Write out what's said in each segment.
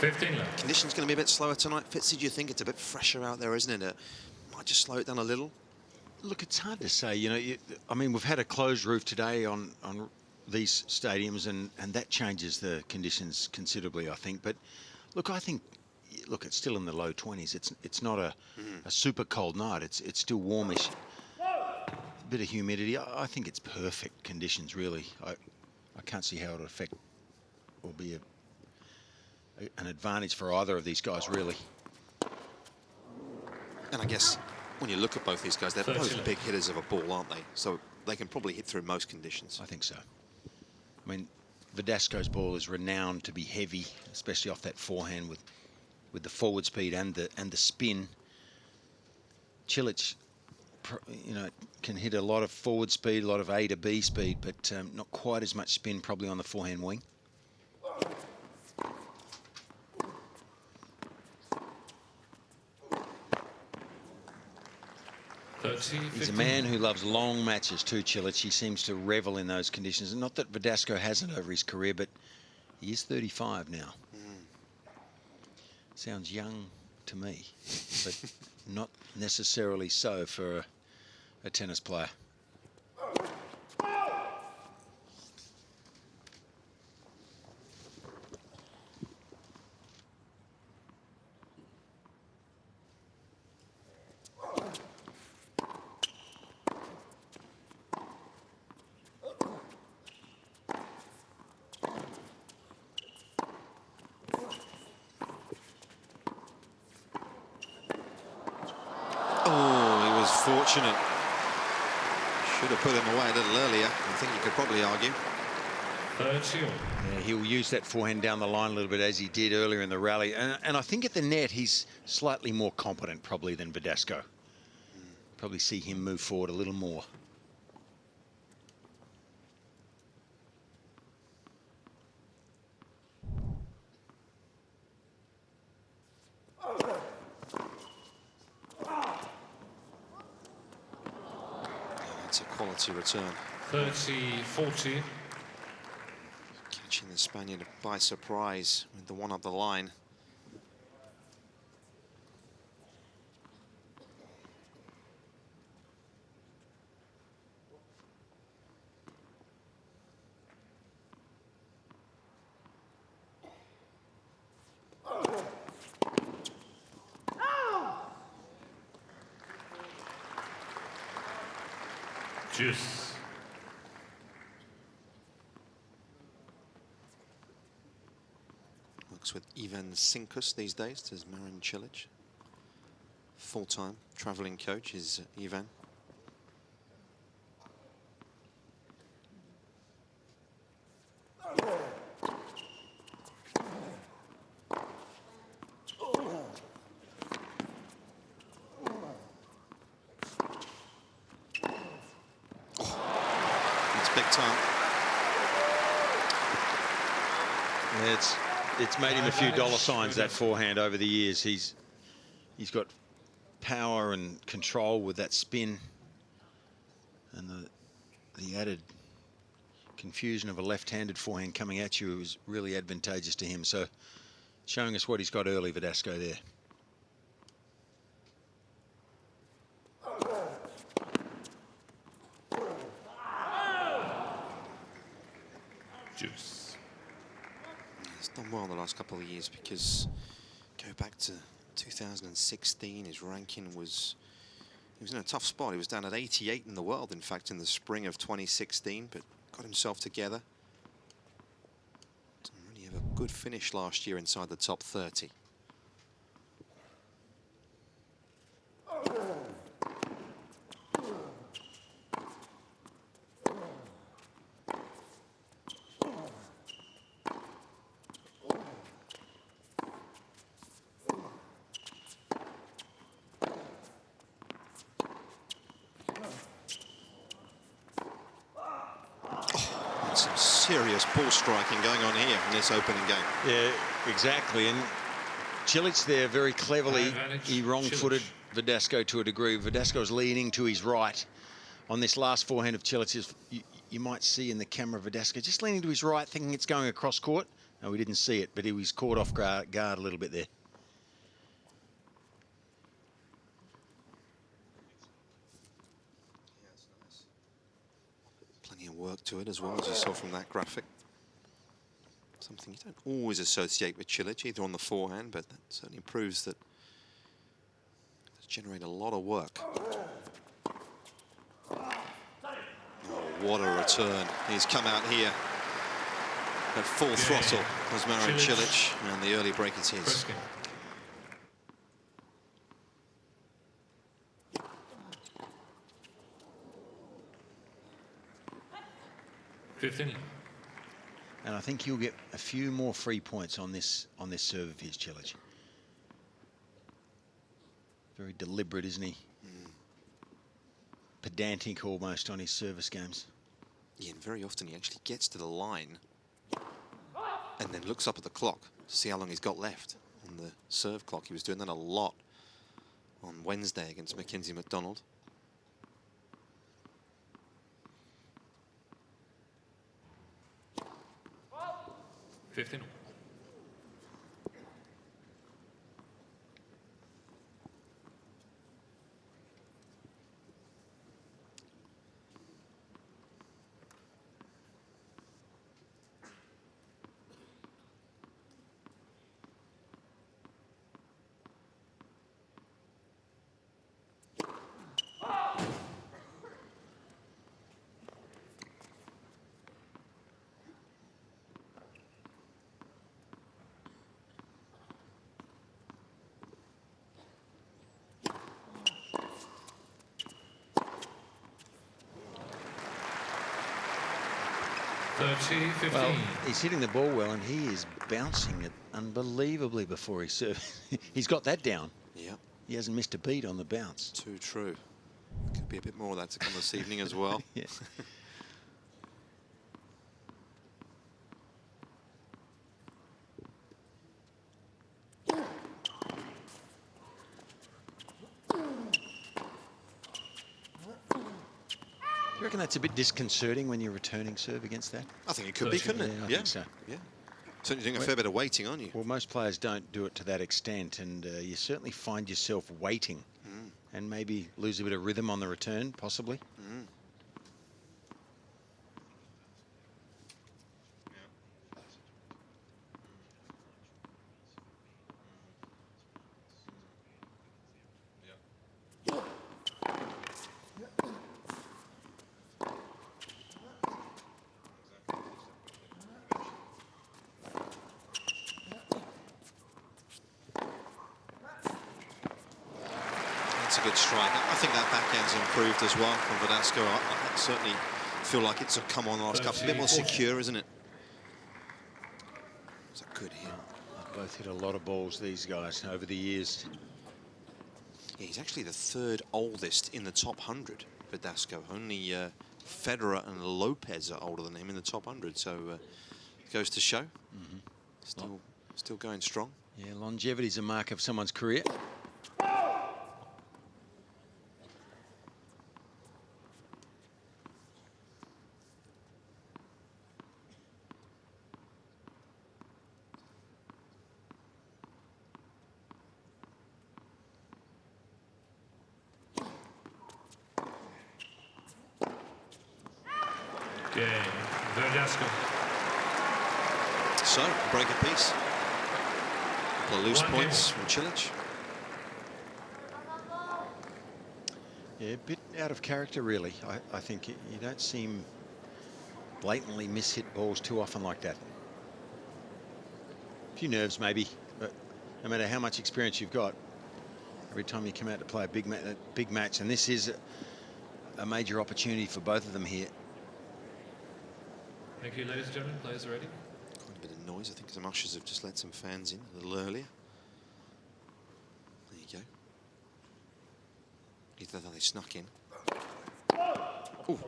15 left. Conditions going to be a bit slower tonight. Fitzy, do you think it's a bit fresher out there, isn't it? Might just slow it down a little. Look, it's hard to say. You know, I mean, we've had a closed roof today on these stadiums, and that changes the conditions considerably, I think. But look, I think, look, it's still in the low 20s. It's not a super cold night. It's still warmish. A bit of humidity. I think it's perfect conditions, really. I can't see how it would affect or be an advantage for either of these guys, really. And I guess when you look at both these guys, they're both big hitters of a ball, aren't they? So they can probably hit through most conditions. I think so. I mean, Verdasco's ball is renowned to be heavy, especially off that forehand with the forward speed and the spin. Cilic, you know, can hit a lot of forward speed, a lot of A to B speed, but not quite as much spin probably on the forehand wing. He's a man who loves long matches too, Cilic. He seems to revel in those conditions. And not that Verdasco hasn't over his career, but he is 35 now. Sounds young to me, but not necessarily so for a tennis player. Fortunate. Should have put him away a little earlier. I think you could probably argue. Yeah, he'll use that forehand down the line a little bit as he did earlier in the rally. And I think at the net, he's slightly more competent probably than Verdasco. Probably see him move forward a little more. It's a quality return. 30-40. Catching the Spaniard by surprise with the one up the line. Juice. Works with Ivan Sinkus these days. There's Marin Cilic. Full-time traveling coach is Ivan. Big time. Yeah, it's made him a few dollar signs, that forehand, over the years. He's got power and control with that spin, and the added confusion of a left-handed forehand coming at you is really advantageous to him. So showing us what he's got early, Verdasco there. Juice. He's done well the last couple of years, because go back to 2016, his ranking was, he was in a tough spot. He was down at 88 in the world, in fact, in the spring of 2016, but got himself together. Didn't really have a good finish last year inside the top 30. Some serious ball striking going on here in this opening game. Yeah, exactly. And Cilic there very cleverly, he wrong-footed Verdasco to a degree. Verdasco's leaning to his right on this last forehand of Cilic's. You might see in the camera Verdasco just leaning to his right, thinking it's going across court. No, we didn't see it, but he was caught off guard a little bit there. Plenty of work to it as well, as you saw from that graphic. Something you don't always associate with Cilic, either on the forehand, but that certainly proves that it's generated a lot of work. Oh, what a return. He's come out here at full throttle as Marin Cilic, and the early break is his. 15. And I think he'll get a few more free points on this serve of his, Cilic. Very deliberate, isn't he? Pedantic almost on his service games. Yeah, and very often he actually gets to the line and then looks up at the clock to see how long he's got left on the serve clock. He was doing that a lot on Wednesday against Mackenzie McDonald. Fifteen. Well, he's hitting the ball well, and he is bouncing it unbelievably before he serves. He's got that down. Yeah. He hasn't missed a beat on the bounce. Too true. Could be a bit more of that to come this evening as well. Yeah. You reckon that's a bit disconcerting when you're returning serve against that? I think it could be, couldn't it? Yeah, I think so. Yeah. Certainly doing a fair bit of waiting, aren't you? Well, most players don't do it to that extent, and you certainly find yourself waiting and maybe lose a bit of rhythm on the return, possibly. That's a good strike. I think that backhand's improved as well from Verdasco. I certainly feel like it's come on the last couple. A bit more secure, isn't it? It's a good hit. They've both hit a lot of balls, these guys, over the years. Yeah, he's actually the third oldest in the top 100, Verdasco. Only Federer and Lopez are older than him in the top 100, so it goes to show. Still going strong. Yeah, longevity is a mark of someone's career. Verdasco. So, break a piece. Couple of loose points from Cilic. Yeah, a bit out of character, really. I think you don't seem blatantly mishit balls too often like that. A few nerves, maybe, but no matter how much experience you've got, every time you come out to play a big match, and this is a major opportunity for both of them here. Thank you, ladies and gentlemen. Players are ready. Quite a bit of noise. I think some ushers have just let some fans in a little earlier. There you go. Either that they snuck in. Ooh.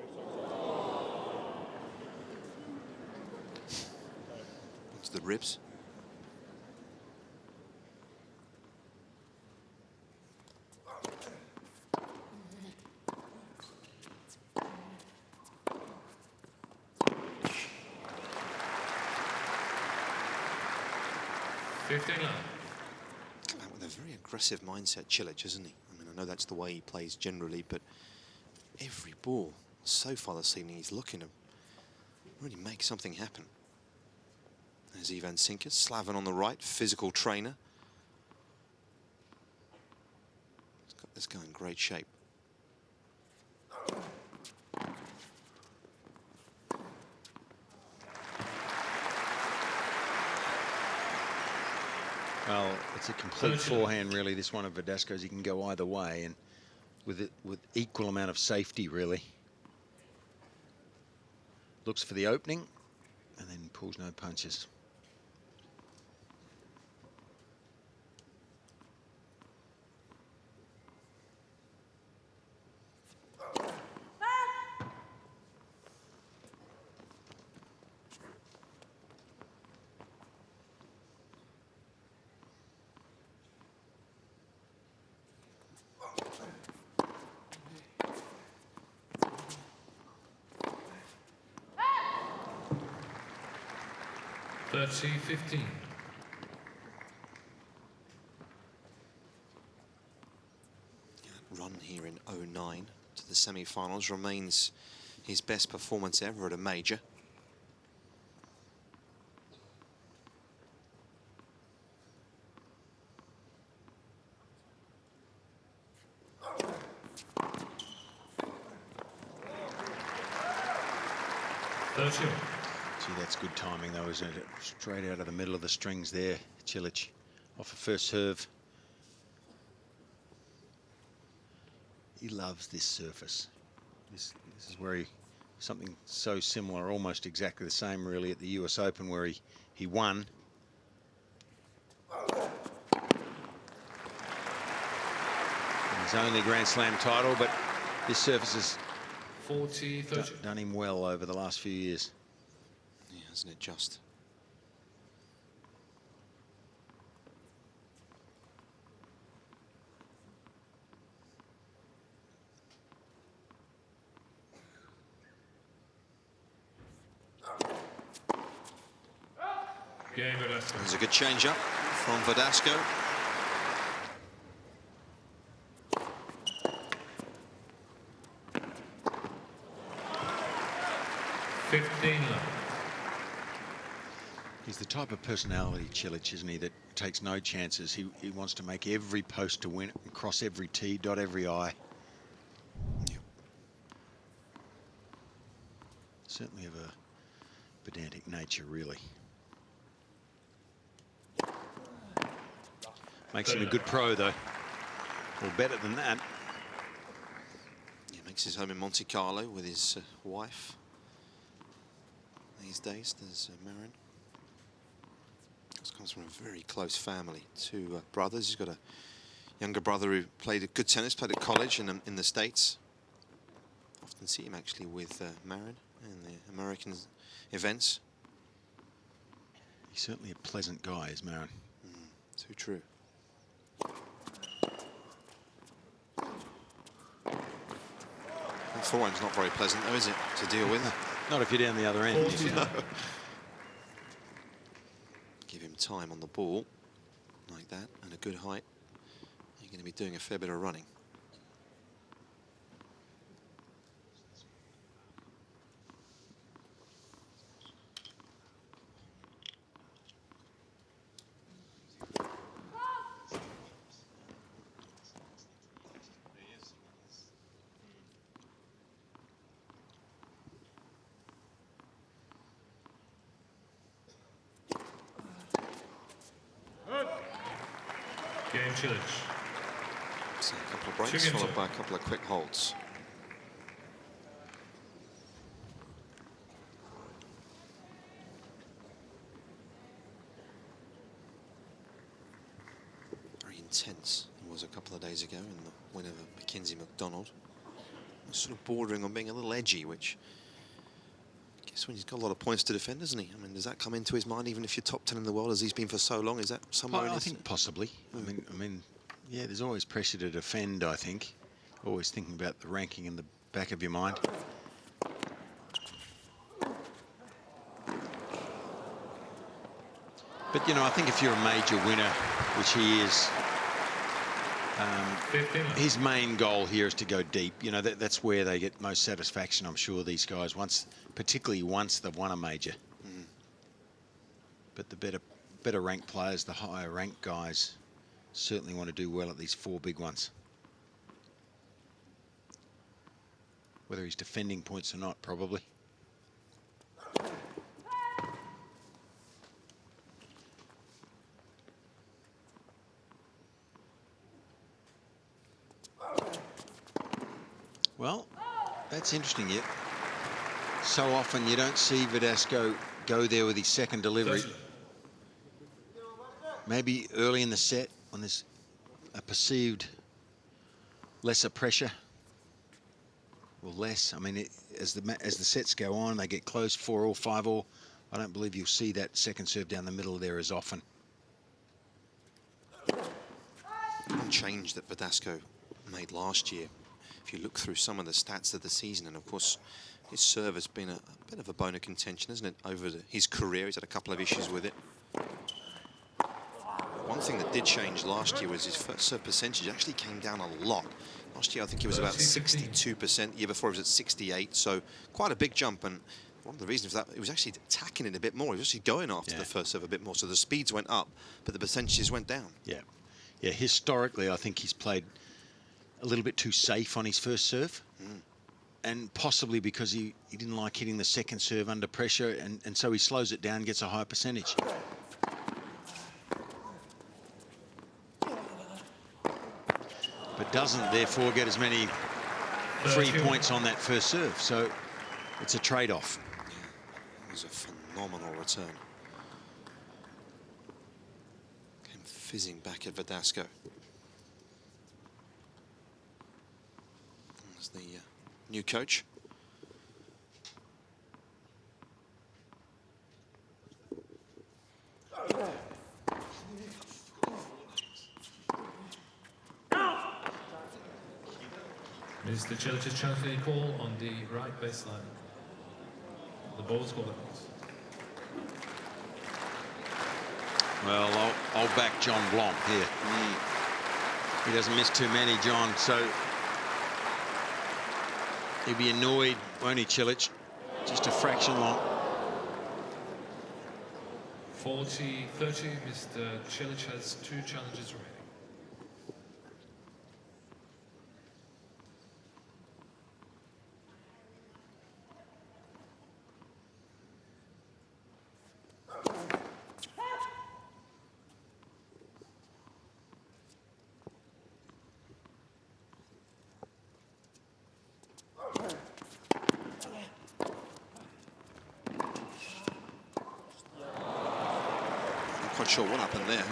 Into the ribs. 15 love. Come out with a very aggressive mindset, Cilic, isn't he? I mean, I know that's the way he plays generally, but every ball so far this evening, he's looking to really make something happen. There's Ivan Sinker, Slaven on the right, physical trainer. He's got this guy in great shape. Well, it's a complete forehand, really, this one of Verdasco's. He can go either way, and with equal amount of safety, really. Looks for the opening, and then pulls no punches. Thirty 15. Run here in 09 to the semi-finals remains his best performance ever at a major. See, that's good timing, though, isn't it? Straight out of the middle of the strings there, Cilic, off a first serve. He loves this surface. This is where something so similar, almost exactly the same, really, at the US Open, where he won. His only Grand Slam title, but this surface has 40-30. done him well over the last few years. Yeah, hasn't it just? Game Verdasco. There's a good change up from Verdasco. He's the type of personality, Cilic, isn't he, that takes no chances. He wants to make every post to win, cross every T, dot every I. Yep. Certainly of a pedantic nature, really. Makes him a good pro, though. Or better than that. He makes his home in Monte Carlo with his wife. These days, there's Marin. Comes from a very close family. Two brothers. He's got a younger brother who played good tennis, played at college and in the States. Often see him actually with Marin in the American events. He's certainly a pleasant guy, is Marin. Too true. That forehand's not very pleasant, though, is it, to deal with? Not if you're down the other end. No. Give him time on the ball like that and a good height. You're going to be doing a fair bit of running. Game Cilic. So a couple of breaks followed by a couple of quick holds. Very intense it was a couple of days ago in the win of Mackenzie McDonald. Sort of bordering on being a little edgy, which I guess when he's got a lot of points to defend, doesn't he? I mean, does that come into his mind even if you're top 10 in the world, as he's been for so long? Is that somewhere in I his... think possibly. I mean, yeah, there's always pressure to defend, I think. Always thinking about the ranking in the back of your mind. But, you know, I think if you're a major winner, which he is, 15 left. his main goal here is to go deep. You know, that's where they get most satisfaction, I'm sure, these guys, particularly once they've won a major. But the better ranked players, the higher ranked guys, certainly want to do well at these 4 big ones. Whether he's defending points or not, probably. Well, that's interesting. Yet so often you don't see Verdasco go there with his second delivery. Maybe early in the set when there's a perceived lesser pressure. Well, less. I mean, as the sets go on, they get close, 4-all, 5-all. I don't believe you'll see that second serve down the middle there as often. One change that Verdasco made last year, if you look through some of the stats of the season, and of course his serve has been a bit of a bone of contention, isn't it, over his career. He's had a couple of issues with it. One thing that did change last year was his first serve percentage actually came down a lot. Last year I think he was about 62%, the year before he was at 68, so quite a big jump. And one of the reasons for that, he was actually attacking it a bit more. He was actually going after the first serve a bit more, so the speeds went up, but the percentages went down. Yeah, historically I think he's played a little bit too safe on his first serve. And possibly because he didn't like hitting the second serve under pressure, and so he slows it down, gets a higher percentage. But doesn't, therefore, get as many free points on that first serve. So it's a trade-off. It was a phenomenal return. Came fizzing back at Verdasco. As the new coach. Mr. Cilic's transfer call on the right baseline. The ball's called out. Well, I'll back John Blanc here. He doesn't miss too many, John, so he'll be annoyed, won't he, Cilic? Just a fraction long. 40-30, Mr. Cilic has 2 challenges remaining. Not sure what happened there.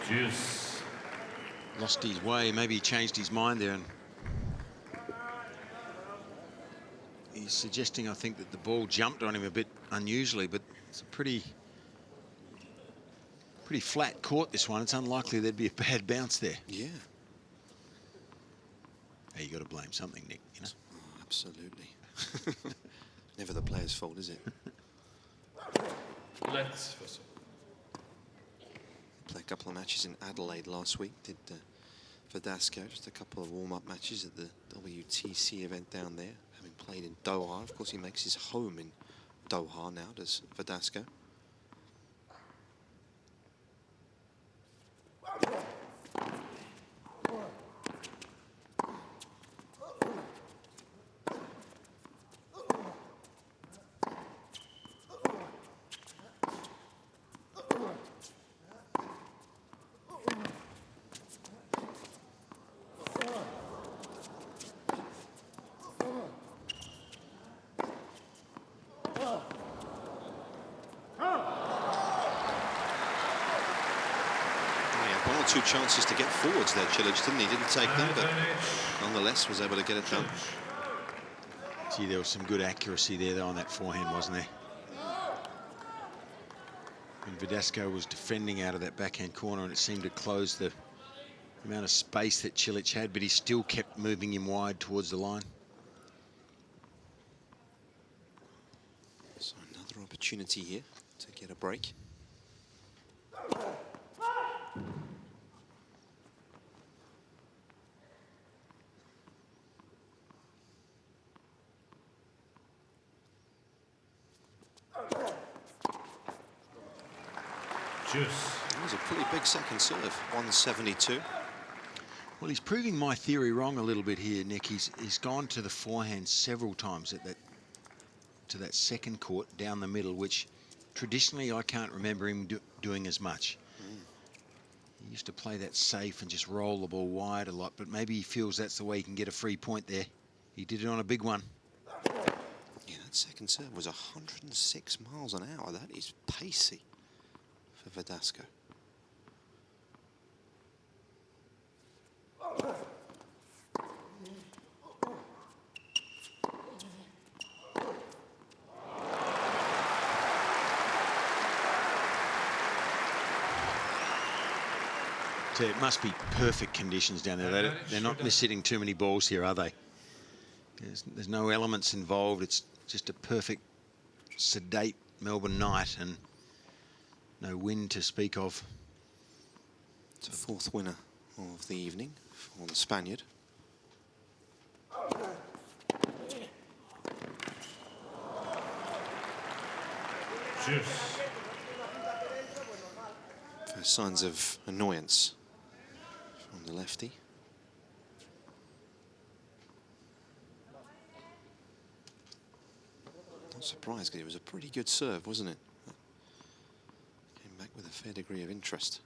Juice. Lost his way. Maybe he changed his mind there. And he's suggesting, I think, that the ball jumped on him a bit unusually, but it's a pretty flat court, this one. It's unlikely there'd be a bad bounce there. Yeah. Hey, you got to blame something, Nick, you know? Oh, absolutely. Never the player's fault, is it? Let's first. Played a couple of matches in Adelaide last week. Did Verdasco, just a couple of warm-up matches at the WTC event down there. Having played in Doha, of course, he makes his home in Doha now, does Verdasco. One or two chances to get forwards there, Cilic, didn't he? Didn't take them, but nonetheless was able to get it done. Gee, there was some good accuracy there, though, on that forehand, wasn't there? And Verdasco was defending out of that backhand corner, and it seemed to close the amount of space that Cilic had, but he still kept moving him wide towards the line. So another opportunity here to get a break. Juice. That was a pretty big second serve, 172. Well, he's proving my theory wrong a little bit here, Nick. He's gone to the forehand several times at that second court down the middle, which traditionally I can't remember him doing as much. He used to play that safe and just roll the ball wide a lot, but maybe he feels that's the way he can get a free point there. He did it on a big one. Yeah, that second serve was 106 miles an hour. That is pacey for Verdasco. So it must be perfect conditions down there. They're not missing too many balls here, are they? There's no elements involved. It's just a perfect, sedate Melbourne night and no wind to speak of. It's a fourth winner of the evening for the Spaniard. Juice. First signs of annoyance from the lefty. Not surprised, because it was a pretty good serve, wasn't it? Came back with a fair degree of interest.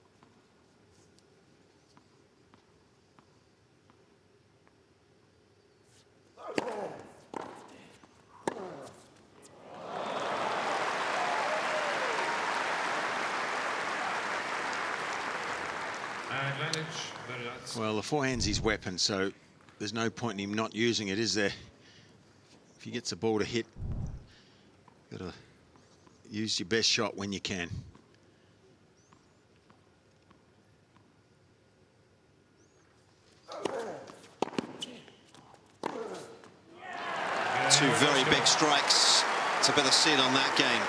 Advantage, Verdasco. Well, the forehand's his weapon, so there's no point in him not using it, is there? If he gets the ball to hit, you've got to use your best shot when you can. Two very big strikes to put the seal on that game.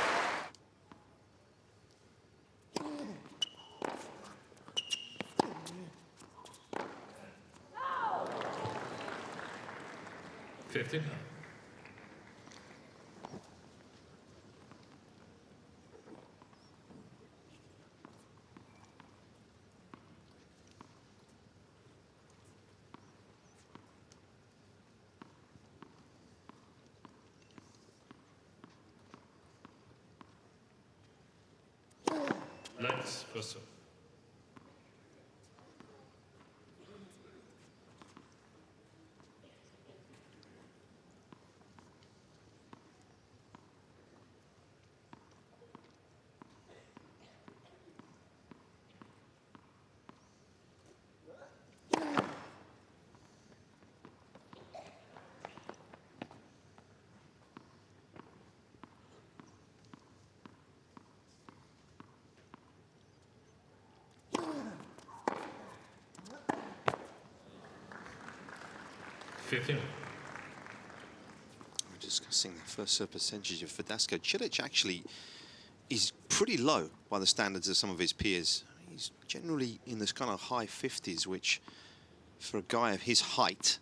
Let's first serve. We're discussing the first serve percentage of Verdasco. Cilic actually is pretty low by the standards of some of his peers. He's generally in this kind of high 50s, which for a guy of his height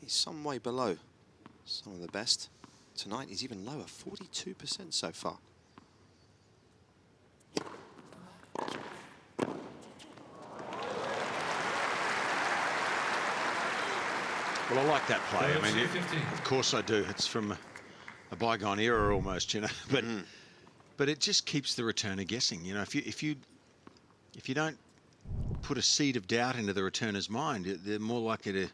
is some way below some of the best. Tonight he's even lower, 42% so far. Well, I like that play. I mean, of course I do. It's from a bygone era almost, you know. But it just keeps the returner guessing. You know, if you don't put a seed of doubt into the returner's mind, they're more likely to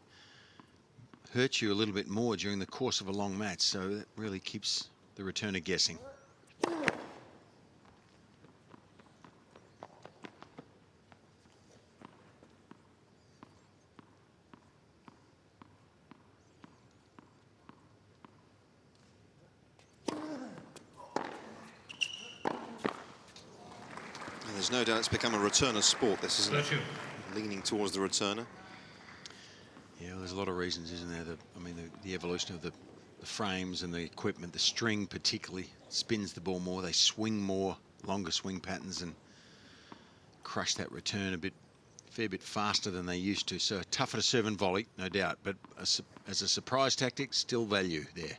hurt you a little bit more during the course of a long match. So that really keeps the returner guessing. There's no doubt it's become a returner sport, this, isn't it? Leaning towards the returner. Yeah, well, there's a lot of reasons, isn't there? The evolution of the frames and the equipment, the string particularly spins the ball more. They swing more, longer swing patterns, and crush that return a fair bit faster than they used to. So tougher to serve and volley, no doubt. But as a surprise tactic, still value there.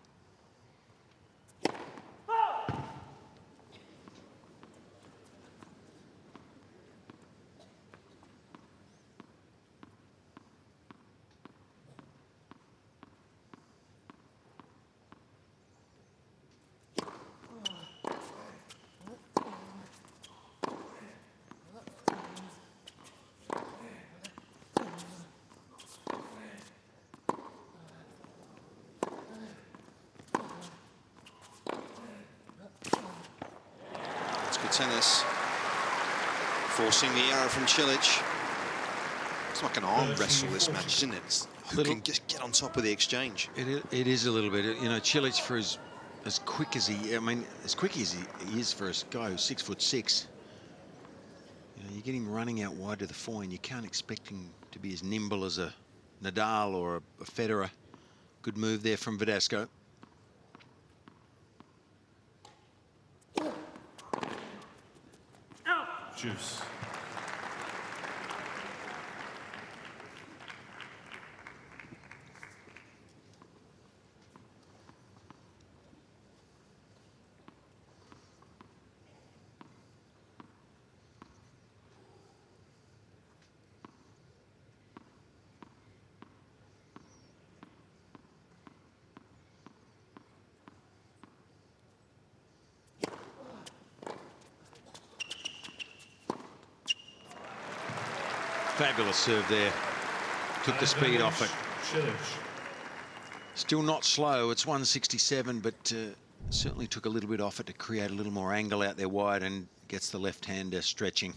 Tennis, forcing the error from Cilic. It's like an arm wrestle, this match, isn't it? Who can just get on top of the exchange? It is a little bit. You know, Cilic, for as quick as as quick as he is for a guy who's 6'6". You know, you get him running out wide to the forehand. You can't expect him to be as nimble as a Nadal or a Federer. Good move there from Verdasco. Juice. Fabulous serve there. Took the speed off it. Cilic. Still not slow. It's 167, but certainly took a little bit off it to create a little more angle out there wide and gets the left-hander stretching.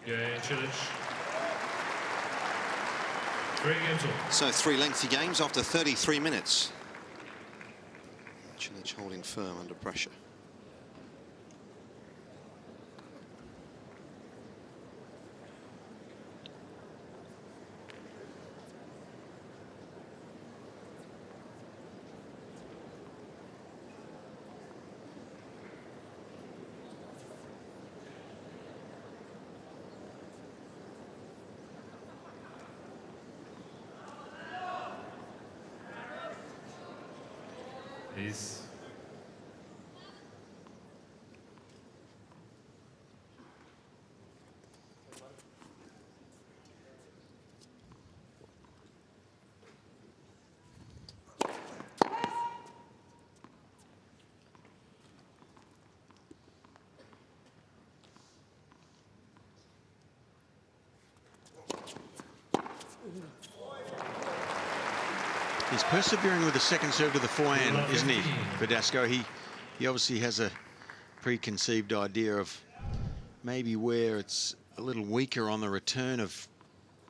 Yeah, Cilic. 3 games all. So 3 lengthy games after 33 minutes. Cilic holding firm under pressure. He's He's persevering with the second serve to the forehand, isn't he, Verdasco? He obviously has a preconceived idea of maybe where it's a little weaker on the return of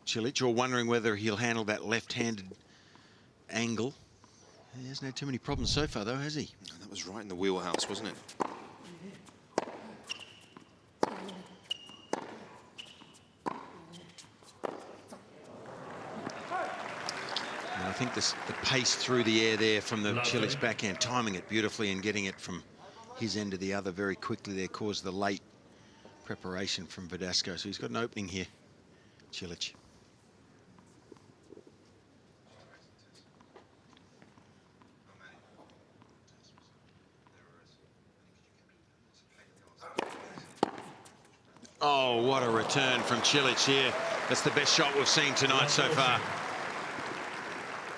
Cilic, or wondering whether he'll handle that left-handed angle. He hasn't had too many problems so far, though, has he? That was right in the wheelhouse, wasn't it? And I think the pace through the air there from the Cilic's backhand, timing it beautifully and getting it from his end to the other very quickly there caused the late preparation from Verdasco. So he's got an opening here, Cilic. Oh, what a return from Cilic here. That's the best shot we've seen tonight so far.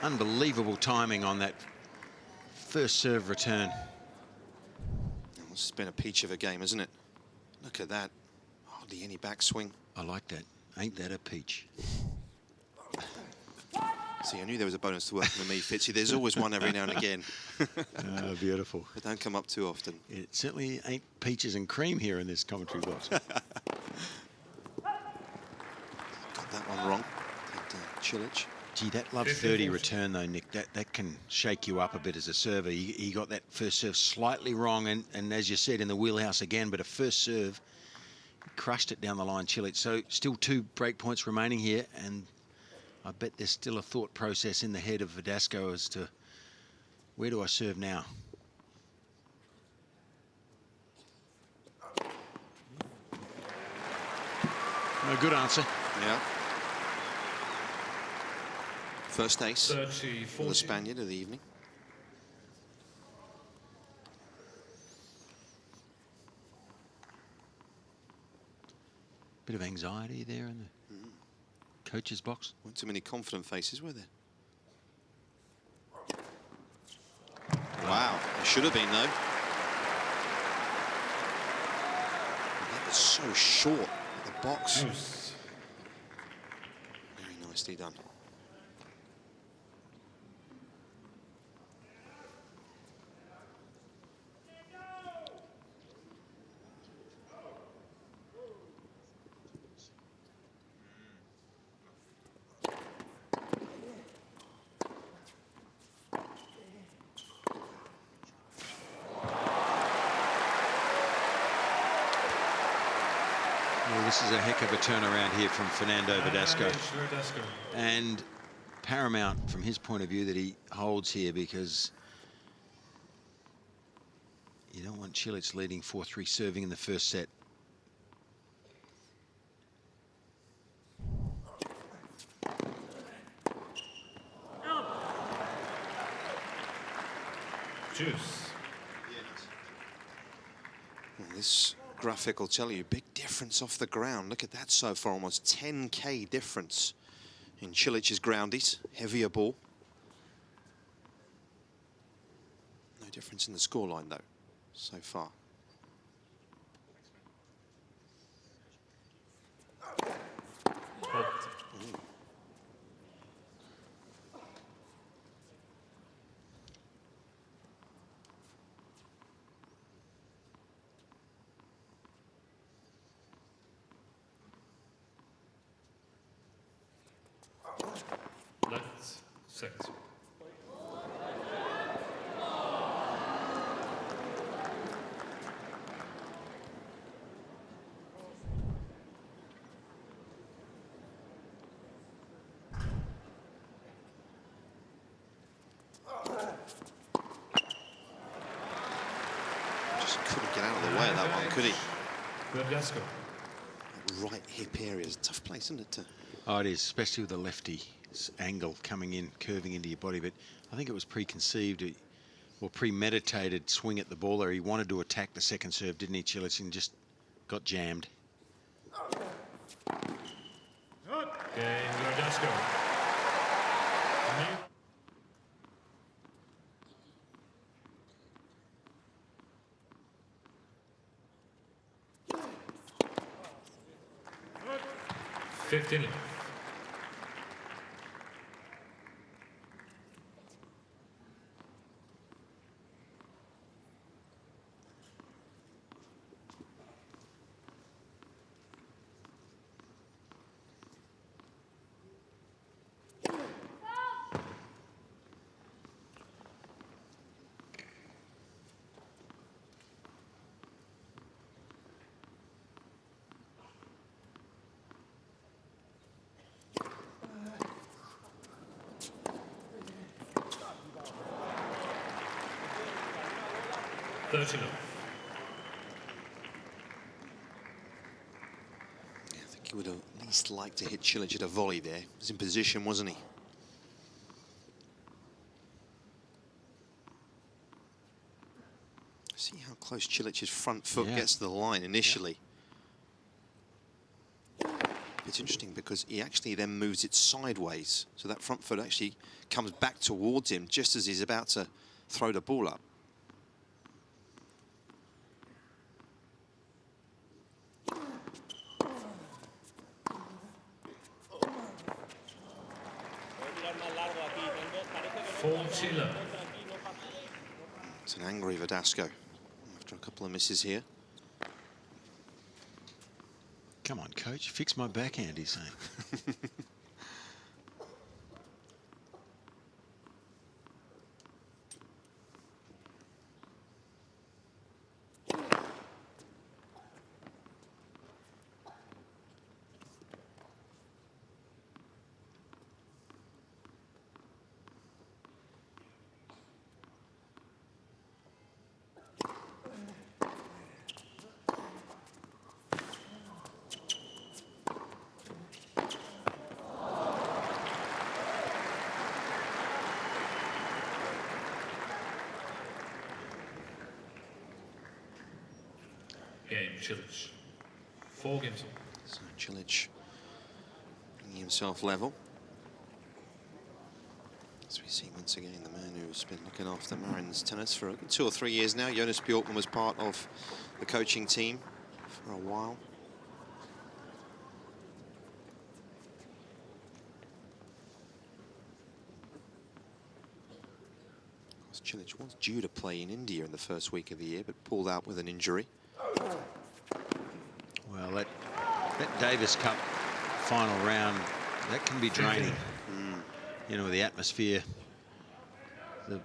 Unbelievable timing on that first serve return. This has been a peach of a game, isn't it? Look at that. Hardly any backswing. I like that. Ain't that a peach? See, I knew there was a bonus to work for me, Fitzy. There's always one every now and again. Oh, beautiful. But don't come up too often. It certainly ain't peaches and cream here in this commentary box. Got that one wrong. Cilic. Gee, that love 30 return, though, Nick, that can shake you up a bit as a server. He got that first serve slightly wrong, and as you said, in the wheelhouse again, but a first serve crushed it down the line, Cilic. So still 2 break points remaining here, and I bet there's still a thought process in the head of Verdasco as to where do I serve now? No good answer. Yeah. First ace 30, for the 40. Spaniard of the evening. Bit of anxiety there in the coach's box. Weren't too many confident faces, were there? Wow, it should have been, though. That was so short at the box. Deuce. Very nicely done. Well, this is a heck of a turnaround here from Fernando Verdasco. Verdasco. And paramount from his point of view that he holds here, because you don't want Cilic leading 4-3 serving in the first set. Deuce. Well, this graphic will tell you, big difference off the ground. Look at that so far, almost 10K difference in Cilic's groundies. Heavier ball. No difference in the scoreline, though, so far. Left, second. Just couldn't get out of the way of that one, could he? Verdasco. That right hip area is a tough place, isn't it? Oh, it is, especially with the lefty angle coming in, curving into your body. But I think it was preconceived or premeditated swing at the ball there. He wanted to attack the second serve, didn't he, Cilic, and just got jammed. Cain, Verdasco. New. 15 left. I think he would have at least liked to hit Cilic at a volley there. He was in position, wasn't he? See how close Cilic's front foot gets to the line initially. It's interesting because he actually then moves it sideways. So that front foot actually comes back towards him just as he's about to throw the ball up. It's an angry Verdasco after a couple of misses here. Come on, coach, fix my backhand, he's saying. game, Cilic. 4 games all. So Cilic bringing himself level. As we see once again the man who's been looking after Marin's tennis for 2 or 3 years now. Jonas Bjorkman was part of the coaching team for a while. Cilic was due to play in India in the first week of the year, but pulled out with an injury. Well, that Davis Cup final round, that can be draining. You know, the atmosphere, the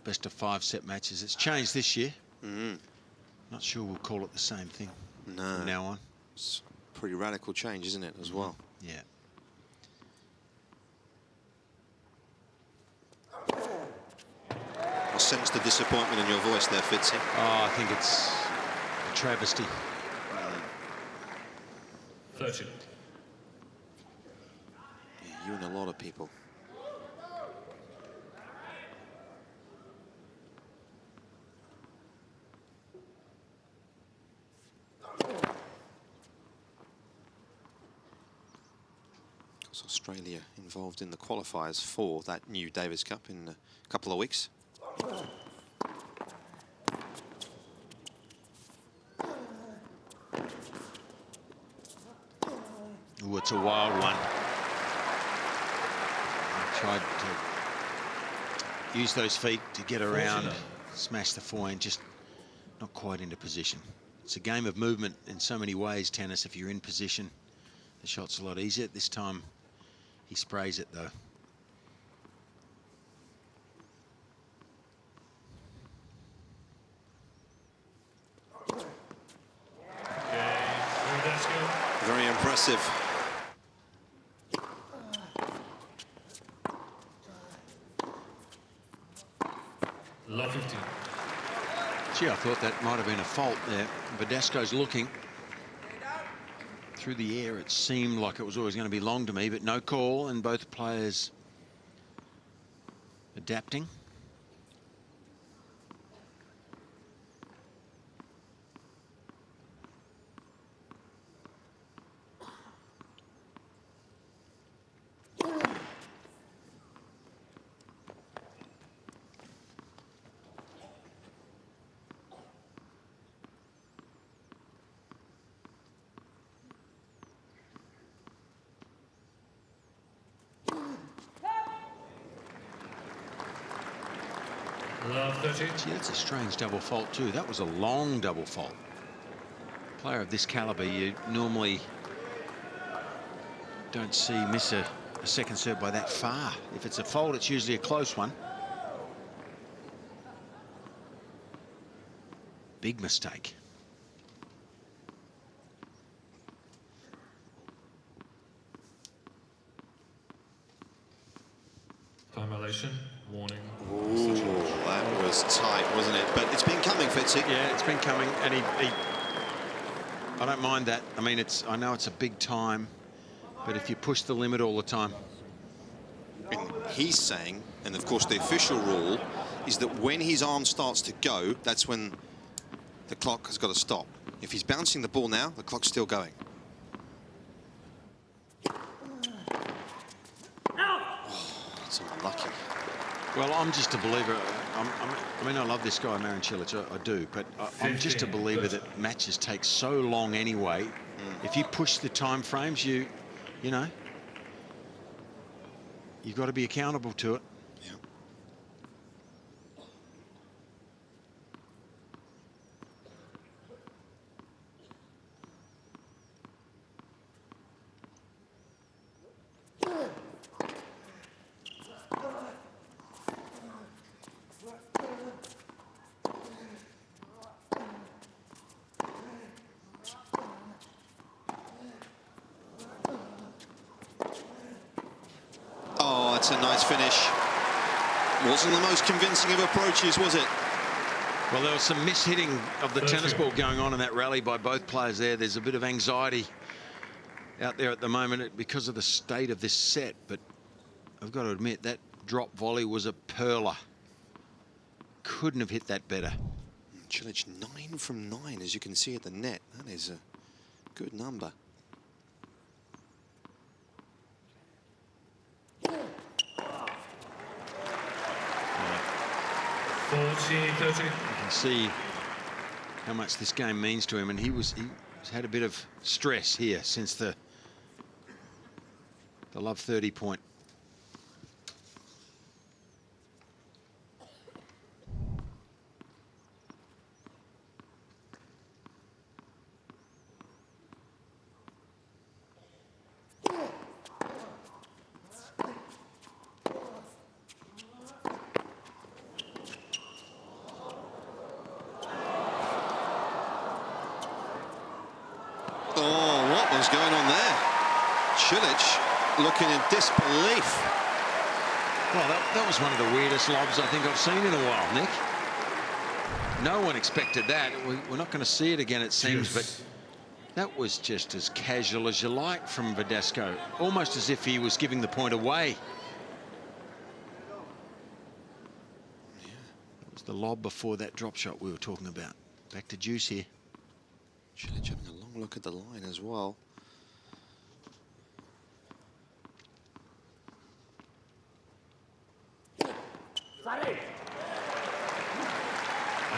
best of 5 set matches. It's changed this year. Not sure we'll call it the same thing from now on. It's a pretty radical change, isn't it, as well? Yeah. I sense the disappointment in your voice there, Fitzy. Oh, I think it's a travesty. 30. Yeah, you and a lot of people. Because Australia involved in the qualifiers for that new Davis Cup in a couple of weeks. Oh, it's a wild one. Tried to use those feet to get around, smash the forehand, just not quite into position. It's a game of movement in so many ways, tennis. If you're in position, the shot's a lot easier. This time, he sprays it, though. Very impressive. Love 15. Gee, I thought that might have been a fault there. Verdasco's looking. Through the air, it seemed like it was always going to be long to me, but no call, and both players adapting. Love 30. Gee, that's a strange double fault too. That was a long double fault. Player of this caliber, you normally don't see miss a second serve by that far. If it's a fault, it's usually a close one. Big mistake. Time violation. Warning. Ooh, that was tight, wasn't it? But it's been coming, Fitzy. Yeah, it's been coming, and he I don't mind that. I mean, I know it's a big time, but if you push the limit all the time. And he's saying, and of course the official rule is that when his arm starts to go, that's when the clock has got to stop. If he's bouncing the ball now, the clock's still going. Oh, that's unlucky. Well, I'm just a believer. I mean, I love this guy, Marin Cilic, I do, but I'm just a believer that matches take so long anyway. If you push the time frames, you know, you've got to be accountable to it. Yeah. Oh, that's a nice finish. Wasn't the most convincing of approaches, was it? Well, there was some mishitting of the tennis ball going on in that rally by both players there. There's a bit of anxiety out there at the moment because of the state of this set, but I've got to admit that drop volley was a pearler. Couldn't have hit that better. Cilic 9 from 9, as you can see at the net. That is a good number. 40-30. You can see how much this game means to him, and he's had a bit of stress here since the Love 30 point. Oh, what was going on there? Cilic looking in disbelief. Well, that was one of the weirdest lobs I think I've seen in a while, Nick. No one expected that. We're not going to see it again, it seems, but that was just as casual as you like from Verdasco, almost as if he was giving the point away. Yeah, that was the lob before that drop shot we were talking about. Back to Juice here. Cilic having a long look at the line as well.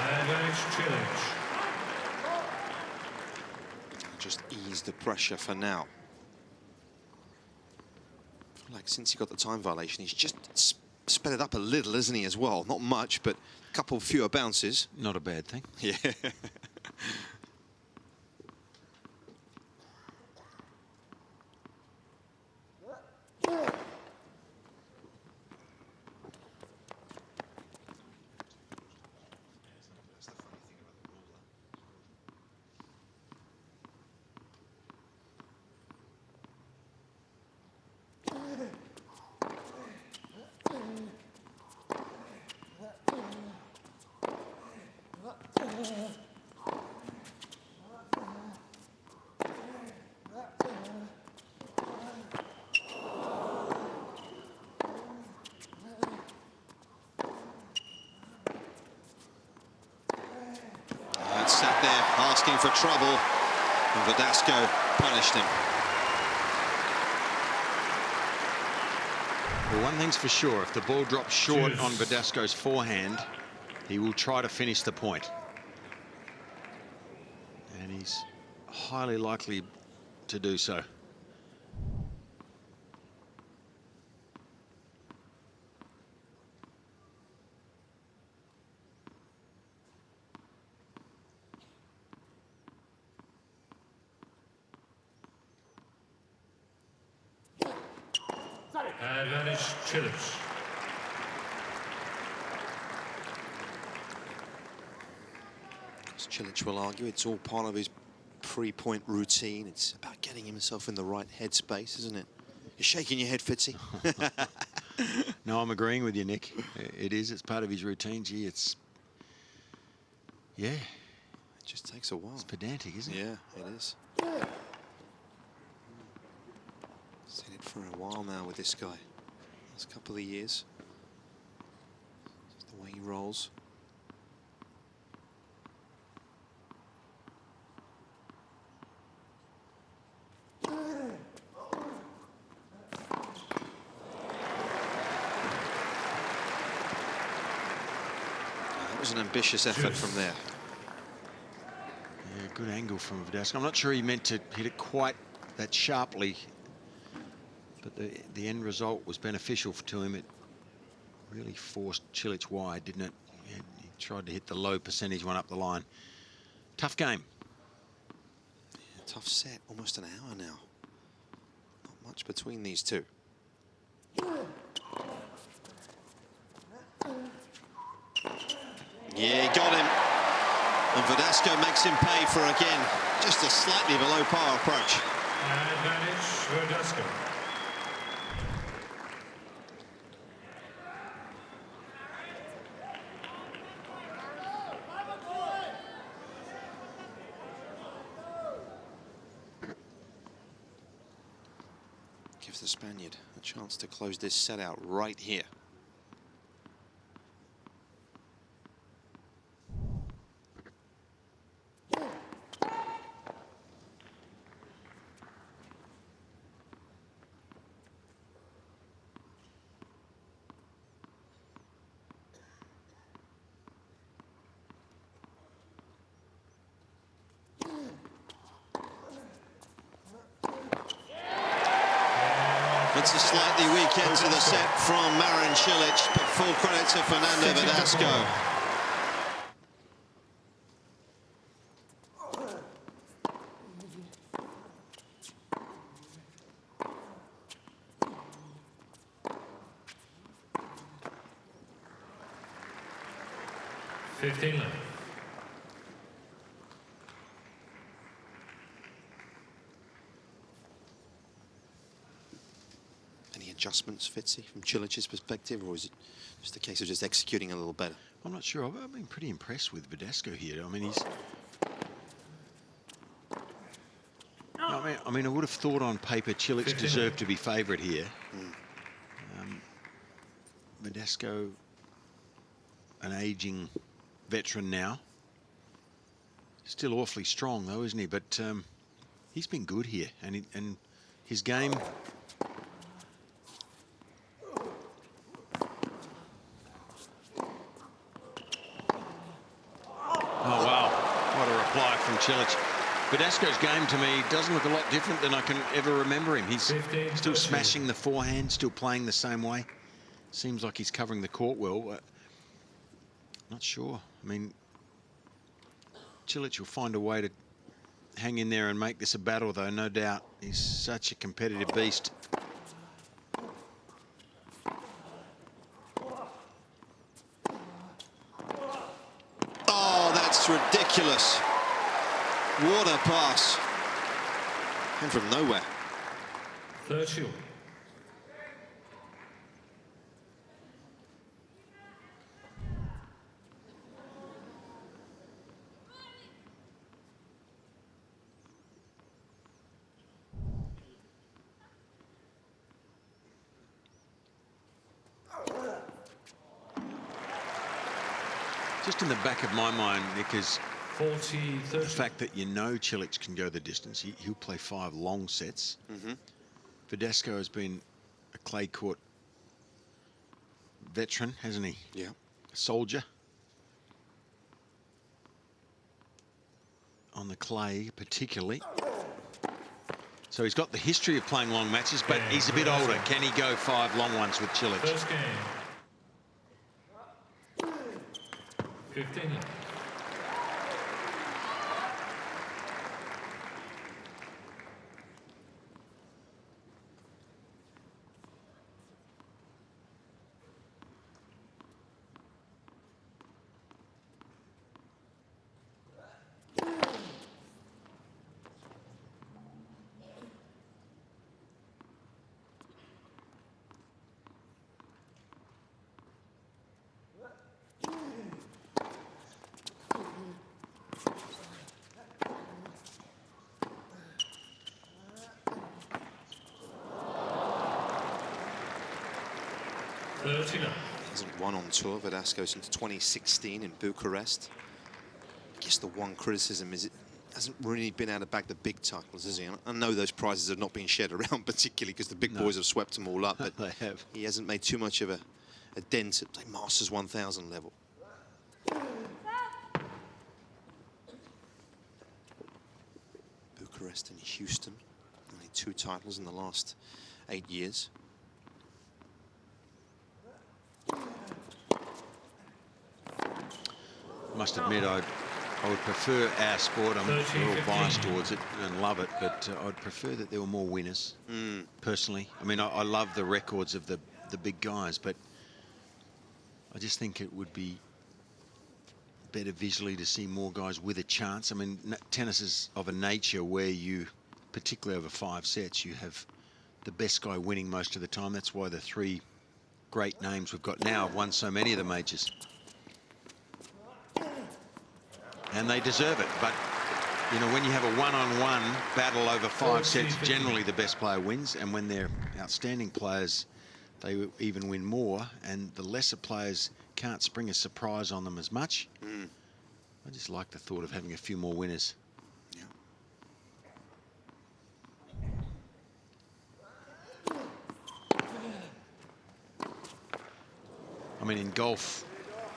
Advantage Cilic. Just ease the pressure for now. I feel like since he got the time violation, he's just sped it up a little, isn't he, as well? Not much, but a couple fewer bounces. Not a bad thing. Yeah. Sat there asking for trouble, and Verdasco punished him. Well, one thing's for sure, if the ball drops short on Verdasco's forehand, he will try to finish the point. And he's highly likely to do so. Advantage Cilic. As Cilic will argue, it's all part of his pre-point routine. It's about getting himself in the right headspace, isn't it? You're shaking your head, Fitzy. No, I'm agreeing with you, Nick. It is. It's part of his routine. Gee, it's... Yeah. It just takes a while. It's pedantic, isn't it? Yeah, it is. Seen it for a while now with this guy. Last couple of years. Just the way he rolls. That was an ambitious effort from there. Yeah, good angle from Verdasco. I'm not sure he meant to hit it quite that sharply, but the end result was beneficial to him. It really forced Cilic wide, didn't it? He tried to hit the low percentage one up the line. Tough game. Yeah, tough set, almost an hour now. Not much between these two. Yeah, he got him. And Verdasco makes him pay for, again, just a slightly below par approach. Advantage Verdasco. Gives the Spaniard a chance to close this set out right here. It's a slightly weak end to the set from Marin Cilic, but full credit to Fernando Verdasco. Any adjustments, Fitzy, from Cilic's perspective, or is it just a case of just executing a little better? I'm not sure. I've been pretty impressed with Verdasco here. I mean, he's... I mean, I would have thought on paper Cilic deserved to be favourite here. Verdasco, an ageing veteran now. Still awfully strong, though, isn't he? But he's been good here, and his game... Oh, wow. What a reply from Cilic. Verdasco's game, to me, doesn't look a lot different than I can ever remember him. He's still smashing the forehand, still playing the same way. Seems like he's covering the court well. Not sure. I mean, Cilic will find a way to hang in there and make this a battle, though, no doubt. He's such a competitive beast. Oh, that's ridiculous. What a pass. Came from nowhere. Third shoot. Just in the back of my mind, Nick, is 40, the fact that you know Cilic can go the distance. He'll play 5 long sets. Verdasco has been a clay court veteran, hasn't he? Yeah. A soldier. On the clay, particularly. So he's got the history of playing long matches, but he's a bit older. Can he go 5 long ones with Cilic? First game. 15. Hasn't won on tour, Verdasco, since 2016 in Bucharest. I guess the one criticism is it hasn't really been able to bag the big titles, has he? I know those prizes have not been shared around particularly because the big boys have swept them all up, but They have. he hasn't made too much of a dent at the Masters 1000 level. Bucharest and Houston, only 2 titles in the last 8 years. Must admit, I would prefer our sport. I'm a little biased towards it and love it, but I'd prefer that there were more winners, personally. I mean, I love the records of the big guys, but I just think it would be better visually to see more guys with a chance. I mean, tennis is of a nature where you, particularly over 5 sets, you have the best guy winning most of the time. That's why the 3 great names we've got now have won so many of the majors. And they deserve it, but you know, when you have a one-on-one battle over 5 sets, generally the best player wins, and when they're outstanding players, they even win more, and the lesser players can't spring a surprise on them as much. I just like the thought of having a few more winners. Yeah. I mean, in golf,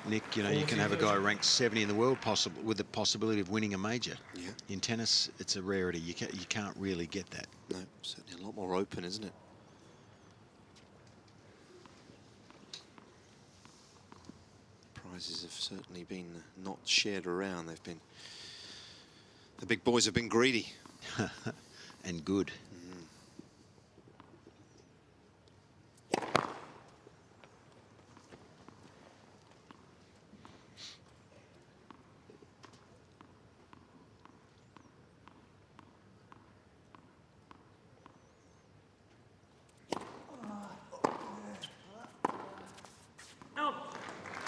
Nick, you know, you can have a guy ranked 70 in the world with the possibility of winning a major. Yeah. In tennis, it's a rarity. You can't really get that. No, certainly a lot more open, isn't it? Prizes have certainly been not shared around. They've been, the big boys have been greedy. And good.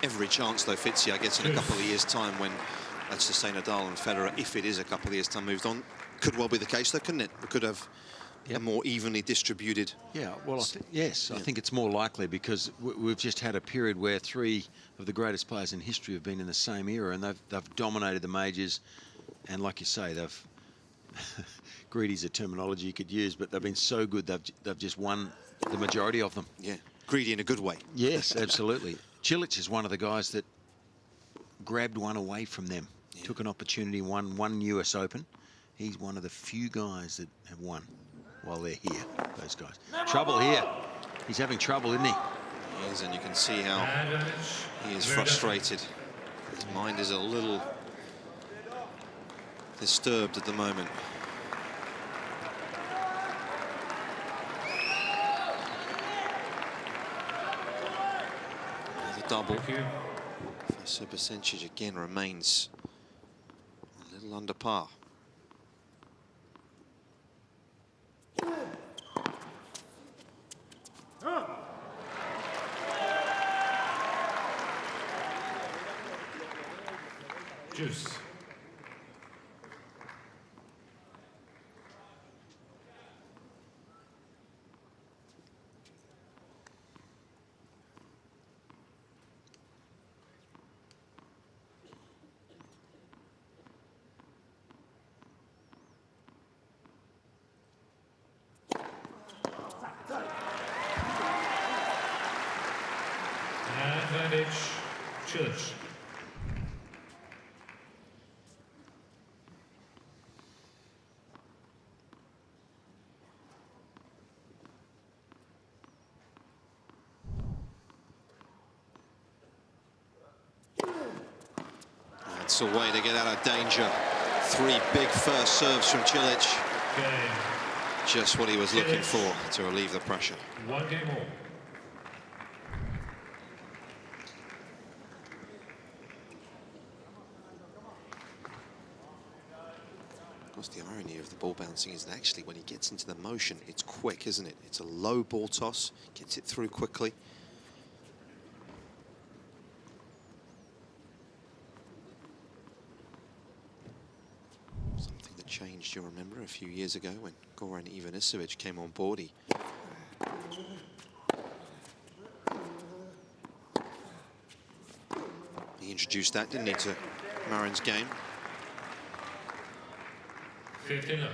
Every chance, though, Fitzy, I guess, in a couple of years' time when, let's just say, Nadal and Federer, if it is a couple of years' time, moved on, could well be the case, though, couldn't it? We could have a more evenly distributed... Yeah, well, yes, I think it's more likely because we've just had a period where three of the greatest players in history have been in the same era, and they've dominated the majors, and like you say, they've... greedy's a terminology you could use, but they've been so good, they've just won the majority of them. Yeah, greedy in a good way. Yes, absolutely. Cilic is one of the guys that grabbed one away from them, took an opportunity, won one US Open. He's one of the few guys that have won while they're here, those guys. Trouble here. He's having trouble, isn't he? He is, and you can see how he is frustrated. His mind is a little disturbed at the moment. Double. First serve percentage again remains a little under par. Juice. Advantage, Cilic. That's a way to get out of danger. Three big first serves from Cilic. Cain. Just what he was looking for to relieve the pressure. One game more. Of course, the irony of the ball bouncing is that actually when he gets into the motion, it's quick, isn't it? It's a low ball toss, gets it through quickly. Something that changed, you'll remember, a few years ago when Goran Ivanisevic came on board. He introduced that, didn't he, to Marin's game. 15-0.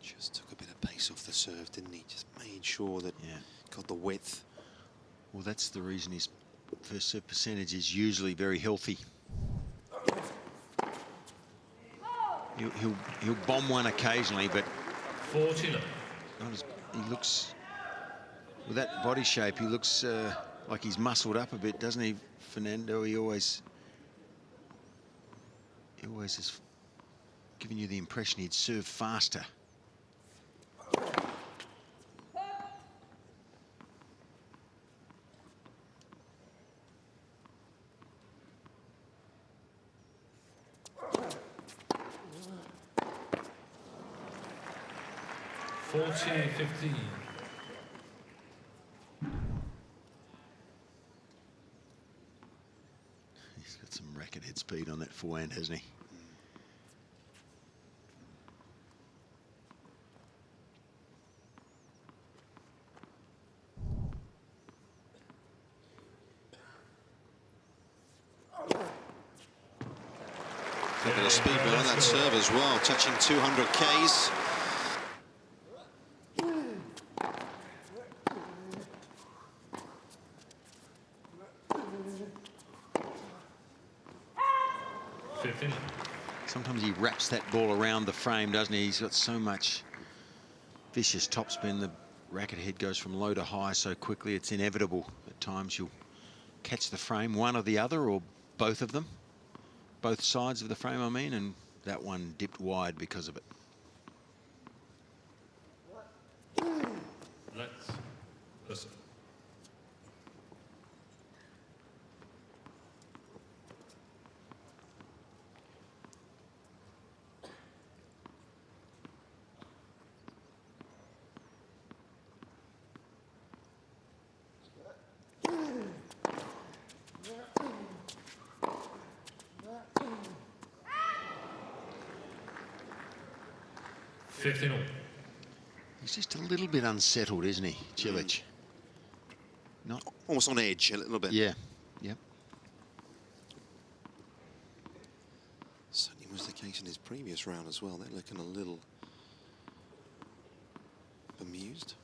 Just took a bit of pace off the serve, didn't he? Just made sure that got the width. Well, that's the reason his first serve percentage is usually very healthy. He'll bomb one occasionally, but 14. He looks, with that body shape, he looks like he's muscled up a bit, doesn't he, Fernando? He always has given you the impression he'd serve faster. Forty 15. He's got some racket head speed on that forehand, hasn't he? Bit of speed behind that serve as well, touching 200 Ks. Sometimes he wraps that ball around the frame, doesn't he? He's got so much vicious topspin. The racket head goes from low to high so quickly, it's inevitable. At times you'll catch the frame, one or the other, or both of them. Both sides of the frame, I mean, and that one dipped wide because of it. Let's listen. He's just a little bit unsettled, isn't he, Cilic? Not almost on edge a little bit. Yeah, yep. Certainly was the case in his previous round as well. They're looking a little bemused.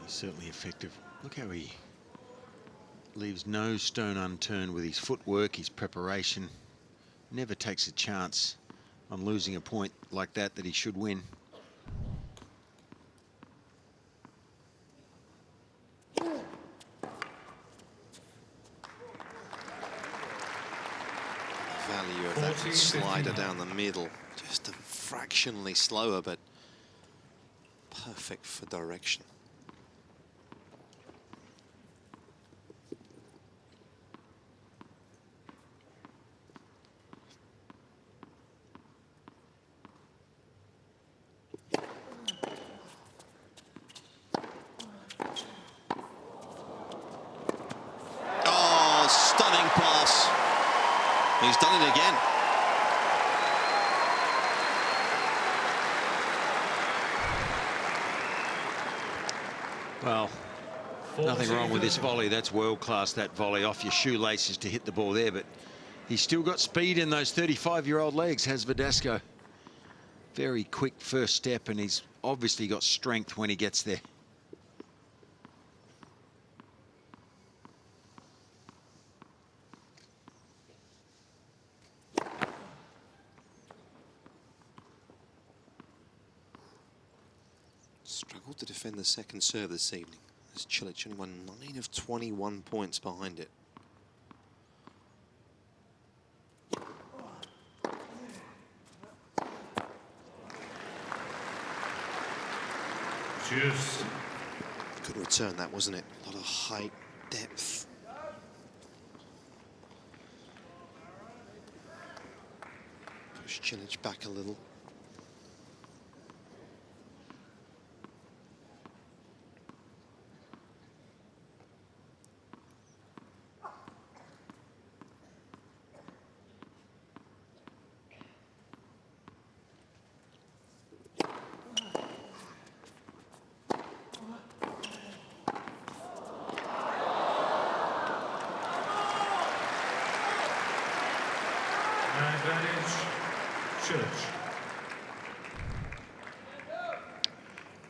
He's certainly effective. Look how he leaves no stone unturned with his footwork, his preparation. Never takes a chance on losing a point like that he should win. Value of that slider down the middle, just a fractionally slower, but perfect for direction. Oh, stunning pass. He's done it again. Well, nothing wrong with this volley. That's world class, that volley off your shoelaces to hit the ball there, but he's still got speed in those 35-year-old legs, has Verdasco. Very quick first step, and he's obviously got strength when he gets there. Struggled to defend the second serve this evening, as Cilic only won 9 of 21 points behind it. Cheers. Good return that, wasn't it? A lot of height, depth. Push Cilic back a little.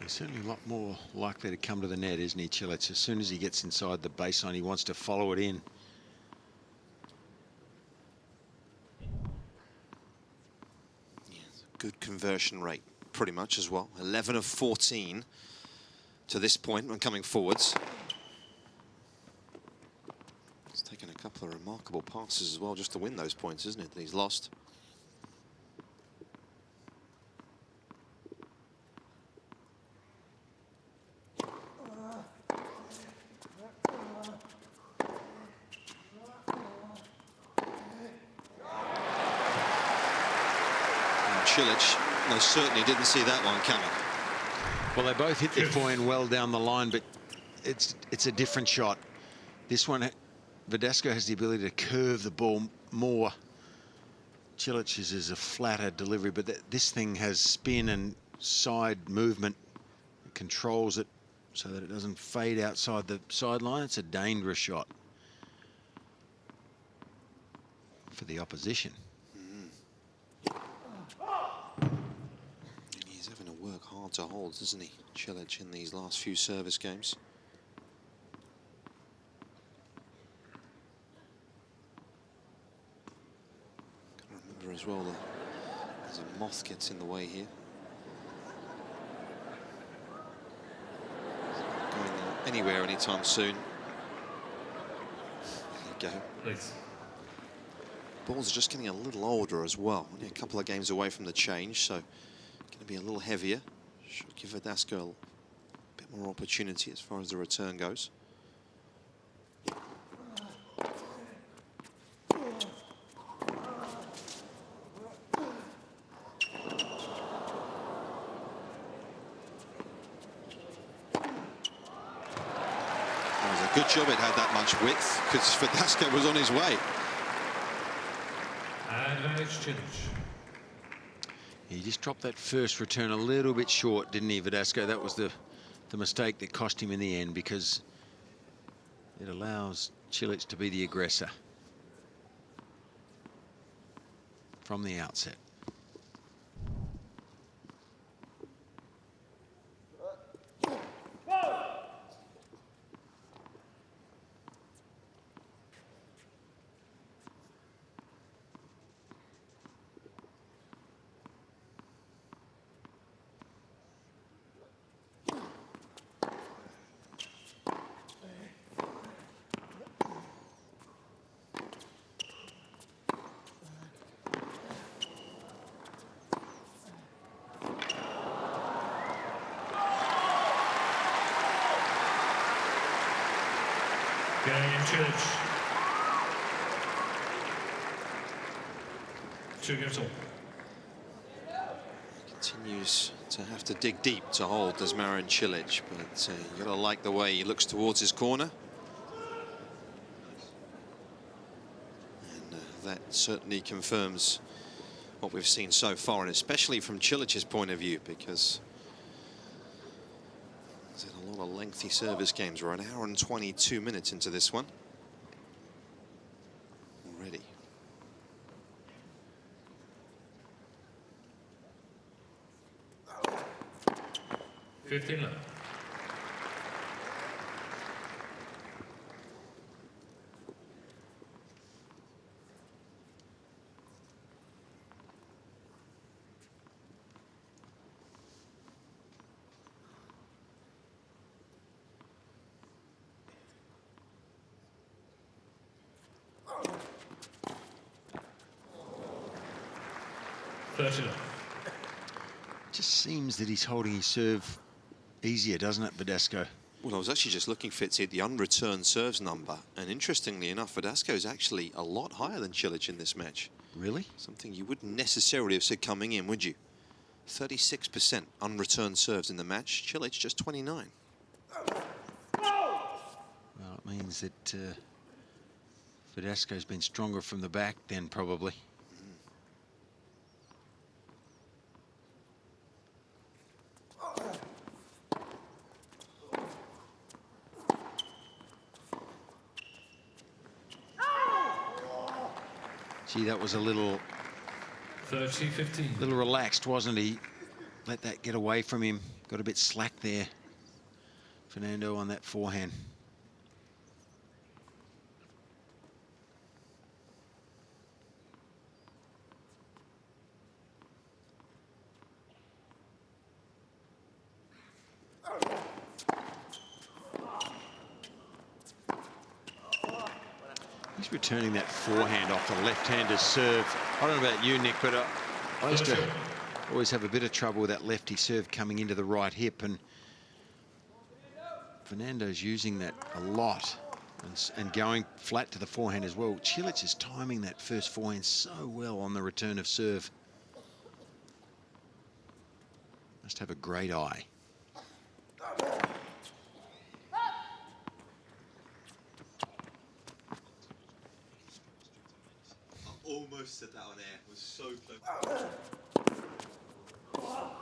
He's certainly a lot more likely to come to the net, isn't he, Cilic? As soon as he gets inside the baseline, he wants to follow it in. Yes, good conversion rate, pretty much as well. 11 of 14 to this point when coming forwards. He's taken a couple of remarkable passes as well just to win those points, isn't it, that he's lost. Cilic most certainly didn't see that one coming. Well, they both hit their forehand well down the line, but it's a different shot. This one, Verdasco has the ability to curve the ball more. Cilic's is a flatter delivery, but this thing has spin and side movement. It controls it so that it doesn't fade outside the sideline. It's a dangerous shot for the opposition. He's having to work hard to hold, isn't he, Cilic, in these last few service games? Gotta remember as well that there's a moth gets in the way here. Not going anywhere anytime soon. There you go. Please. Balls are just getting a little older as well. Only a couple of games away from the change, so going to be a little heavier. Should give Verdasco a bit more opportunity as far as the return goes. That was a good job it had that much width, because Verdasco was on his way. Advantage Cilic. He just dropped that first return a little bit short, didn't he, Verdasco? That was the mistake that cost him in the end, because it allows Cilic to be the aggressor from the outset. Cain Cilic. 2 games all. Continues to have to dig deep to hold, does Marin Cilic, but you gotta like the way he looks towards his corner. And that certainly confirms what we've seen so far, and especially from Cilic's point of view, because he's had a lot of lengthy service games. We're an hour and 22 minutes into this one already. Fifteen left. Just seems that he's holding his serve easier, doesn't it, Verdasco? Well, I was actually just looking, Fitzy, at the unreturned serves number, and interestingly enough, Verdasco is actually a lot higher than Cilic in this match. Really? Something you wouldn't necessarily have said coming in, would you? 36% unreturned serves in the match. Cilic just 29. Well, it means that Verdasco's been stronger from the back then, probably. Gee, that was a little 30-15. little relaxed, wasn't he? Let that get away from him. Got a bit slack there, Fernando, on that forehand. He's returning that forehand off the left-hander's serve. I don't know about you, Nick, but I used to always have a bit of trouble with that lefty serve coming into the right hip, and Fernando's using that a lot and going flat to the forehand as well. Cilic is timing that first forehand so well on the return of serve. Must have a great eye. Almost said that on air. It was so close. Oh,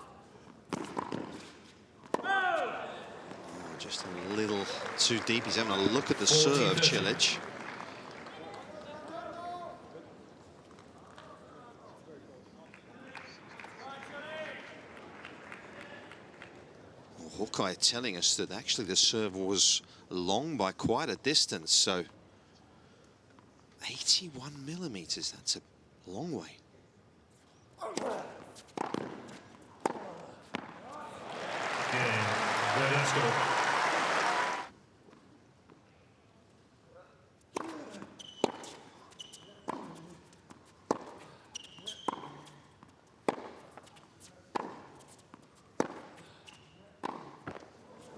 just a little too deep. He's having a look at the serve, Cilic. Well, Hawkeye telling us that actually the serve was long by quite a distance, so 81 millimeters, that's a long way. Verdasco.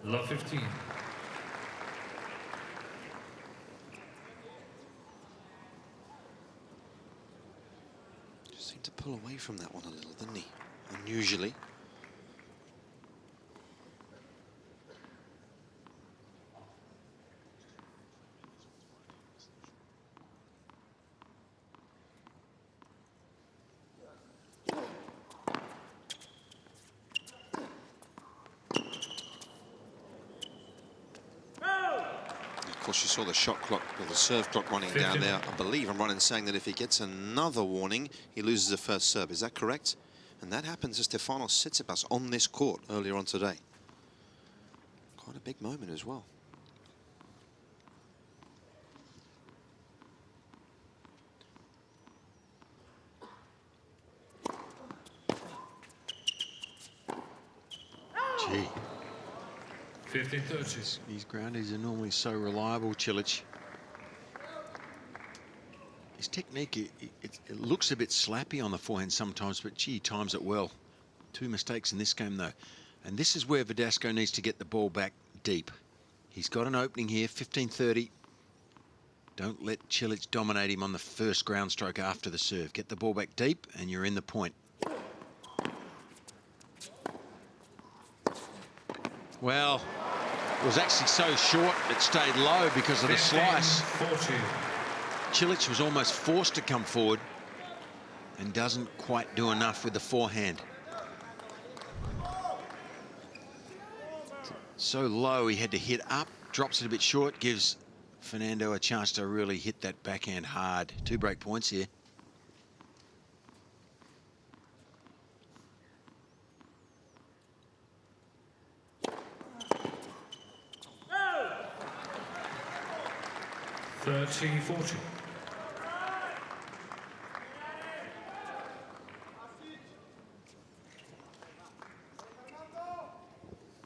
Love 15. Just seemed to pull away from that one a little, didn't he? Unusually. Of course, you saw the shot clock, or the serve clock running down there. I believe I'm right in saying that if he gets another warning, he loses the first serve. Is that correct? And that happens to Stefanos Tsitsipas on this court earlier on today. Quite a big moment as well. Gee. 15-30. These groundies are normally so reliable, Cilic. His technique, it looks a bit slappy on the forehand sometimes, but gee, he times it well. 2 mistakes in this game, though. And this is where Verdasco needs to get the ball back deep. He's got an opening here, 15-30. Don't let Cilic dominate him on the first ground stroke after the serve. Get the ball back deep, and you're in the point. Well, it was actually so short it stayed low because of the slice. 40. Cilic was almost forced to come forward and doesn't quite do enough with the forehand. So low he had to hit up, drops it a bit short, gives Fernando a chance to really hit that backhand hard. 2 break points here. $30-40.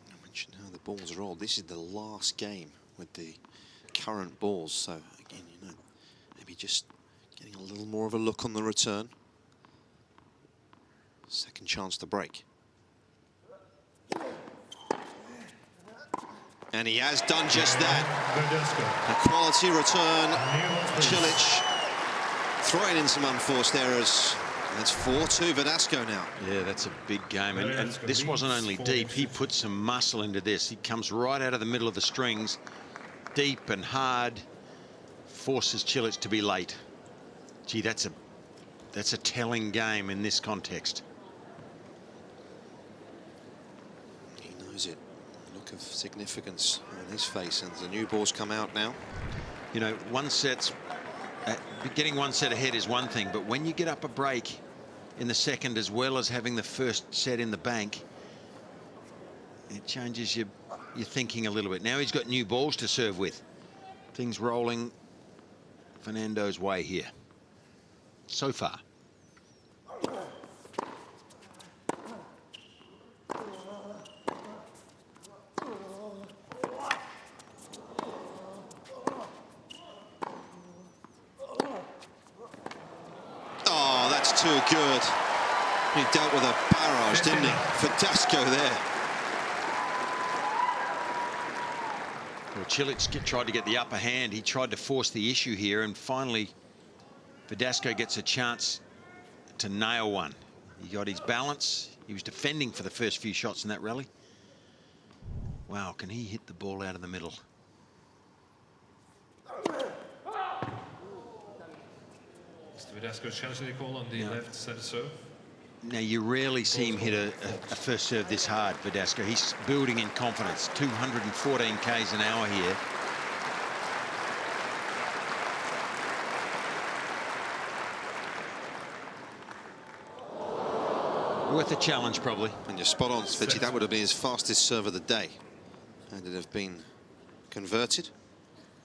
I mentioned how the balls roll. This is the last game with the current balls. So again, you know, maybe just getting a little more of a look on the return. Second chance to break. And he has done just that. A quality return. Cilic throwing in some unforced errors. That's 4-2 Verdasco now. Yeah, that's a big game. And this wasn't only deep, he put some muscle into this. He comes right out of the middle of the strings, deep and hard, forces Cilic to be late. Gee, that's a telling game in this context. He knows it. Look of significance on his face, and the new balls come out now. You know, getting one set ahead is one thing, but when you get up a break in the second as well as having the first set in the bank, it changes your thinking a little bit. Now he's got new balls to serve with. Things rolling Fernando's way here so far. Too good. He dealt with a barrage, didn't he? Verdasco there. Well, Cilic tried to get the upper hand. He tried to force the issue here, and finally Verdasco gets a chance to nail one. He got his balance, He was defending for the first few shots in that rally. Wow, can he hit the ball out of the middle? Mr. Verdasco challenging the call on the left centre serve. Now, you rarely see him hit a first serve this hard, Verdasco. He's building in confidence. 214 k's an hour here. Worth a challenge, probably. And you're spot on, Svitzy. That would have been his fastest serve of the day. And it have been converted.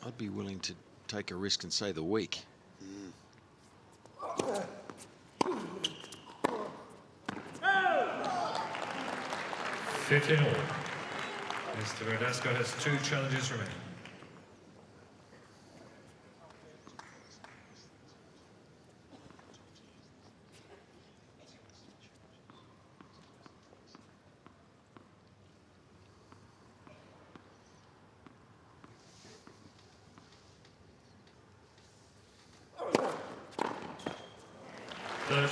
I'd be willing to take a risk and say the week. 15 all. Mr. Verdasco has 2 challenges remaining. Well,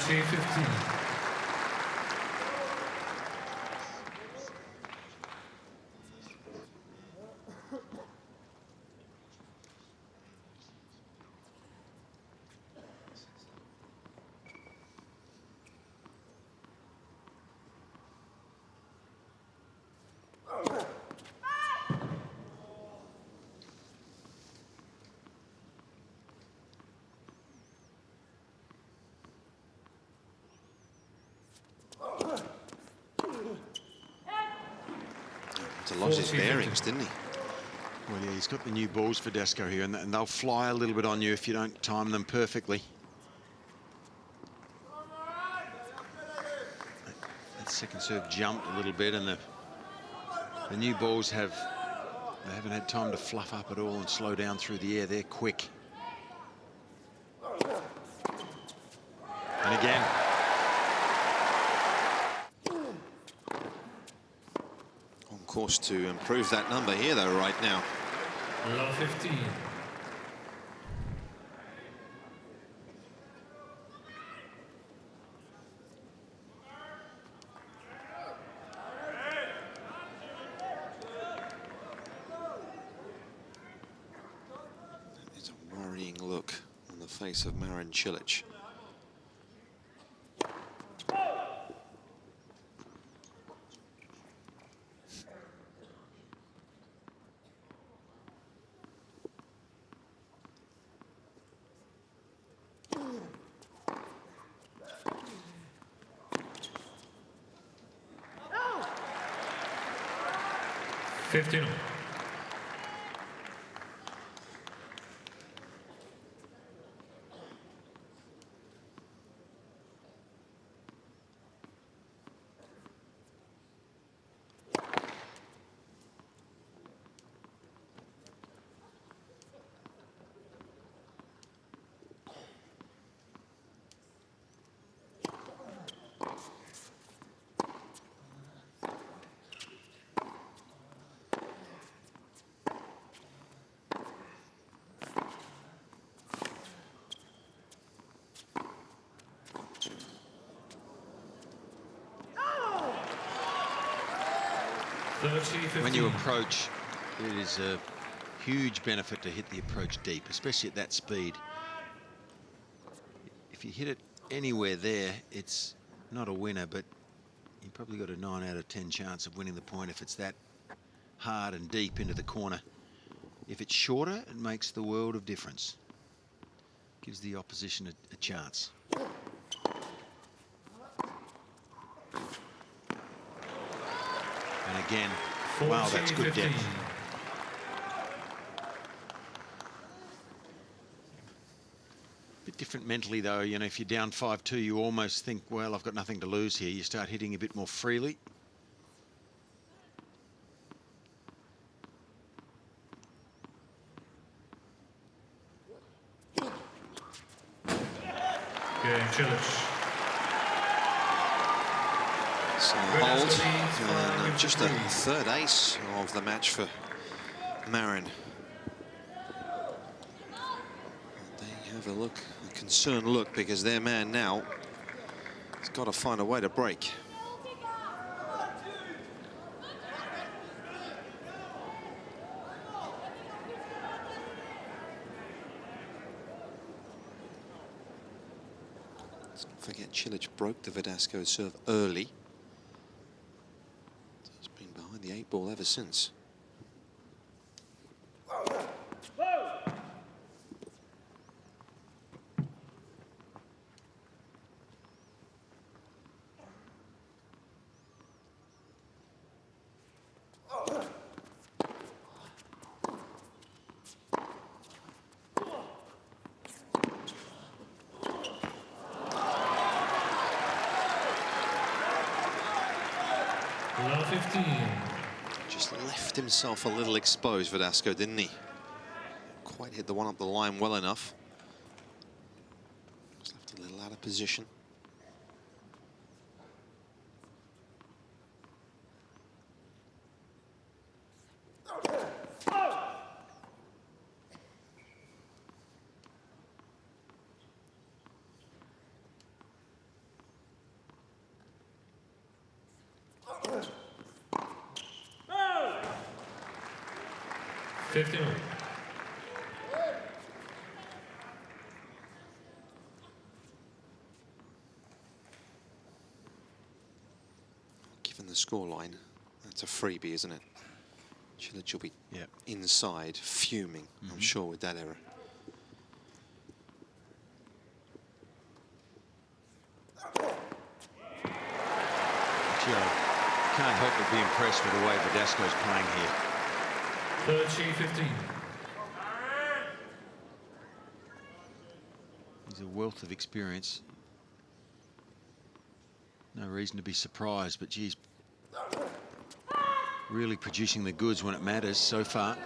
Lost his bearings, didn't he? Well, yeah, he's got the new balls for Verdasco here, and they'll fly a little bit on you if you don't time them perfectly. That second serve jumped a little bit, and the new balls haven't had time to fluff up at all and slow down through the air. They're quick. And again. Course to improve that number here though right now. Love 15. There's a worrying look on the face of Marin Cilic. $15. When you approach, it is a huge benefit to hit the approach deep, especially at that speed. If you hit it anywhere there, it's not a winner, but you've probably got a 9 out of 10 chance of winning the point if it's that hard and deep into the corner. If it's shorter, it makes the world of difference. Gives the opposition a chance. And again, wow, that's good depth. Bit different mentally, though. You know, if you're down 5-2, you almost think, well, I've got nothing to lose here. You start hitting a bit more freely. Game Cilic. So hold, and just a third ace of the match for Marin. They have a concerned look, because their man now has got to find a way to break. Forget Cilic broke the Verdasco serve early. He's been behind the 8 ball ever since. Round 15. Just left himself a little exposed, Verdasco, didn't he? Quite hit the one up the line well enough. Just left a little out of position. Given the scoreline, that's a freebie, isn't it? Cilic will be inside, fuming, I'm sure, with that error. Can't help but be impressed with the way Verdasco's playing here. 30-15. He's a wealth of experience. No reason to be surprised, but geez, really producing the goods when it matters so far.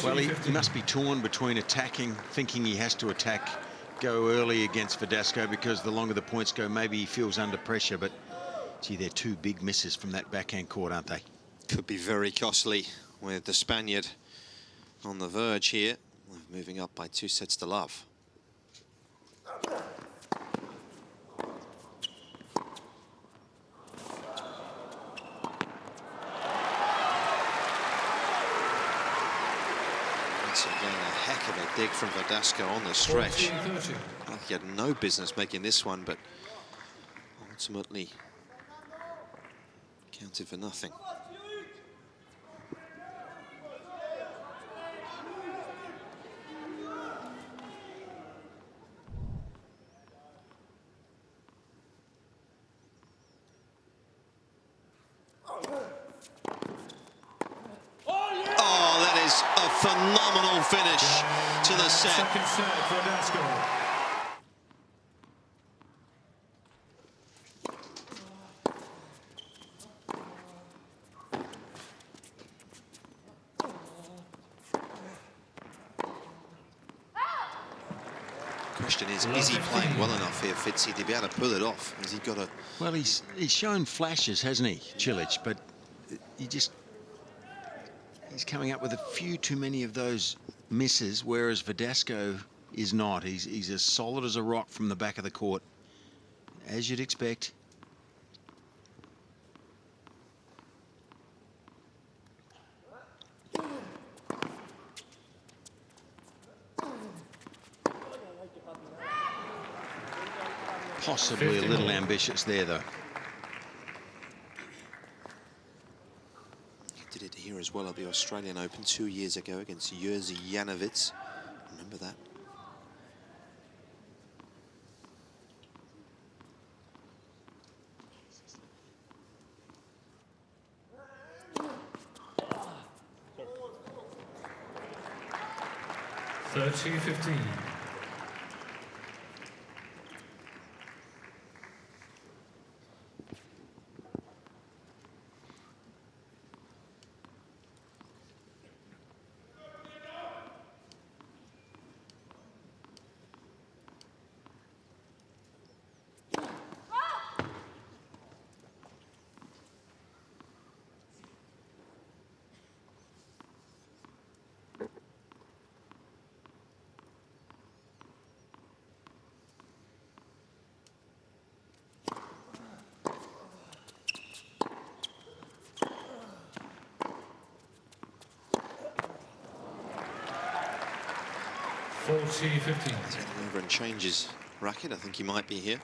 Well, he must be torn between attacking, thinking he has to attack, go early against Verdasco, because the longer the points go, maybe he feels under pressure. But, gee, they're 2 big misses from that backhand court, aren't they? Could be very costly with the Spaniard on the verge here, moving up by 2 sets to love. Once again, a heck of a dig from Verdasco on the stretch. He had no business making this one, but ultimately counted for nothing. Phenomenal finish to the set. Second set for Verdasco. Question is he playing well enough here, Fitzy, to be able to pull it off? Has he got a... Well, he's shown flashes, hasn't he, Cilic? But he's coming up with a few too many of those misses, whereas Verdasco is not. He's as solid as a rock from the back of the court, as you'd expect. Possibly a little ambitious there, though. He did it here as well at the Australian Open 2 years ago against Jerzy Janowicz. Remember that? (30-15). 40-15. Turning over and changes racket. I think he might be here.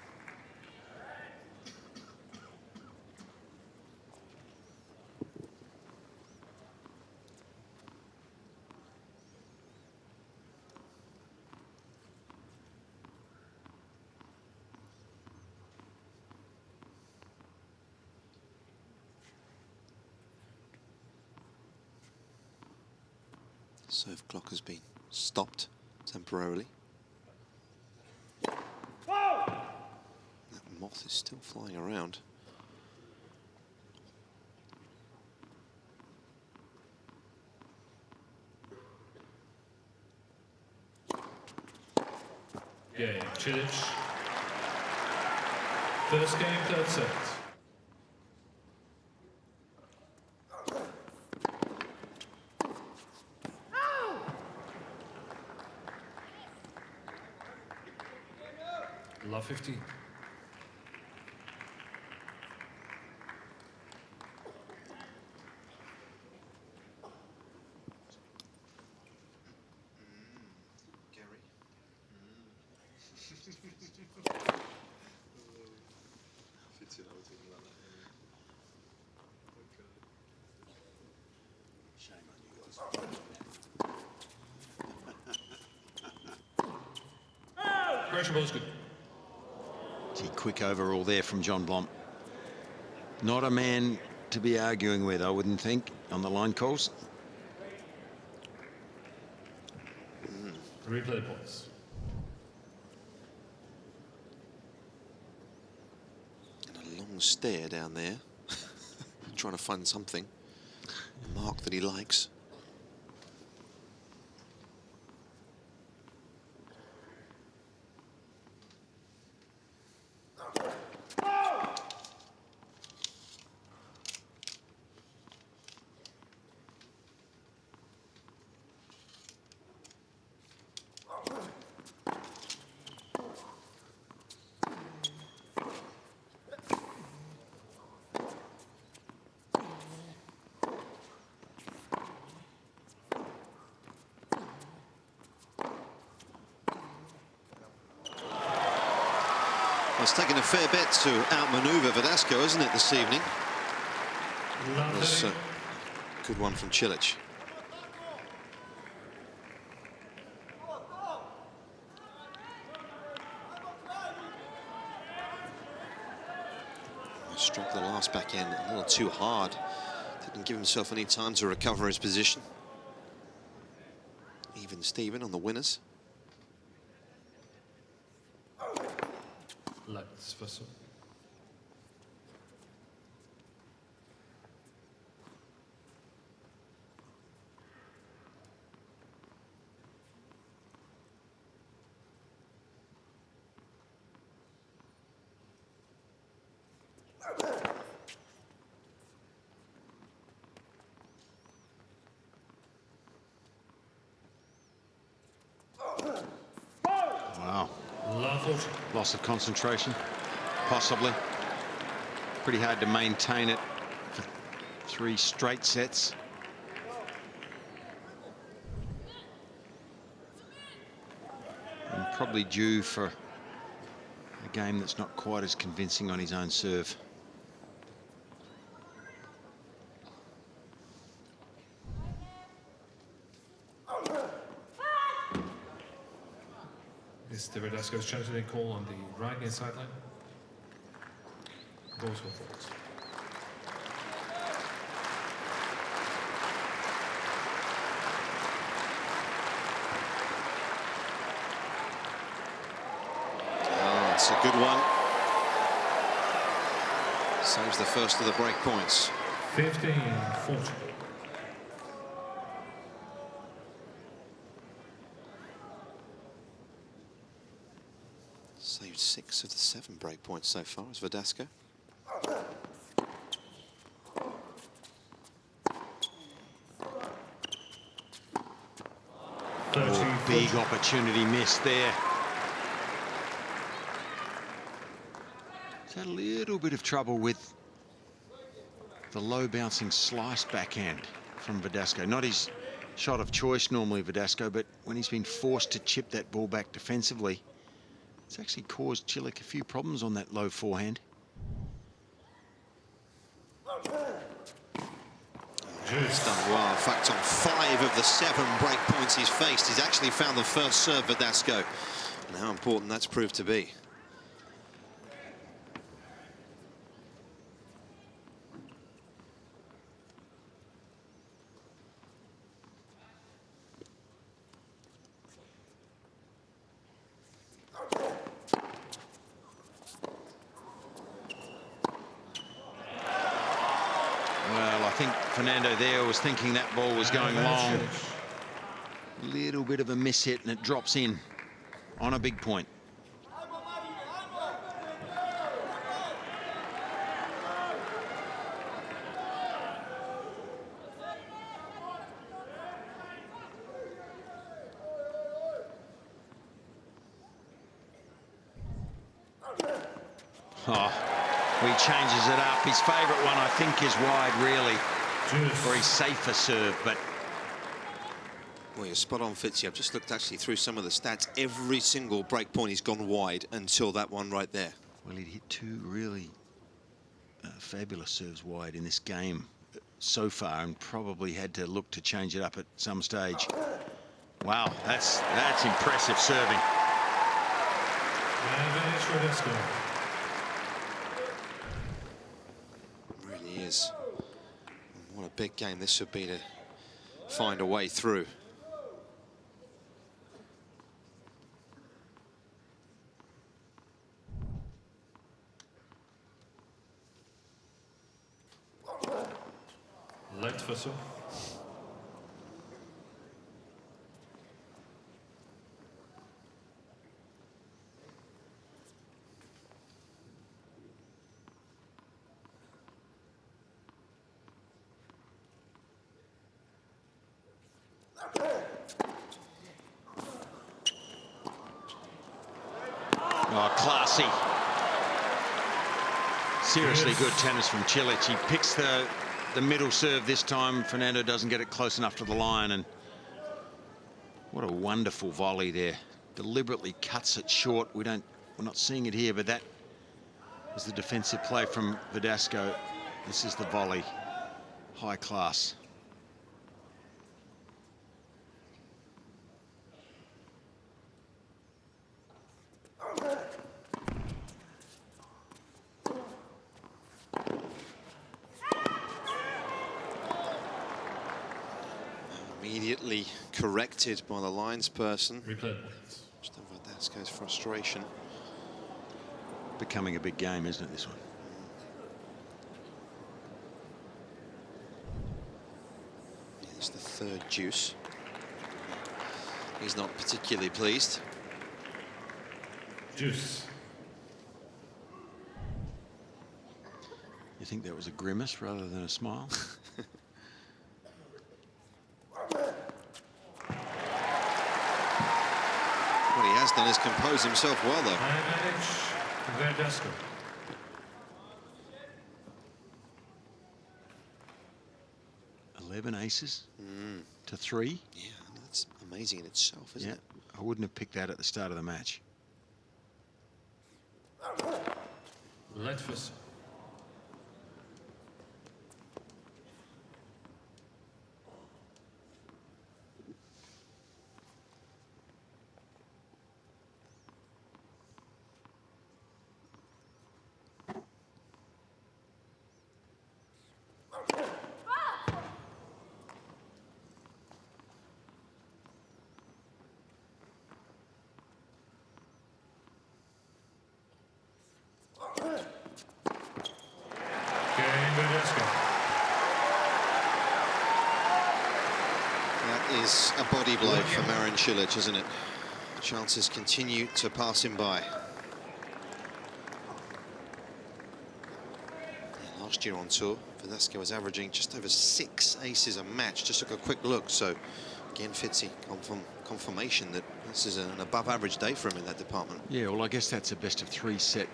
Serve clock has been stopped temporarily. That moth is still flying around. Yeah, Cilic. First game, third set. Love 15. Pressure ball is good. Gee, quick overall there from John Blom. Not a man to be arguing with, I wouldn't think, on the line calls. Replay points. And a long stare down there, trying to find something, a mark that he likes. It's taken a fair bit to outmaneuver Verdasco, isn't it, this evening? That's a good one from Cilic. Struck the last backhand a little too hard. Didn't give himself any time to recover his position. Even Steven on the winners. Let's first. Wow. Love Loss of concentration, possibly. Pretty hard to maintain it for 3 straight sets. And probably due for a game that's not quite as convincing on his own serve. Mr. Verdasco's chanting a call on the right-hand sideline. Goes for faults. Oh, it's a good one. Saves the first of the break points. 15-40. Saved 6 of the 7 break points so far as Verdasco. Oh, big opportunity missed there. He's had a little bit of trouble with the low bouncing slice backhand from Verdasco. Not his shot of choice normally, Verdasco, but when he's been forced to chip that ball back defensively, it's actually caused Cilic a few problems on that low forehand. He's done well. In fact, on 5 of the 7 break points he's faced, he's actually found the first serve, Verdasco. And how important that's proved to be. Well, I think Fernando there was thinking that ball was going long. Little bit of a miss hit, and it drops in on a big point. Oh, he changes it up. His favourite one, I think, is wide, really, for his safer serve, but... Well, you're spot on, Fitzy. I've just looked actually through some of the stats. Every single break point he's gone wide until that one right there. Well, he'd hit 2 really fabulous serves wide in this game so far, and probably had to look to change it up at some stage. Wow, that's impressive serving. Really is. And what a big game this would be to find a way through. Light for so. Oh, classy. Seriously good tennis from Cilic. He picks the middle serve this time. Fernando doesn't get it close enough to the line, and what a wonderful volley there. Deliberately cuts it short. We're not seeing it here, but that was the defensive play from Verdasco. This is the volley. High class. Immediately corrected by the linesperson. Replay. Just over Verdasco's frustration. Becoming a big game, isn't it, this one? It's the 3rd deuce. He's not particularly pleased. Deuce. You think that was a grimace rather than a smile? What he has done is compose himself well, though. Verdasco. Aces to 3. Yeah, that's amazing in itself, isn't it? I wouldn't have picked that at the start of the match. Light for so. That is a body blow for Marin Cilic, isn't it? Chances continue to pass him by. Yeah, last year on tour, Verdasco was averaging just over 6 aces a match. Just took a quick look. So again, Fitzy, confirmation that this is an above average day for him in that department. Yeah, well, I guess that's a best of 3 set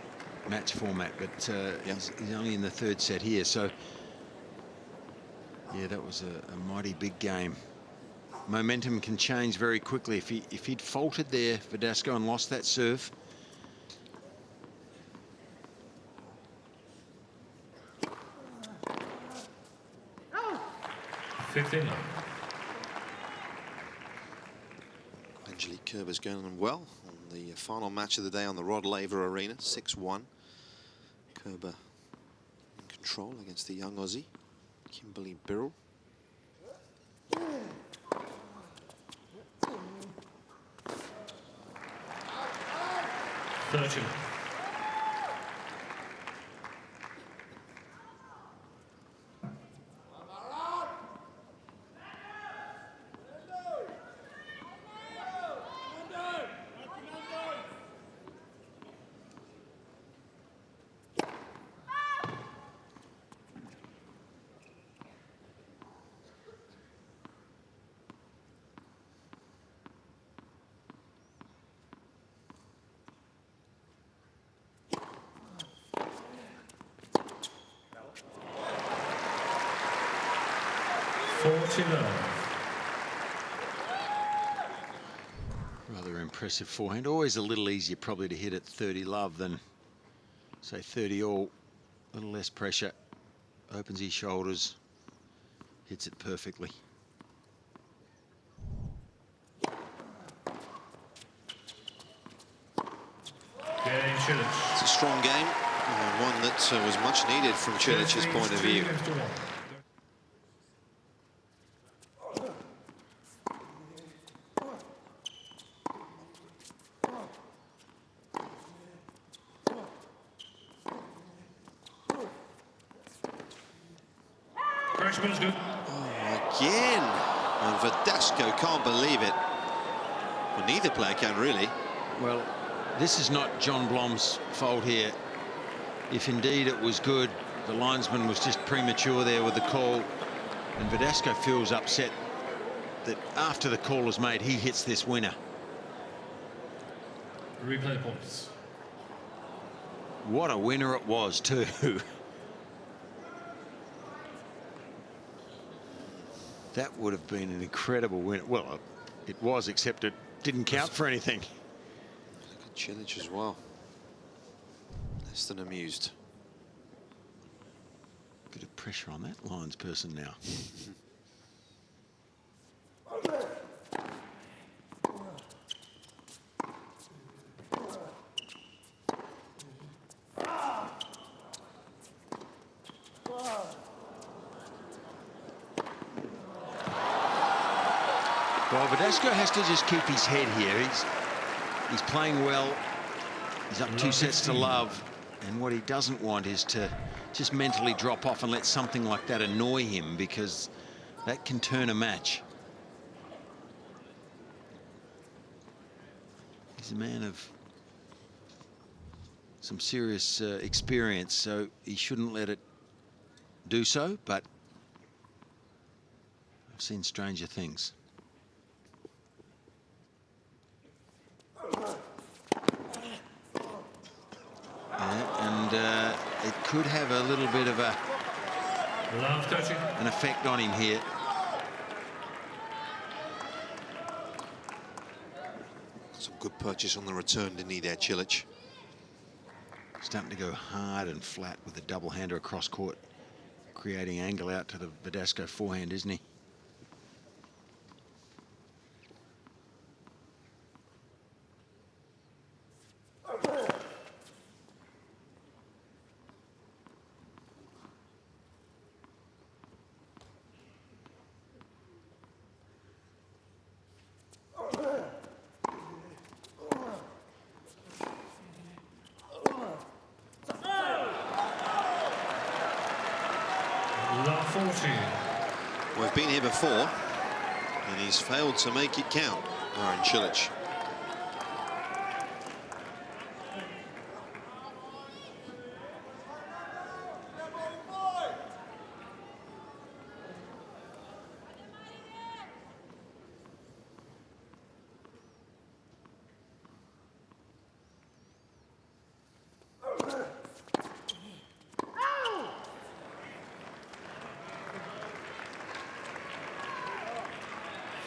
match format, but he's only in the 3rd set here, so yeah, that was a mighty big game. momentum can change very quickly. If he'd faltered there, Verdasco, and lost that serve. Oh. 15 love. Angelique Kerber's going well on the final match of the day on the Rod Laver Arena, 6-1. Kerber in control against the young Aussie, Kimberly Birrell. Thirty. Rather impressive forehand. Always a little easier probably to hit at 30 love than, say, 30 all. A little less pressure. Opens his shoulders. Hits it perfectly. Cain Cilic. It's a strong game, one that was much needed from Cilic's point of view. Correction is good. Oh, again. And Verdasco can't believe it. Well, neither player can, really. Well, this is not John Blom's fault here. If indeed it was good, the linesman was just premature there with the call. And Verdasco feels upset that after the call is made, he hits this winner. Replay points. What a winner it was, too. That would have been an incredible win. Well, it was, except it didn't count for anything. Look at Cilic as well. Less than amused. Bit of pressure on that lines person now. Well, Verdasco has to just keep his head here. He's playing well. He's up 2 sets to love. And what he doesn't want is to just mentally drop off and let something like that annoy him, because that can turn a match. He's a man of some serious experience, so he shouldn't let it do so, but I've seen stranger things. And it could have a little bit of an effect on him here. Some good purchase on the return, didn't he, there, Cilic? Starting to go hard and flat with the double-hander across court, creating angle out to the Verdasco forehand, isn't he? We've been here before, and he's failed to make it count, Marin Cilic.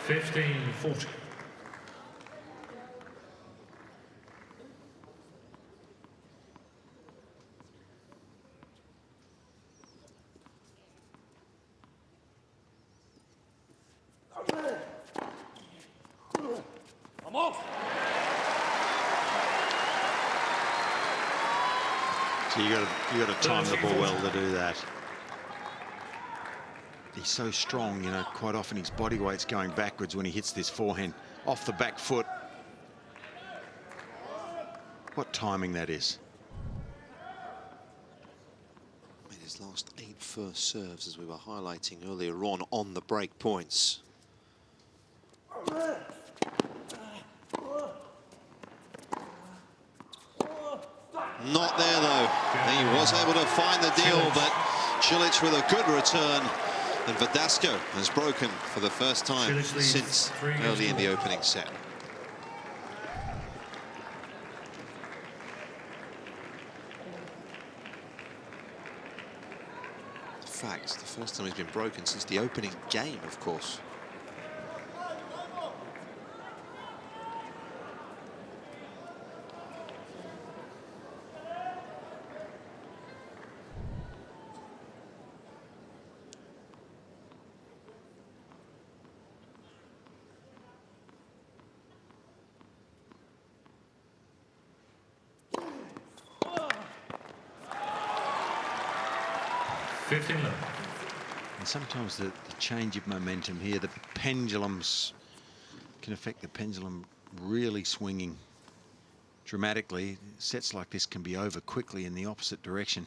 15-40. So you got to time the ball well to do that. He's so strong, you know, quite often his body weight's going backwards when he hits this forehand off the back foot. What timing that is. Made his last 8 first serves, as we were highlighting earlier on the break points. Not there, though. He was able to find the deal, but Cilic with a good return. And Verdasco has broken for the first time since early in the opening set. In fact, the first time he's been broken since the opening game, of course. And sometimes the change of momentum here, the pendulums can affect the pendulum really swinging dramatically. Sets like this can be over quickly in the opposite direction.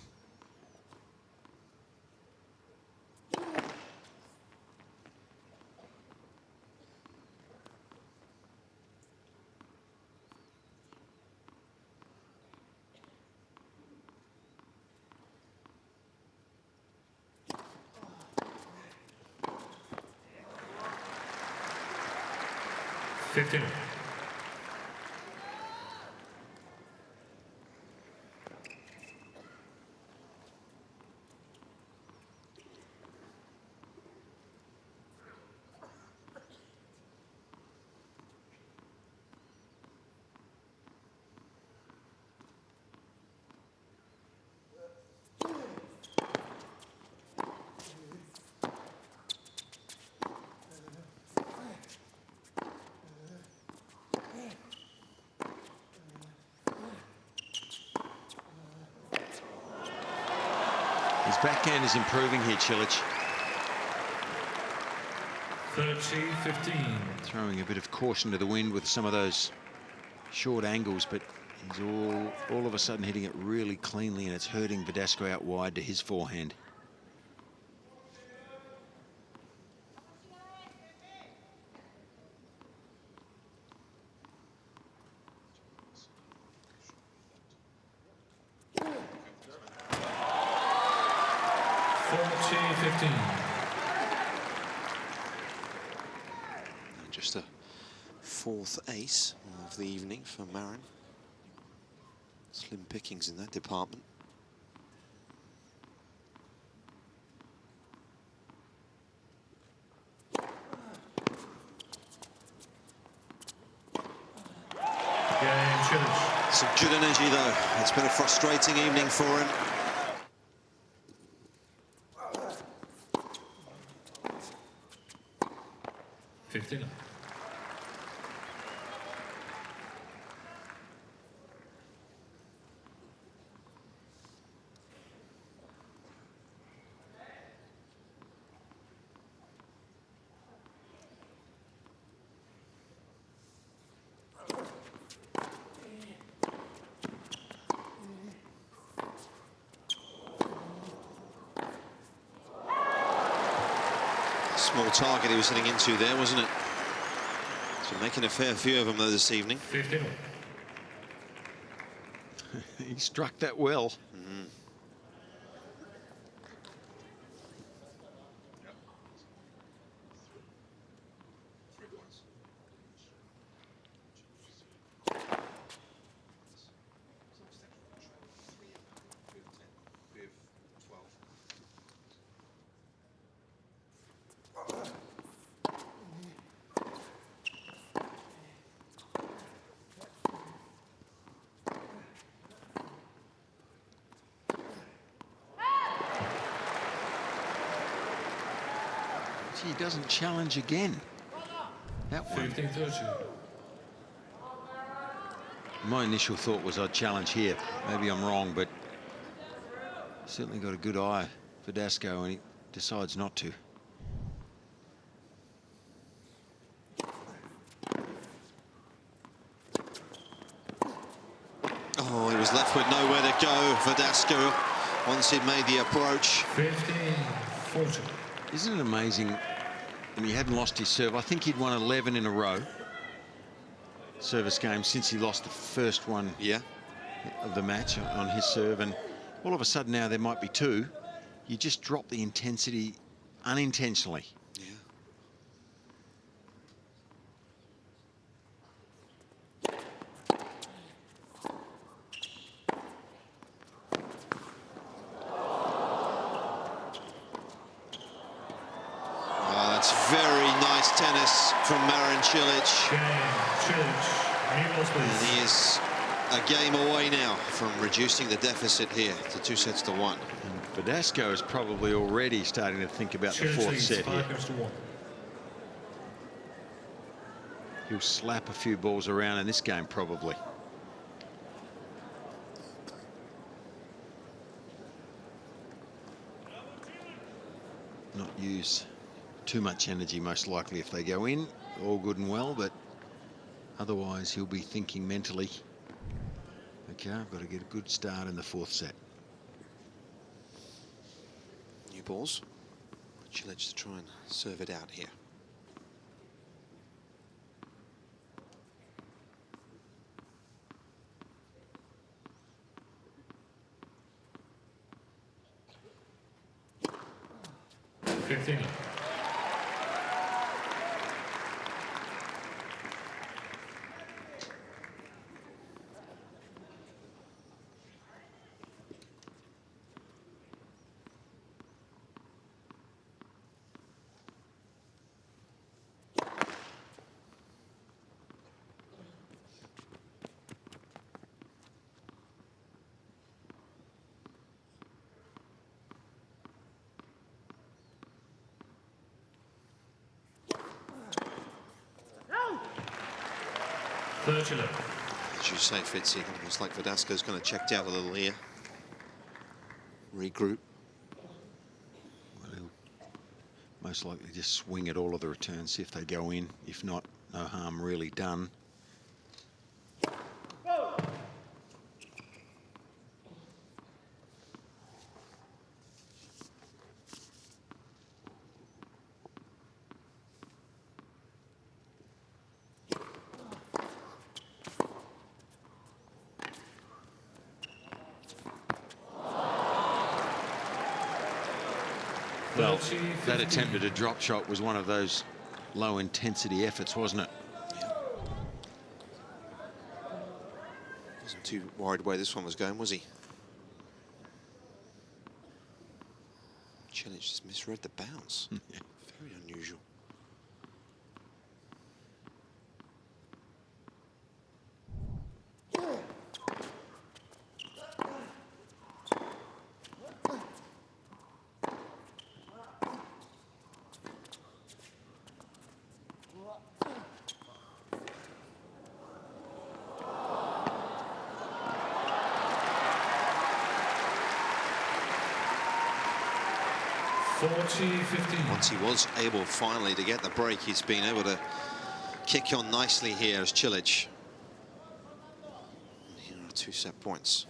His backhand is improving here, Cilic. 30-15. Throwing a bit of caution to the wind with some of those short angles, but he's all of a sudden hitting it really cleanly, and it's hurting Verdasco out wide to his forehand. Just a 4th ace of the evening for Marin. Slim pickings in that department. Some good energy, though. It's been a frustrating evening for him. Small target he was hitting into there, wasn't it? So making a fair few of them, though, this evening. He struck that well. Gee, he doesn't challenge again. That one. 15-13. My initial thought was I'd challenge here. Maybe I'm wrong, but certainly got a good eye for Verdasco, and he decides not to. Oh, he was left with nowhere to go, Verdasco, once he'd made the approach. 15-14. Isn't it amazing? And he hadn't lost his serve. I think he'd won 11 in a row service games since he lost the first one of the match on his serve. And all of a sudden now there might be two. You just drop the intensity unintentionally. Yeah. That's very nice tennis from Marin Cilic. And he is a game away now from reducing the deficit here to 2-1. And Verdasco is probably already starting to think about the fourth set here. He'll slap a few balls around in this game probably. Not use too much energy most likely if they go in. All good and well, but otherwise he'll be thinking mentally, okay, I've got to get a good start in the fourth set. New balls. Cilic to try and serve it out here. Fifteen. As you say, Fitzy, looks like Verdasco's going to check out a little here. Regroup. Well, he'll most likely just swing at all of the returns, see if they go in. If not, no harm really done. Well, that attempt at a drop shot was one of those low-intensity efforts, wasn't it? Yeah. Wasn't too worried where this one was going, was he? Cilic just misread the bounce. Yeah. Very unusual. Once he was able finally to get the break, he's been able to kick on nicely here as Cilic. Here are 2 set points.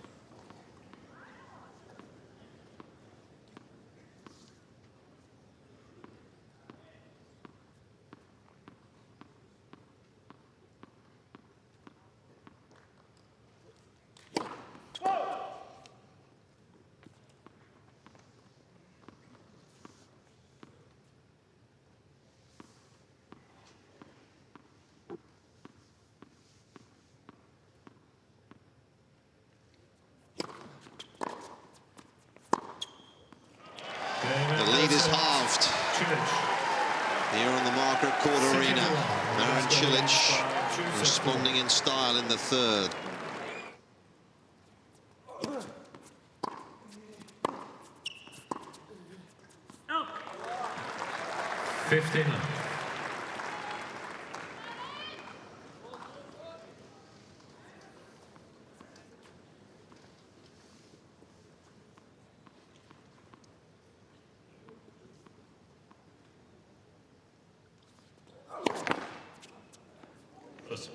The lead is halved here on the Margaret Court Arena. Marin Cilic responding in style in the third. 15 love. Plus.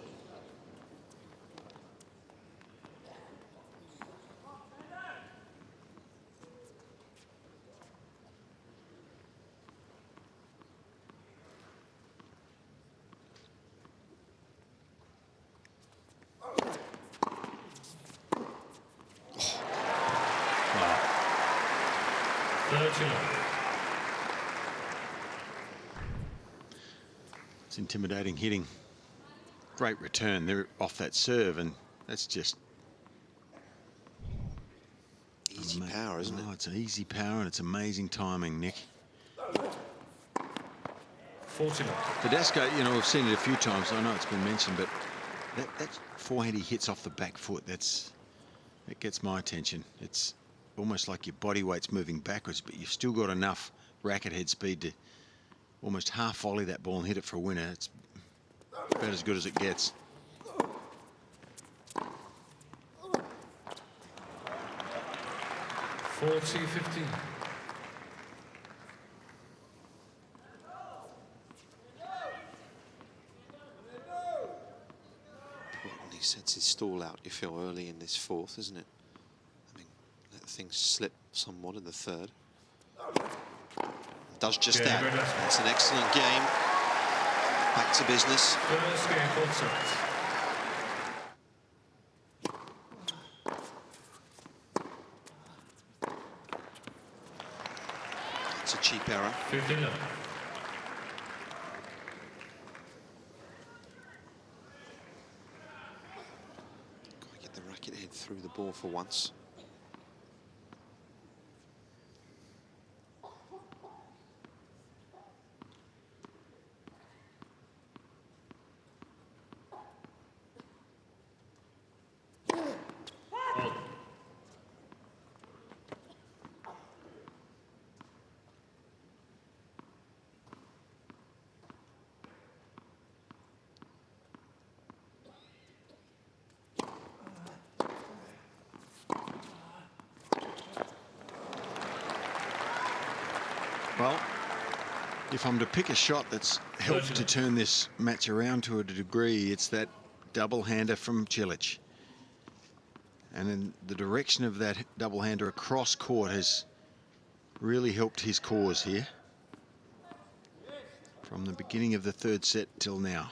It's intimidating hitting. Great return. They're off that serve, and that's just easy power, isn't it? Oh, it's easy power, and it's amazing timing, Nick. 40 love. Verdasco, you know, we've seen it a few times. I know it's been mentioned, but that forehand he hits off the back foot, that gets my attention. It's almost like your body weight's moving backwards, but you've still got enough racket head speed to almost half volley that ball and hit it for a winner. It's about as good as it gets. Forty 15. He sets his stall out, you feel, early in this fourth, isn't it? I mean, let things slip somewhat in the third. Does just that. It's an excellent game. Back to business. First game, both sides. It's a cheap error. 15 love. Got to get the racket head through the ball for once. Well, if I'm to pick a shot that's helped to turn this match around to a degree, it's that double-hander from Cilic. And in the direction of that double-hander across court has really helped his cause here. From the beginning of the third set till now.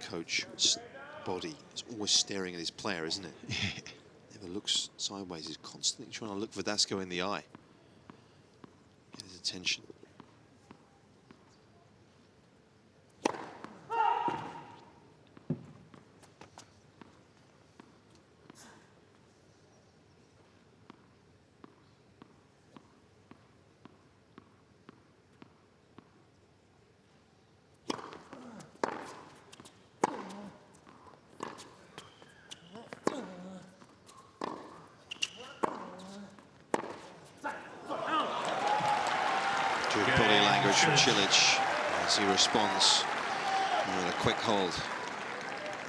Coach's body is always staring at his player, isn't it? Never looks sideways. He's constantly trying to look Verdasco in the eye. Get his attention. Good body language from Cilic as he responds with a quick hold.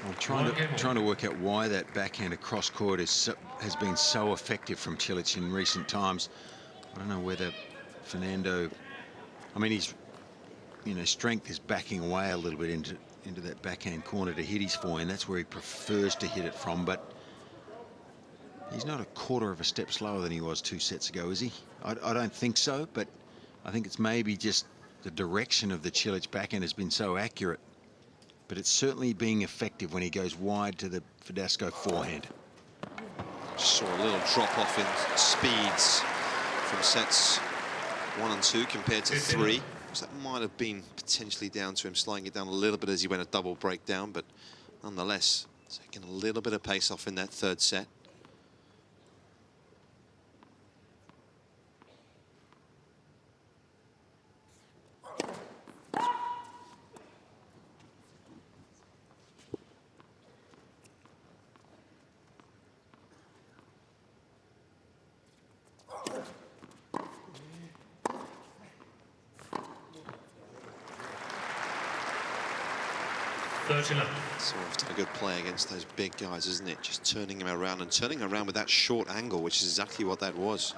I'm trying to work out why that backhand across court has been so effective from Cilic in recent times. I don't know whether Fernando, I mean, his strength is backing away a little bit into that backhand corner to hit his forehand. That's where he prefers to hit it from, but he's not a quarter of a step slower than he was 2 sets ago, is he? I don't think so, but I think it's maybe just the direction of the Cilic backhand has been so accurate, but it's certainly being effective when he goes wide to the Verdasco forehand. Just saw a little drop off in speeds from sets 1 and 2 compared to 3. course, that might have been potentially down to him slowing it down a little bit as he went a double breakdown, but nonetheless, taking a little bit of pace off in that third set. So often a good play against those big guys, isn't it? Just turning him around and turning him around with that short angle, which is exactly what that was.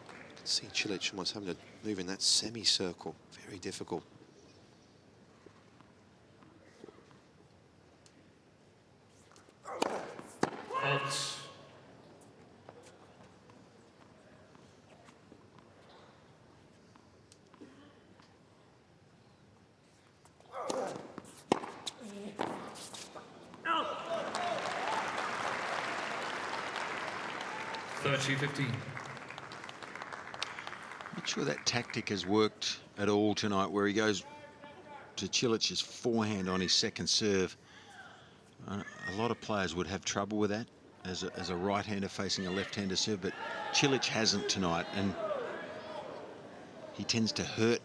You can see Cilic almost having to move in that semicircle. Very difficult. Out. Not sure that tactic has worked at all tonight, where he goes to Cilic's forehand on his second serve. A lot of players would have trouble with that as a right-hander facing a left-hander serve, but Cilic hasn't tonight, and he tends to hurt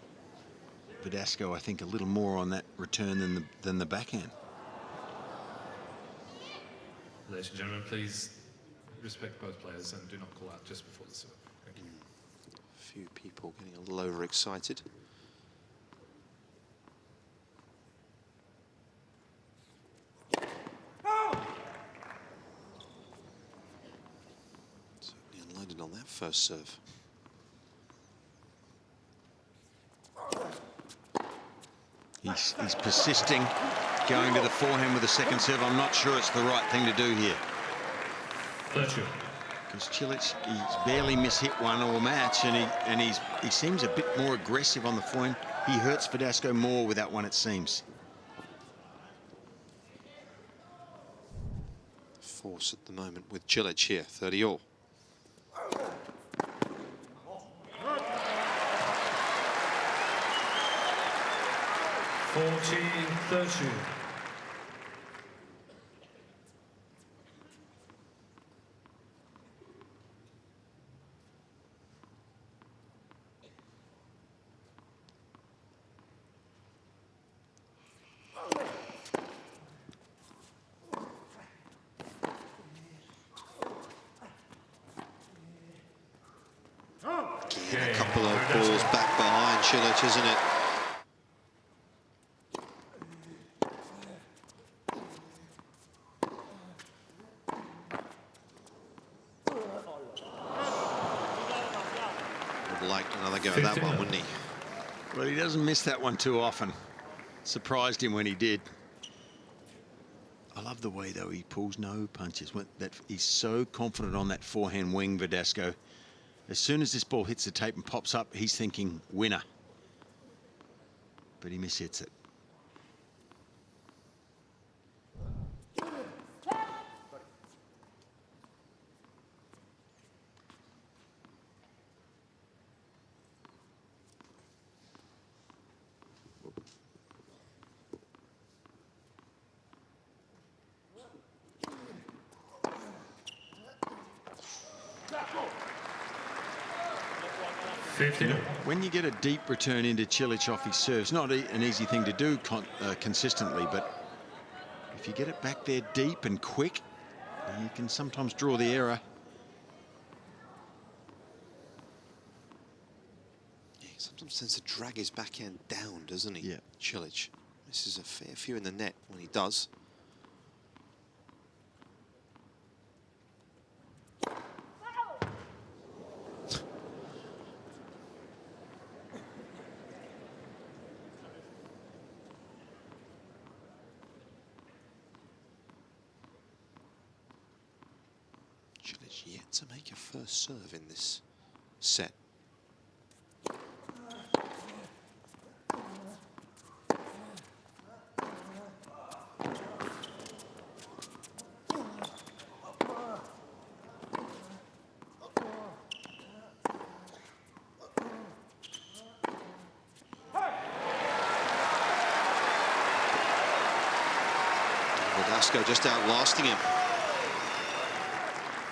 Verdasco, I think, a little more on that return than the backhand. Ladies and gentlemen, please respect both players and do not call out just before the serve. Thank you. A few people getting a little overexcited. Certainly unloaded on that first serve. He's persisting, going to the forehand with the second serve. I'm not sure it's the right thing to do here. Because Cilic, he's barely mishit one all match, and he seems a bit more aggressive on the forehand. He hurts Verdasco more with that one, it seems. Force at the moment with Cilic here, 30-all. Again, a couple of balls back behind Cilic, isn't it? Would like another go at that one, wouldn't he? Well, he doesn't miss that one too often. Surprised him when he did. I love the way, though, he pulls no punches. He's so confident on that forehand wing, Verdasco. As soon as this ball hits the tape and pops up, he's thinking winner. But he mishits it. When you get a deep return into Cilic off his serve, it's not an easy thing to do consistently, but if you get it back there deep and quick, you can sometimes draw the error. Yeah, he sometimes tends to drag his backhand down, doesn't he? Yeah. Cilic misses a fair few in the net when he does. Yet to make a first serve in this set. Verdasco just outlasting him.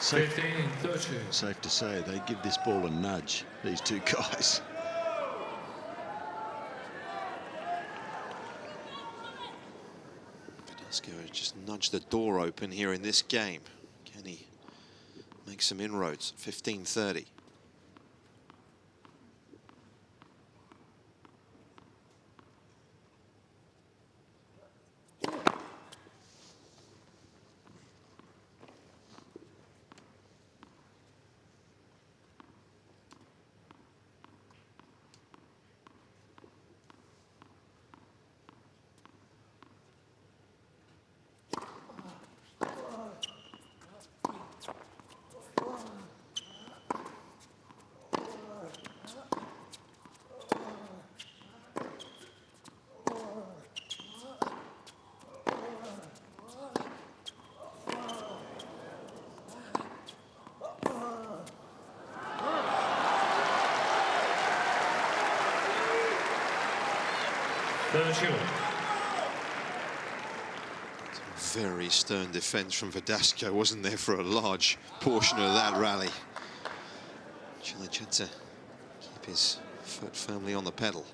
Safe, 15-13. safe to say they give this ball a nudge, these two guys. Verdasco has just nudged the door open here in this game. Can he make some inroads? 15-30. Very stern defense from Verdasco, wasn't there, for a large portion of that rally. Cilic had to keep his foot firmly on the pedal.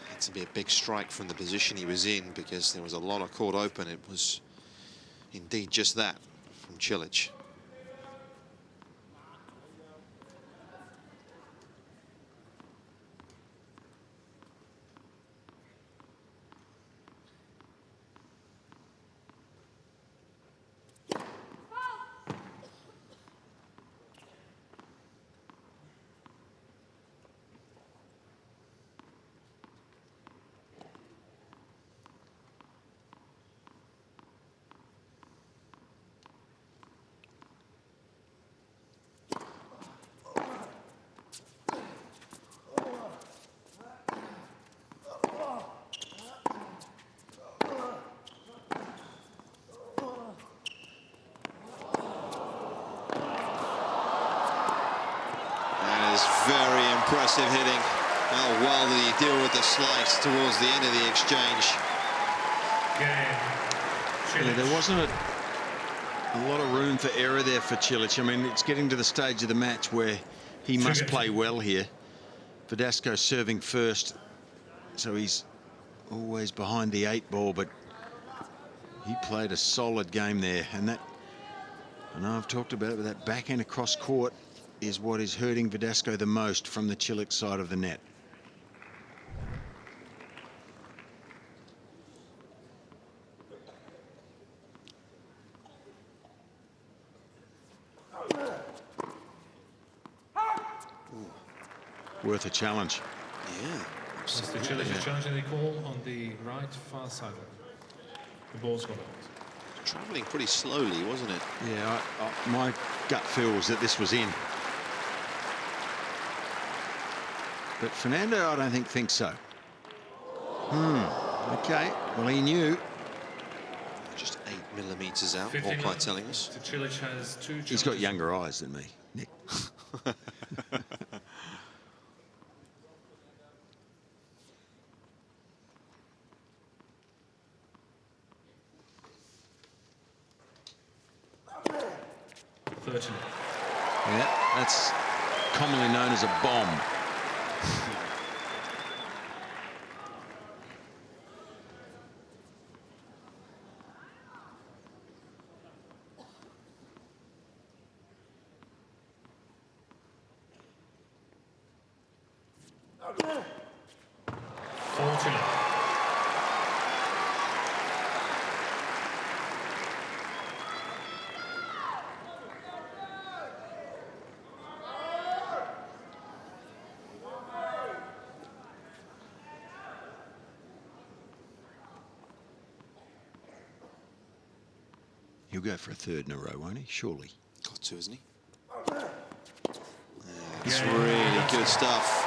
Had to be a big strike from the position he was in, because there was a lot of court open. It was indeed just that from Cilic. Very impressive hitting. How well did he deal with the slice towards the end of the exchange? Yeah, there wasn't a lot of room for error there for Cilic. I mean, it's getting to the stage of the match where he must play well here. Verdasco serving first, so he's always behind the 8 ball, but he played a solid game there. And that, I know I've talked about it, but that backhand across court is what is hurting Verdasco the most from the Cilic side of the net. Worth a challenge. Yeah, Mr. Cilic is challenging the call on the right far side. The ball's gone out. Travelling pretty slowly, wasn't it? Yeah, my gut feels that this was in. But Fernando, I don't think so. Okay, well, he knew. Just 8 millimetres out, all quite telling us. Cilic has 2 challenges. He's got younger eyes than me, Nick. 13. Yeah, that's commonly known as a bomb. He'll go for a third in a row, won't he? Surely. Got to, isn't he? It's really good stuff.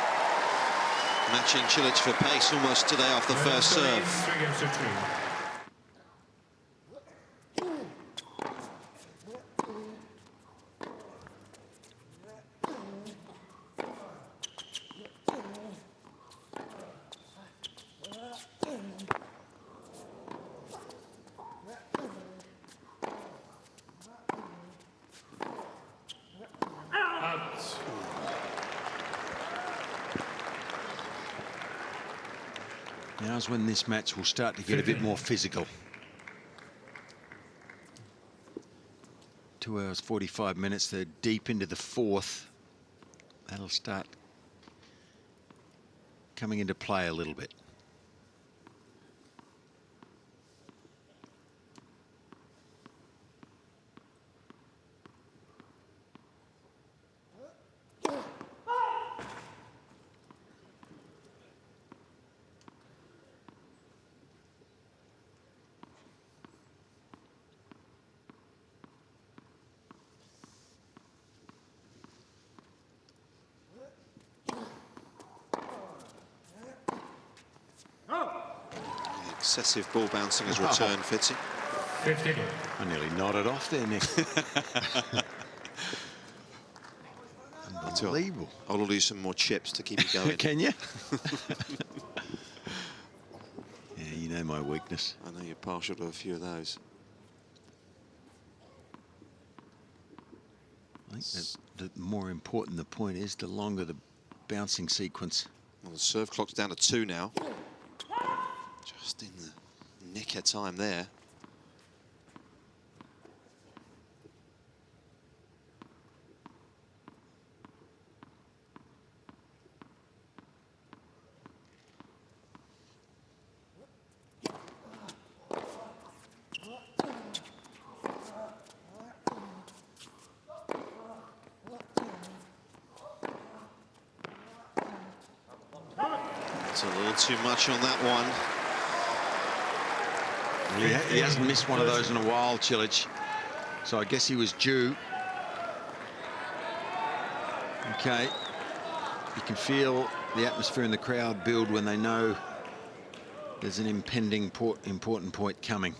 Matching Cilic for pace almost today off the first serve. 3 games to 3. Now's when this match will start to get a bit more physical. 2 hours, 45 minutes. They're deep into the fourth. That'll start coming into play a little bit. Excessive ball bouncing has returned, Fitzy. 15. I nearly nodded off there, Nick. Unbelievable. I'll order you some more chips to keep you going. Can you? Yeah, you know my weakness. I know you're partial to a few of those. I think that the more important the point is, the longer the bouncing sequence. Well, the serve clock's down to 2 now. Just in the nick of time there. It's a little too much on that one. He hasn't missed one of those in a while, Cilic. So I guess he was due. Okay. You can feel the atmosphere in the crowd build when they know there's an impending important point coming.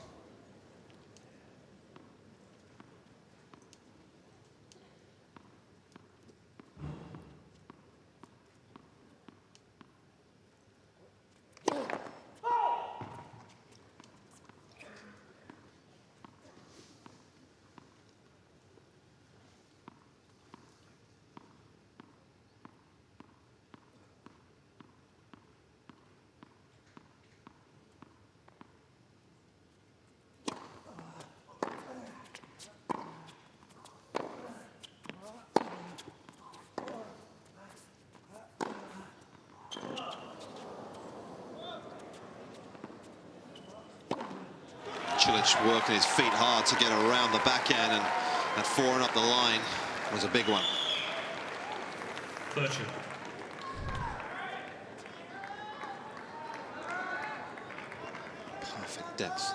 Cilic working his feet hard to get around the backhand, and that 4 and up the line was a big one. 30. Perfect depth.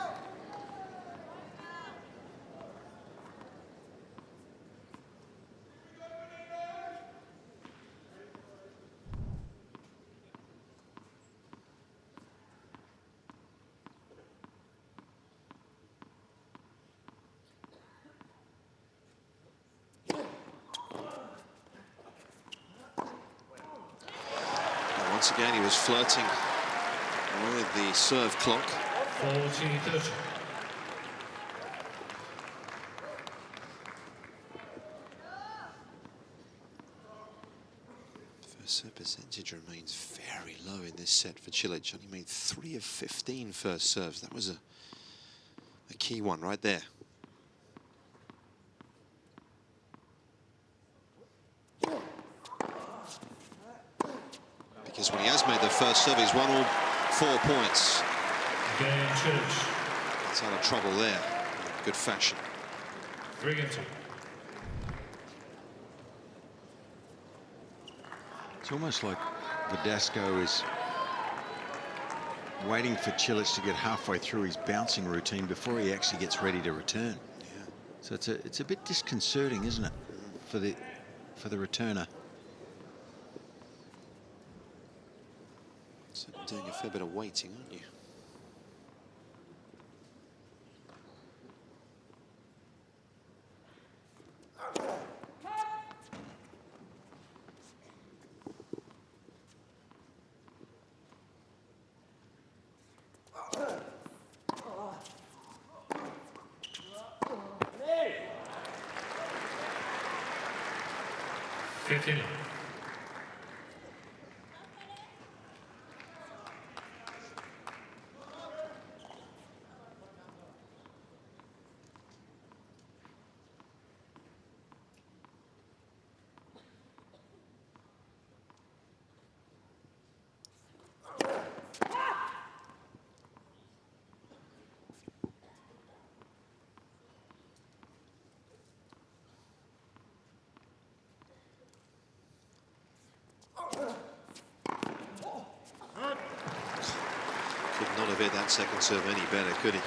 Once again, he was flirting with the serve clock. 40-30. First serve percentage remains very low in this set for Cilic. Only made 3 of 15 first serves. That was a key one right there. Because when he has made the first serve, he's won all 4 points. Game Cilic. It's out of trouble there. Good fashion. 3 games. It's almost like Verdasco is waiting for Cilic to get halfway through his bouncing routine before he actually gets ready to return. Yeah. So it's a bit disconcerting, isn't it, for the returner? So doing a fair bit of waiting, aren't you? Could not have hit that second serve any better, could he?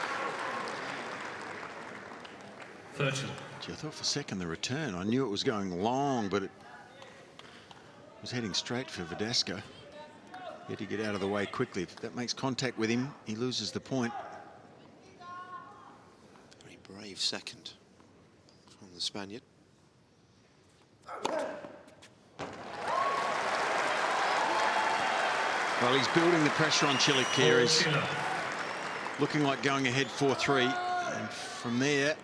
30. Gee, I thought for a second the return, I knew it was going long, but it was heading straight for Verdasco. He had to get out of the way quickly. If that makes contact with him, he loses the point. Very brave second from the Spaniard. Well, he's building the pressure on Cilic here. He's looking like going ahead 4-3. And from there,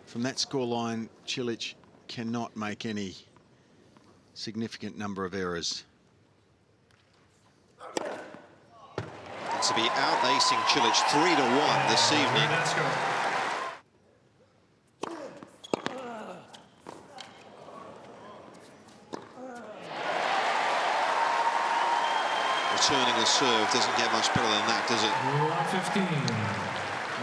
from that scoreline, Cilic cannot make any significant number of errors. And to be out-acing Cilic 3-1 this evening. Returning the serve doesn't get much better than that, does it? 15.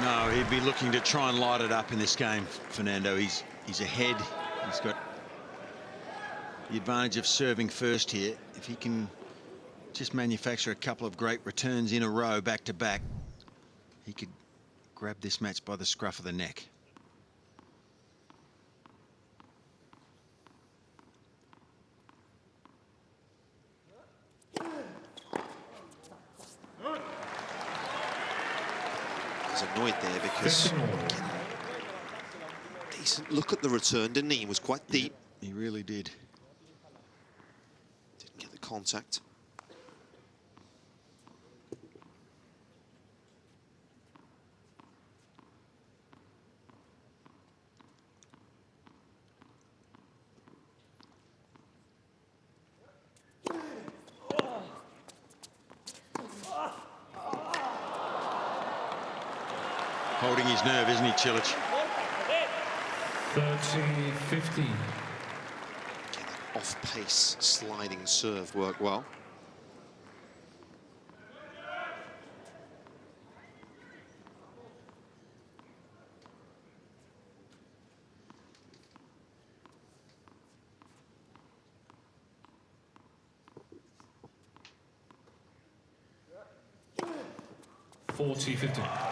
No, he'd be looking to try and light it up in this game, Fernando. He's ahead. He's got the advantage of serving first here. If he can just manufacture a couple of great returns in a row, back to back, he could grab this match by the scruff of the neck. He's annoyed there because decent look at the return, didn't he? He was quite deep. He really did. Didn't get the contact. Holding his nerve, isn't he, Cilic? 30-15. Off-pace sliding serve worked well. $40-15.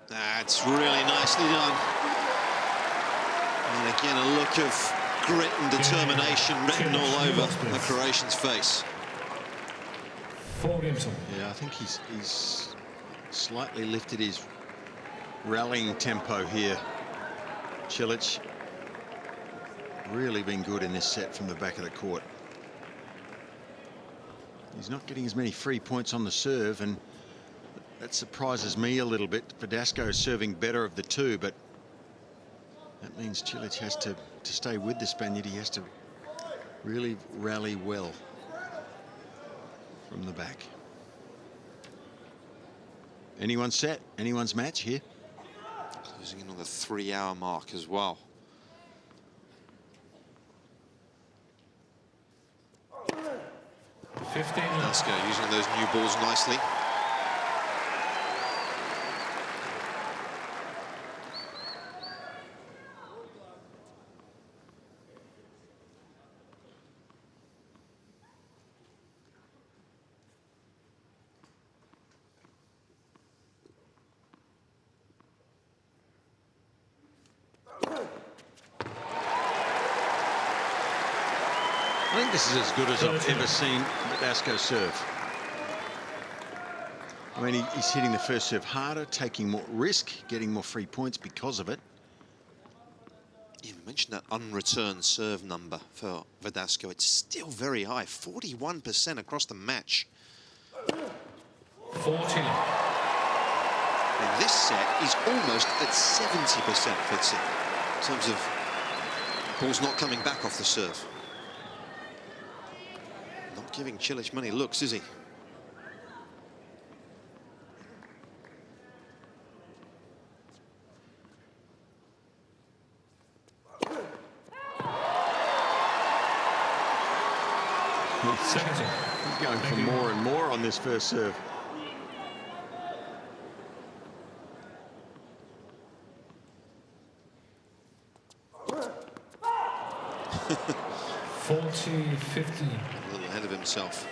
That's really nicely done. And again, a look of grit and determination written all over the Croatian's face. 4 games on. Yeah, I think he's slightly lifted his rallying tempo here. Cilic really been good in this set from the back of the court. He's not getting as many free points on the serve, and that surprises me a little bit. Verdasco is serving better of the two, but that means Cilic has to stay with the Spaniard. He has to really rally well. from the back. Anyone's set, anyone's match here. Closing in on the 3-hour mark as well. Verdasco using those new balls nicely. I think this is as good as I've ever seen Verdasco serve. I mean, he's hitting the first serve harder, taking more risk, getting more free points because of it. You mentioned that unreturned serve number for Verdasco. It's still very high, 41% across the match. 40. And this set is almost at 70% for it in terms of balls not coming back off the serve. Not giving Cilic many looks, is he? He's going for more and more on this first serve. $40-15. A little ahead of himself.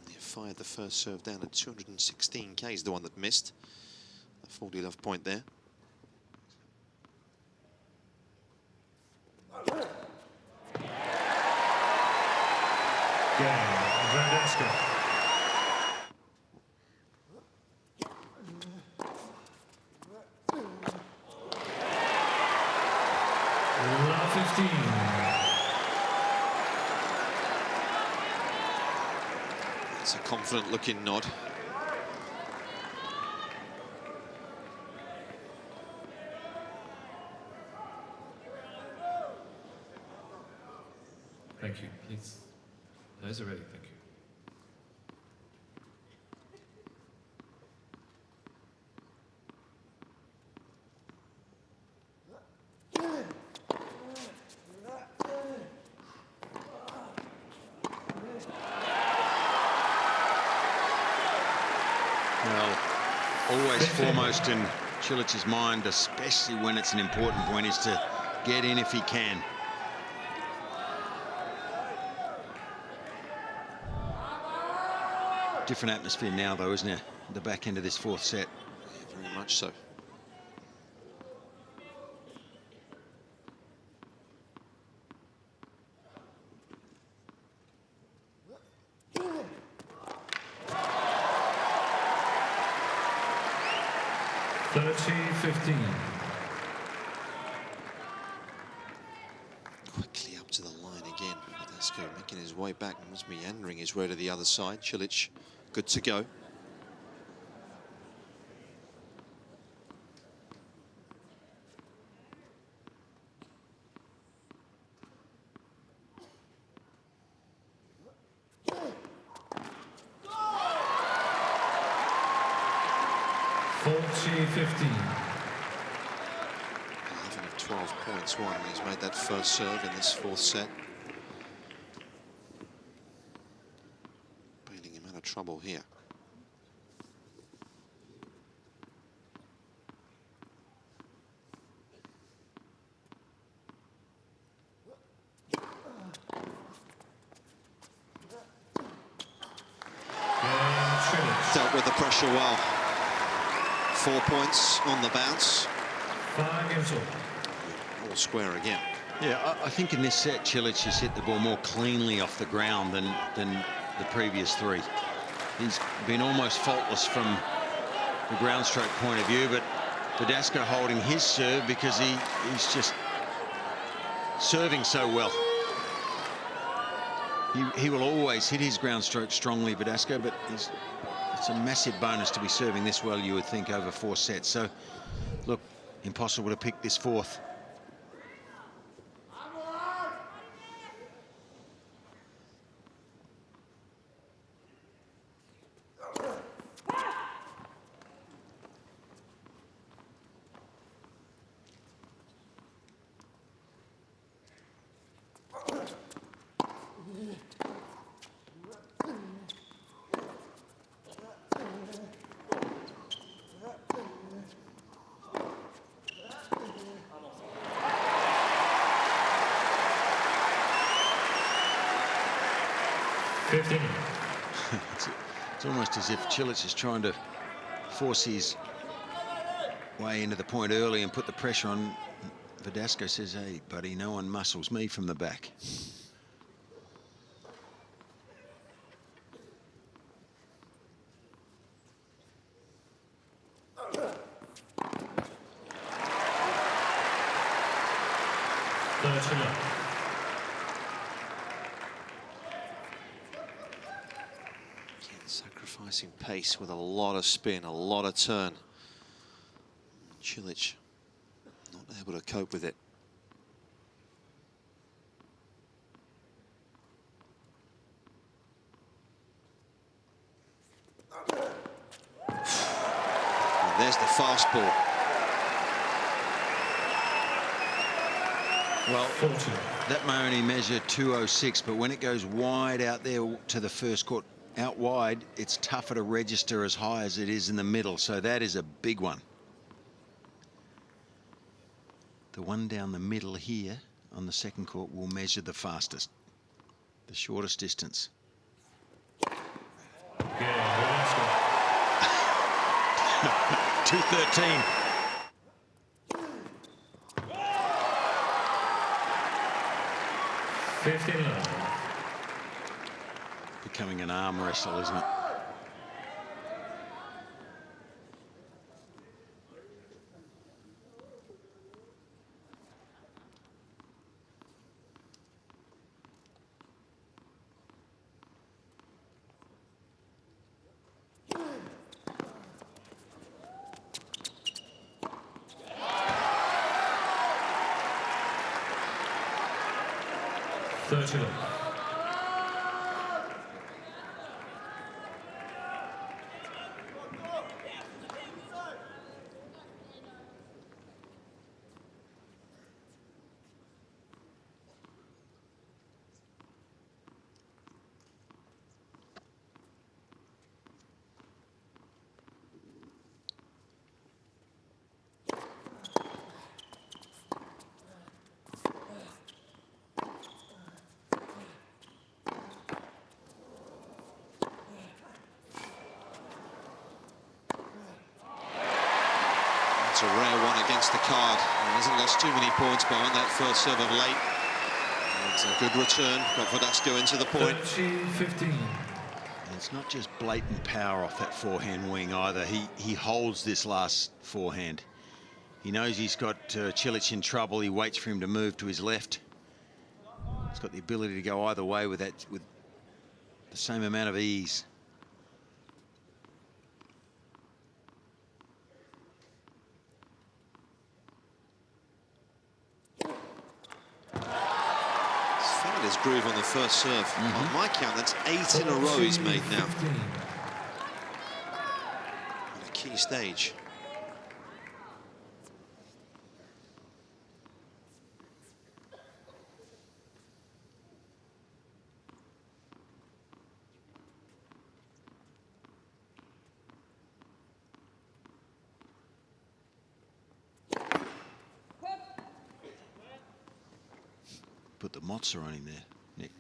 He fired the first serve down at 216 Ks, the one that missed. A 40 love point there. Verdasco. Love 15. It's a confident looking nod. Thank you. Please. Those are ready. Thank you. Well, always foremost in Cilic's mind, especially when it's an important point, is to get in if he can. Different atmosphere now, though, isn't it? The back end of this fourth set. Yeah, very much so. $30-15. Quickly up to the line again. Verdasco making his way back and was meandering his way to the other side. Cilic good to go. $40-15. 11 of 12 points won. He's made that first serve in this fourth set. Bailing him out of trouble here. Dealt with the pressure well. 4 points on the bounce. 5 games all. All square again. Yeah, I think in this set, Cilic has hit the ball more cleanly off the ground than the previous three. He's been almost faultless from the ground stroke point of view, but Verdasco holding his serve because he's just serving so well. He will always hit his ground stroke strongly, Verdasco, but it's a massive bonus to be serving this well, you would think, over 4 sets. So, look, impossible to pick this fourth. It's almost as if Cilic is trying to force his way into the point early and put the pressure on. Verdasco says, hey, buddy, no one muscles me from the back. Sacrificing pace with a lot of spin, a lot of turn. Cilic not able to cope with it. And there's the fastball. Well, that may only measure 206, but when it goes wide out there to the first court, out wide, it's tougher to register as high as it is in the middle, so that is a big one. The one down the middle here on the second court will measure the fastest, the shortest distance. Yeah, 213. Becoming an arm wrestle, isn't it? It's a rare one against the card. He hasn't lost too many points behind that first serve of late. It's a good return. Got Verdasco into the point. 30-15. It's not just blatant power off that forehand wing either. He holds this last forehand. He knows he's got Cilic in trouble. He waits for him to move to his left. He's got the ability to go either way with that, with the same amount of ease. His groove on the first serve. On my count, that's 8 in a row he's made now. On a key stage. Put the mozza on him there, Nick.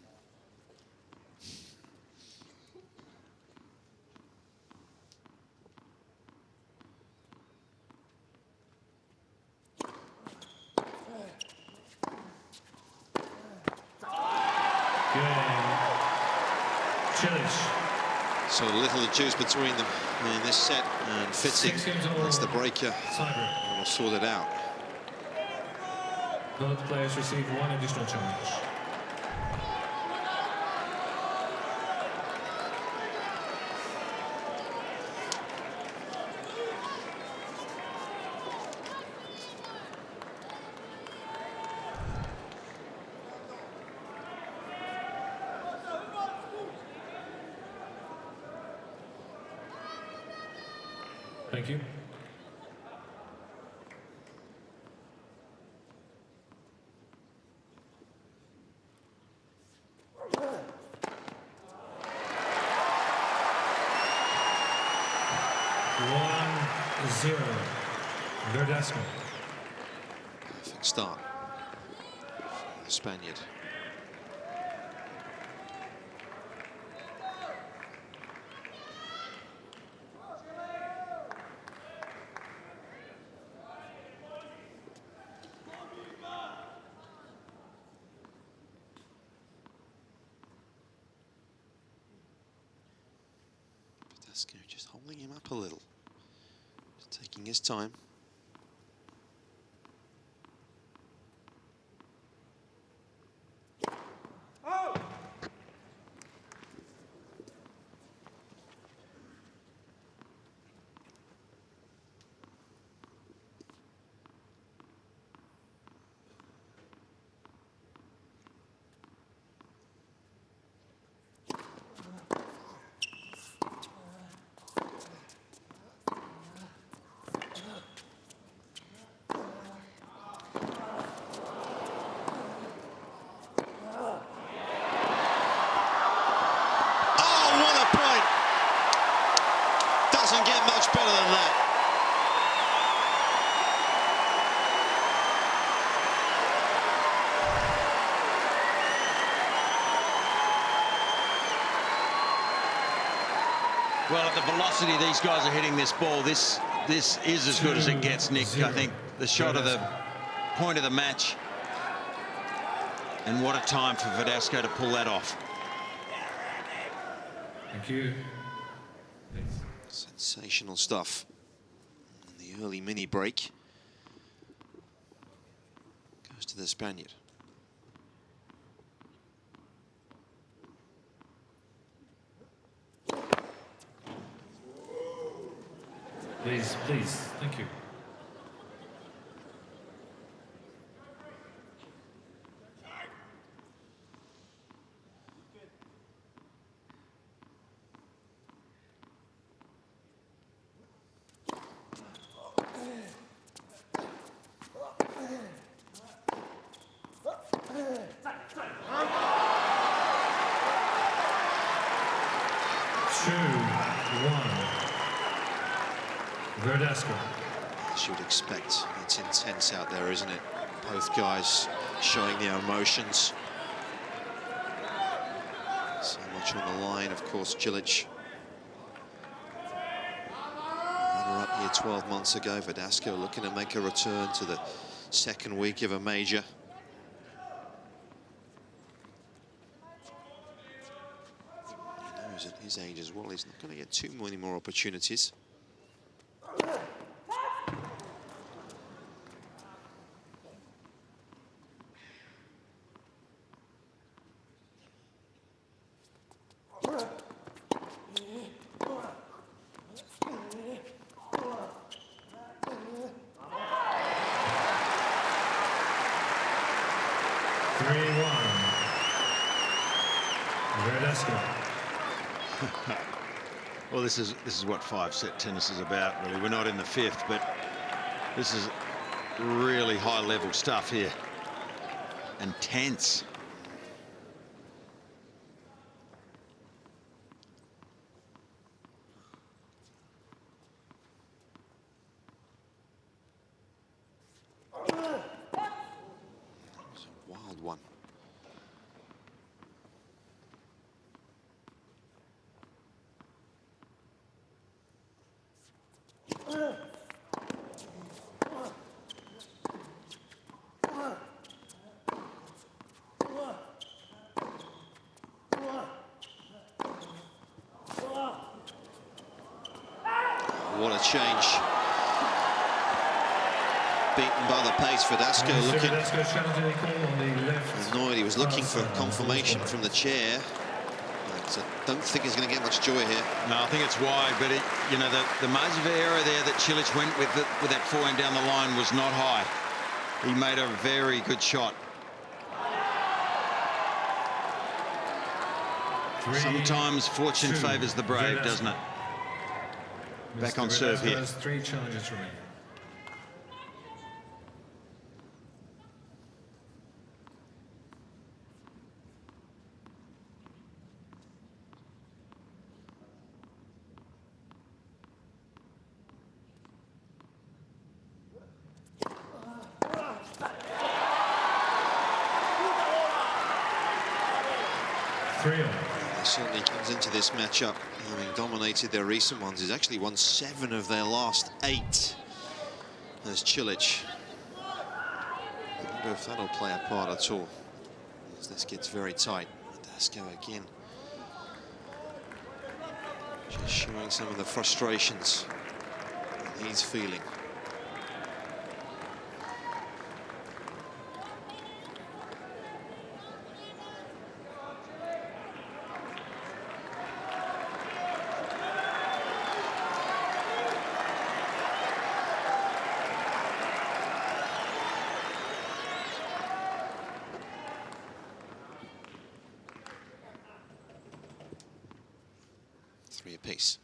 So little the juice between them in this set, and Fitzy, that's the breaker. We'll sort it out. Both players receive one additional challenge. Thank you. Zero. Verdasco. Perfect start for the Spaniard. Verdasco just holding him up a little. Taking his time. Doesn't get much better than that. Well, at the velocity these guys are hitting this ball, this is as good as it gets, Nick. I think the shot of the point of the match. And what a time for Verdasco to pull that off. Thank you. Sensational stuff. The early mini break goes to the Spaniard. Please, please. Thank you. Verdasco. As you would expect, it's intense out there, isn't it? Both guys showing their emotions. So much on the line, of course. Cilic, runner-up here 12 months ago. Verdasco looking to make a return to the second week of a major. He knows at his age as well, he's not going to get too many more opportunities. Well, this is what five-set tennis is about, really. We're not in the fifth, but this is really high-level stuff here. And tense. It's a wild one. What a change. Beaten by the pace. Verdasco looking annoyed. He was looking for confirmation from the chair. But I don't think he's going to get much joy here. No, I think it's wide, but you know, the margin of error there that Cilic went with that forehand down the line was not high. He made a very good shot. Sometimes fortune favours the brave, doesn't it? Back on Mr. serve Verdasco here. has 3 challenges remaining. Certainly comes into this matchup having dominated their recent ones. He's actually won 7 of their last 8 as Cilic. I wonder if that'll play a part at all as this gets very tight. Verdasco again just showing some of the frustrations that he's feeling. Three apiece.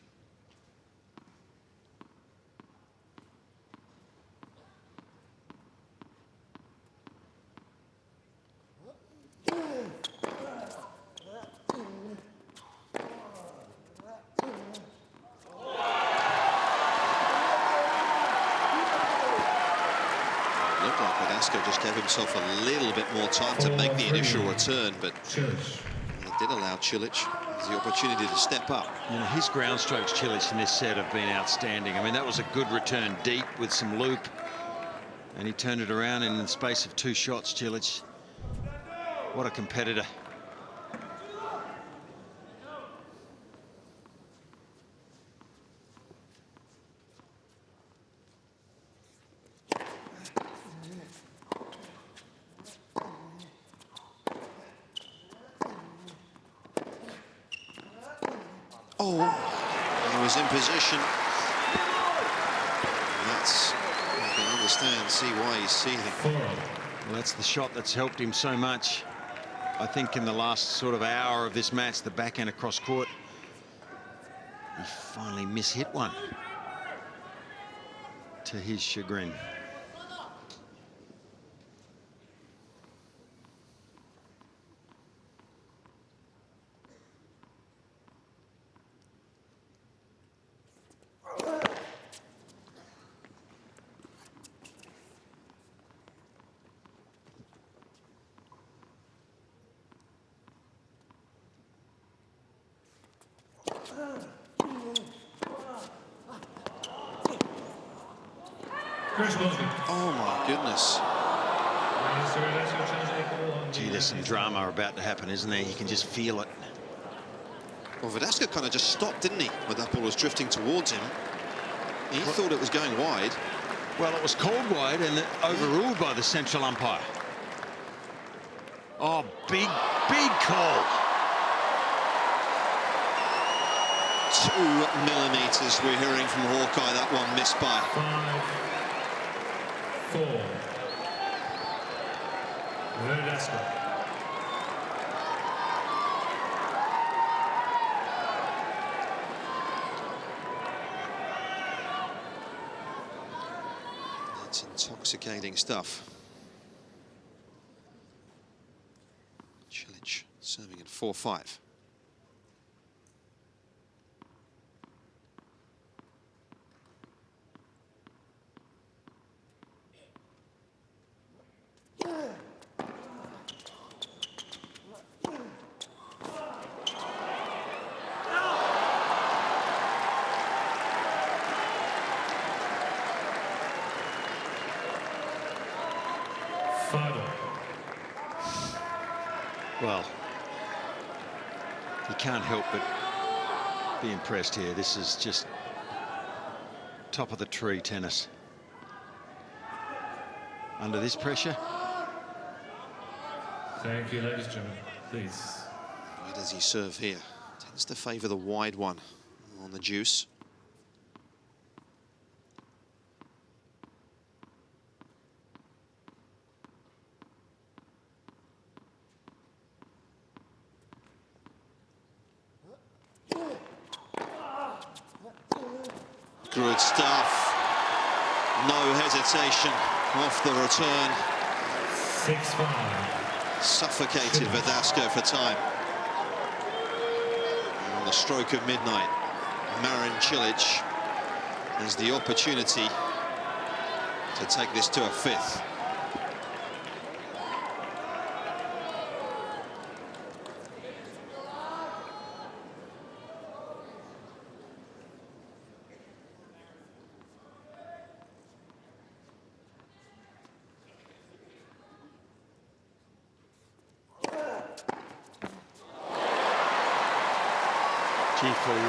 Looked like Verdasco just gave himself a little bit more time to make the initial return, but it did allow Cilic the opportunity to step up. You know, his ground strokes, Cilic, in this set have been outstanding. I mean, that was a good return deep with some loop, and he turned it around in the space of 2 shots. Cilic, what a competitor. Oh, he was in position. That's, you can understand, see why he's seething. Well, that's the shot that's helped him so much. I think in the last sort of hour of this match, the backhand across court, he finally mishit one, to his chagrin. Oh my goodness. Gee, there's some drama about to happen, isn't there? You can just feel it. Well, Verdasco kind of just stopped, didn't he, when that ball was drifting towards him. He thought it was going wide. Well, it was called wide and overruled by the central umpire. Oh, big call. 2 millimeters, we're hearing from Hawkeye. That one missed by. 5-4. Verdasco. That's intoxicating stuff. Cilic serving at 4-5. Well, you can't help but be impressed here. This is just top of the tree tennis. Under this pressure. Thank you, ladies and gentlemen. Please. Where does he serve here? Tends to favour the wide one on the juice. Good stuff. No hesitation off the return. 6-5. Suffocated Verdasco for time. And on the stroke of midnight, Marin Cilic has the opportunity to take this to a fifth. Gee, for 1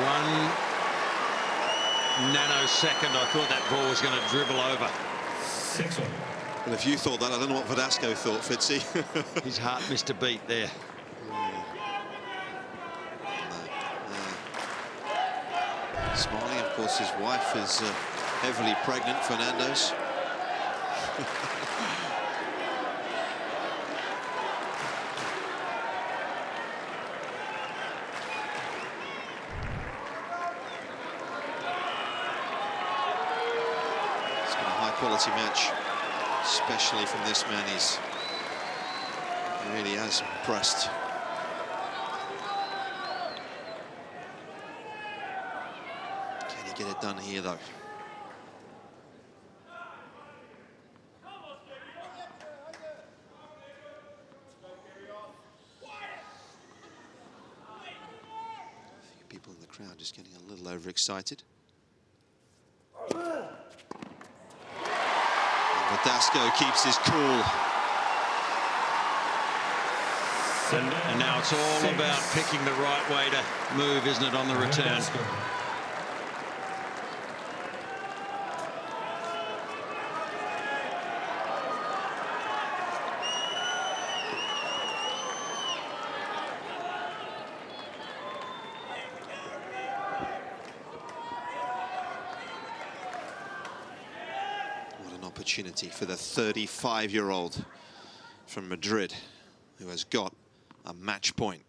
nanosecond, I thought that ball was going to dribble over. 6-1. And if you thought that, I don't know what Verdasco thought, Fitzy. His heart missed a beat there. Smiling, of course, his wife is heavily pregnant, Fernando's. It's been a high-quality match, especially from this man. He really has impressed. Can he get it done here, though? A few people in the crowd just getting a little overexcited. Verdasco keeps his cool. And now it's all about picking the right way to move, isn't it, on the return? What an opportunity for the 35-year-old from Madrid, who has got a match point.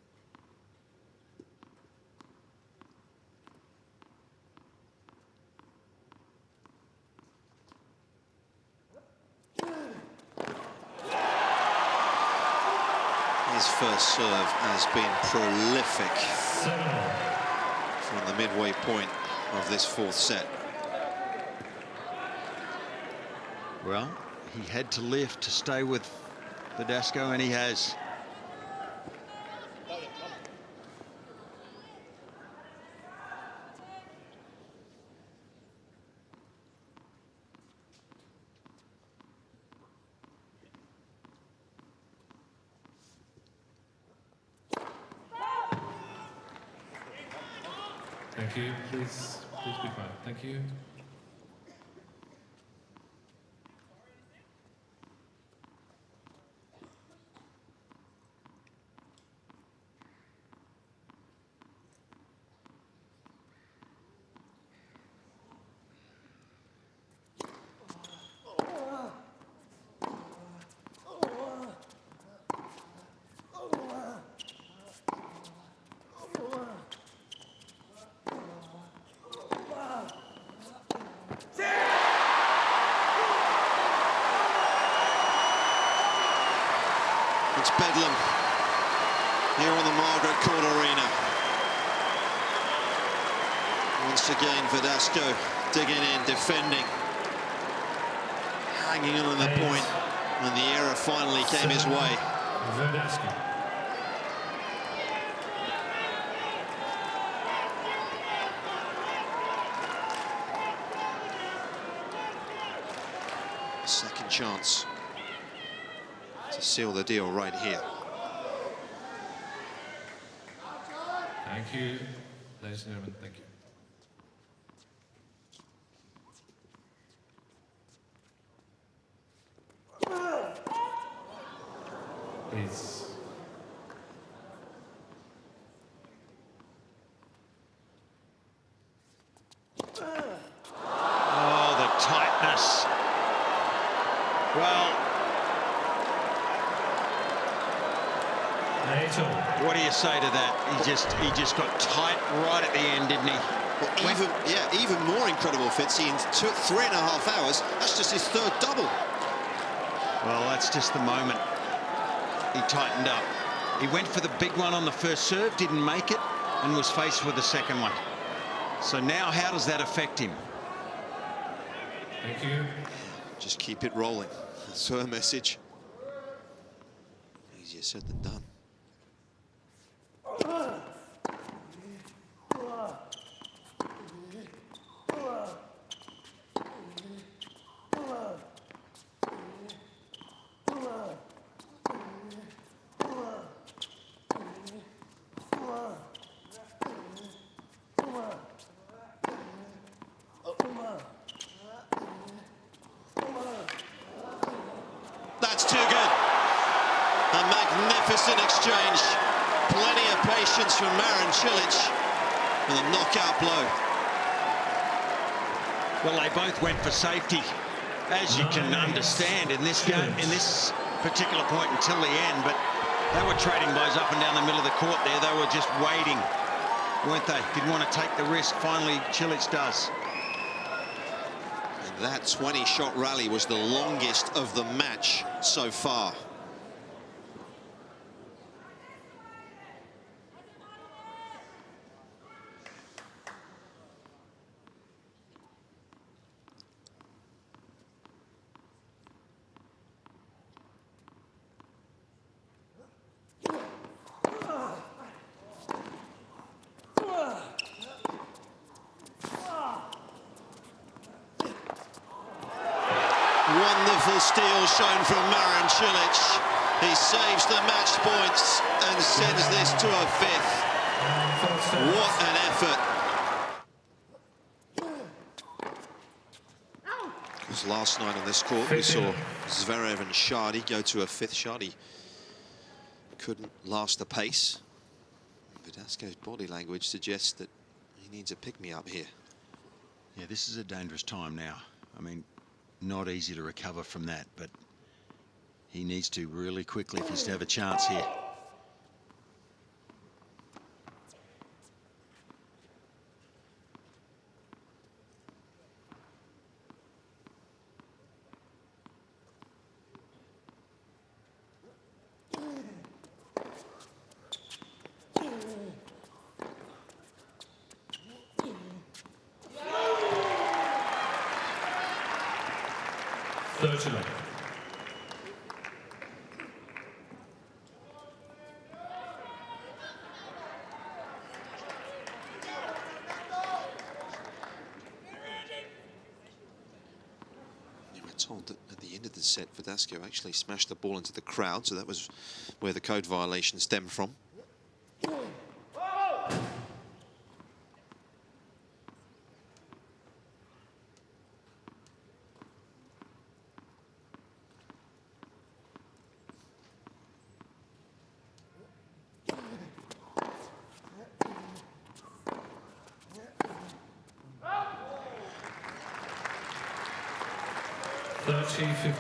His first serve has been prolific from the midway point of this fourth set. Well, he had to lift to stay with Verdasco, and he has. Thank you. Please be quiet. Thank you. It's bedlam here on the Margaret Court Arena. Once again, Verdasco digging in, defending, hanging on the point when the error finally came his way. Verdasco. Second chance to seal the deal right here. Thank you, ladies and gentlemen. Thank you. Please. Oh, the tightness. Well, what do you say to that? He just got tight right at the end, didn't he? Well, even more incredible, Fitzy. In 3.5 hours, that's just his third double. Well, that's just the moment he tightened up. He went for the big one on the first serve, didn't make it, and was faced with the second one. So now how does that affect him? Thank you. Just keep it rolling. That's her message. Easier said than done. That's too good. A magnificent exchange. Plenty of patience from Marin Cilic with a knockout blow. Well, they both went for safety, as you can understand in this game, in this particular point until the end. But they were trading blows up and down the middle of the court there. They were just waiting, weren't they? Didn't want to take the risk. Finally, Cilic does. And that 20-shot rally was the longest of the match so far. Wonderful steal shown from Marin Cilic. He saves the match points and sends this to a fifth. What an effort. Because last night on this court we saw Zverev and Shardy go to a fifth. Shardy couldn't last the pace. Verdasco's body language suggests that he needs a pick-me-up here. Yeah, this is a dangerous time now. I mean, not easy to recover from that, but he needs to really quickly if he's to have a chance here. Told that at the end of the set, Verdasco actually smashed the ball into the crowd, so that was where the code violation stemmed from.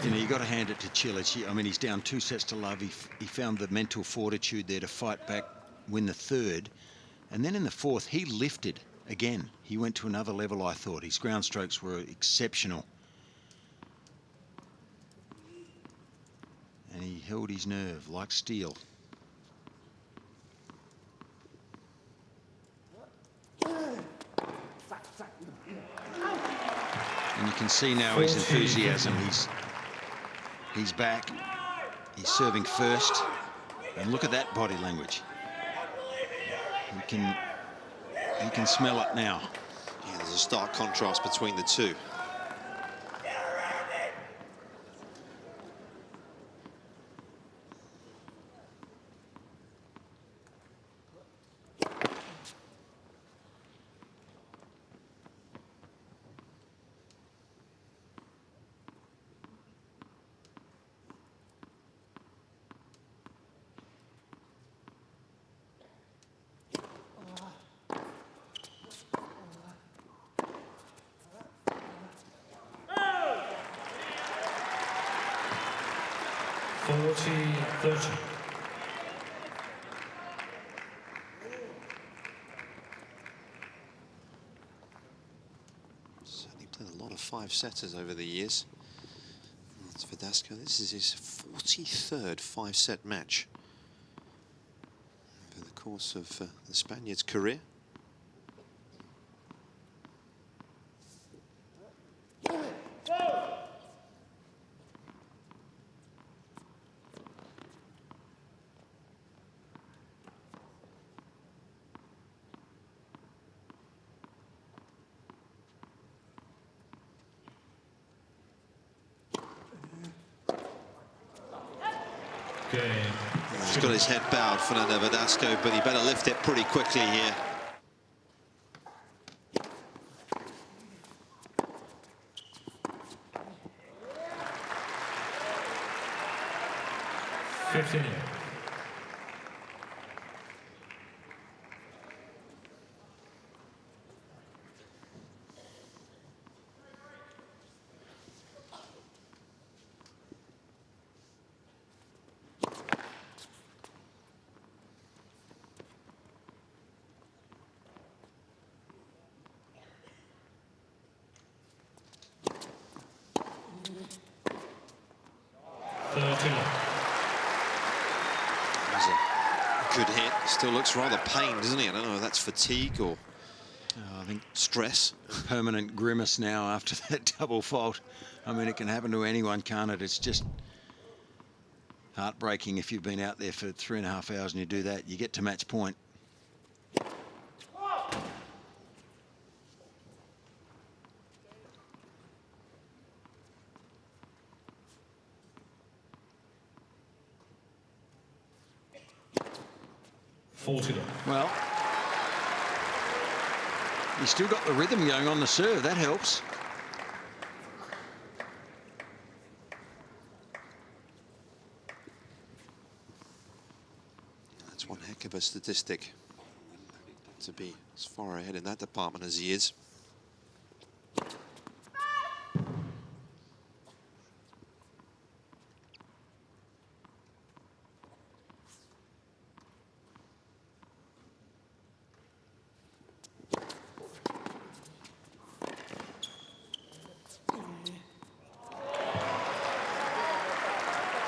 You know, you got to hand it to Cilic. I mean, he's down 2 sets to love. He found the mental fortitude there to fight back, win the third. And then in the fourth, he lifted again. He went to another level, I thought. His ground strokes were exceptional. And he held his nerve like steel. And you can see now his enthusiasm. He's back. He's serving first. And look at that body language. He can smell it now. Yeah, there's a stark contrast between the two. couple of five-setters over the years. That's Verdasco. This is his 43rd five-set match over the course of the Spaniard's career. He's got his head bowed, Fernando Verdasco, but he better lift it pretty quickly here. Good hit. Still looks rather pained, doesn't he? I don't know if that's fatigue or I think stress. Permanent grimace now after that double fault. I mean, it can happen to anyone, can't it? It's just heartbreaking if you've been out there for 3.5 hours and you do that. You get to match point. Well, he's still got the rhythm going on the serve. That helps. That's one heck of a statistic to be as far ahead in that department as he is.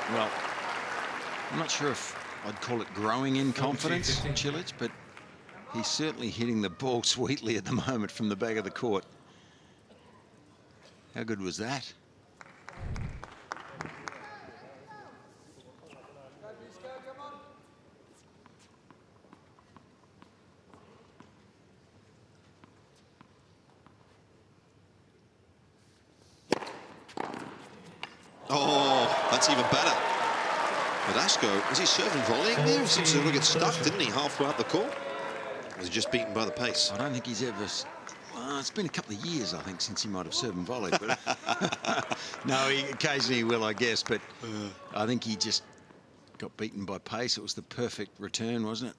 Well, I'm not sure if I'd call it growing in confidence, Cilic, but he's certainly hitting the ball sweetly at the moment from the back of the court. How good was that? Oh, that's even better. Verdasco, was he serving volleying there? He seems to get stuck, didn't he, halfway up the court? Or was he just beaten by the pace? I don't think he's ever... Well, it's been a couple of years, I think, since he might have served and volleyed. But no, he occasionally will, I guess. But I think he just got beaten by pace. It was the perfect return, wasn't it?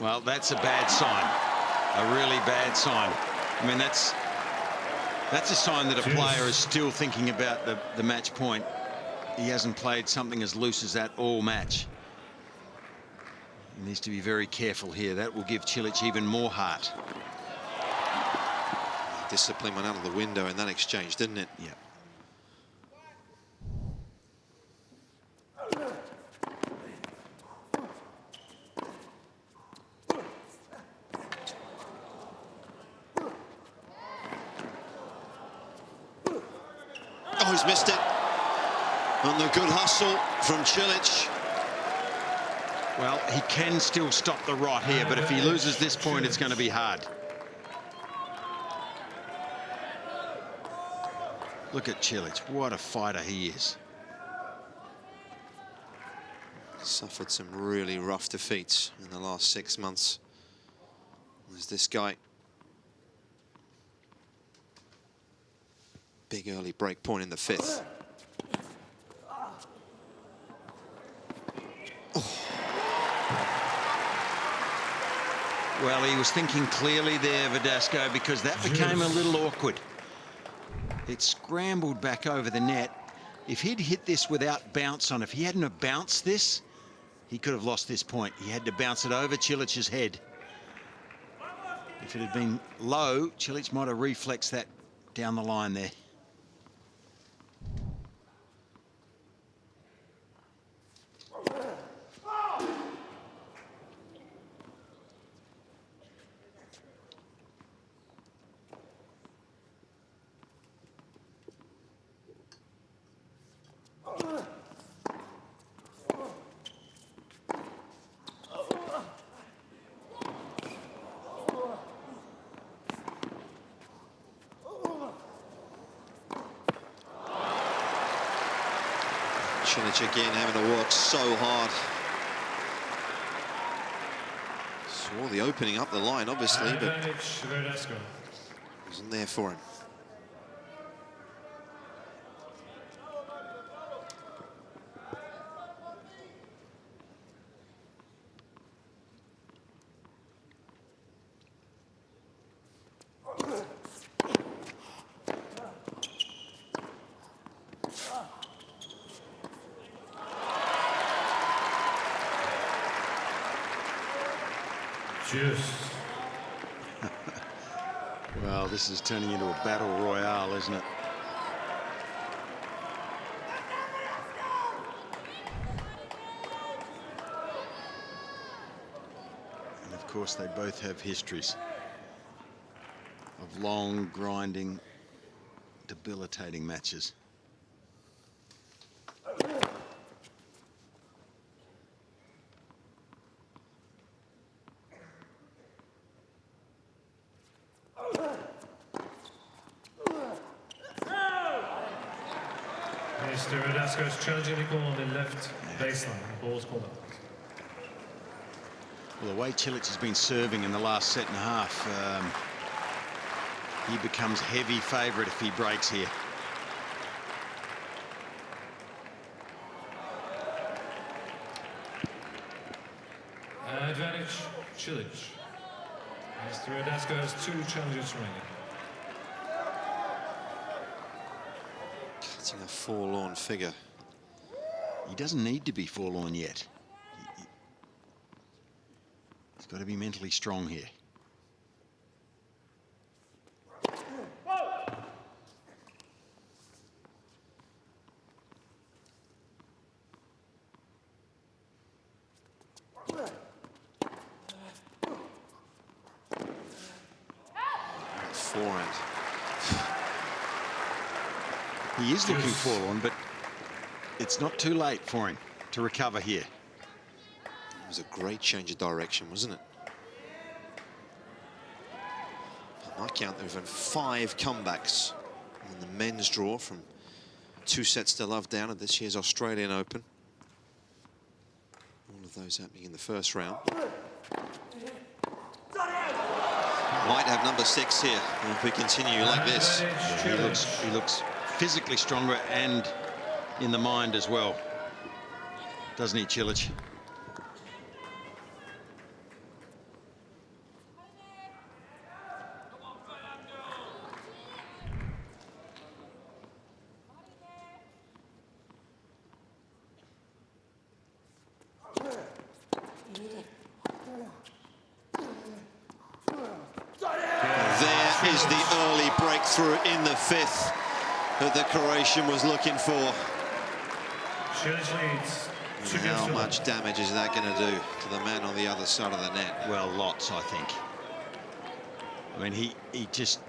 Well, that's a bad sign, a really bad sign. I mean, that's a sign that a player is still thinking about the match point. He hasn't played something as loose as that all match. He needs to be very careful here. That will give Cilic even more heart. Discipline went out of the window in that exchange, didn't it? Yeah. Oh, he's missed it. And the good hustle from Cilic. Well, he can still stop the rot here, but if he loses this point, it's going to be hard. Look at Cilic. What a fighter he is. Suffered some really rough defeats in the last 6 months. There's this guy. Big early break point in the 5th. Oh. Well, he was thinking clearly there, Verdasco, because that became a little awkward. It scrambled back over the net. If he'd hit this without bounce on, if he hadn't have bounced this, he could have lost this point. He had to bounce it over Cilic's head. If it had been low, Cilic might have reflexed that down the line there. Cilic again having to work so hard. Saw the opening up the line, obviously, but Verdasco. wasn't there for him. Just. Well, this is turning into a battle royale, isn't it? And of course, they both have histories of long, grinding, debilitating matches. Mr. Verdasco is challenging the call on the left baseline. The ball's called up. Well, the way Cilic has been serving in the last set and a half, he becomes heavy favourite if he breaks here. Advantage, Cilic. Mr. Verdasco has 2 challenges remaining. Cutting a forlorn figure. He doesn't need to be forlorn yet. He's got to be mentally strong here. Forehand. He is looking forlorn, but it's not too late for him to recover here. It was a great change of direction, wasn't it? By my count, there have been 5 comebacks in the men's draw from 2 sets to love down at this year's Australian Open. All of those happening in the first round. Might have number 6 here if we continue like this. Yeah, he looks physically stronger and in the mind as well, doesn't he, Cilic? There is the early breakthrough in the 5th that the Croatian was looking for. And how much damage is that going to do to the man on the other side of the net? Well, lots, I think. I mean, he just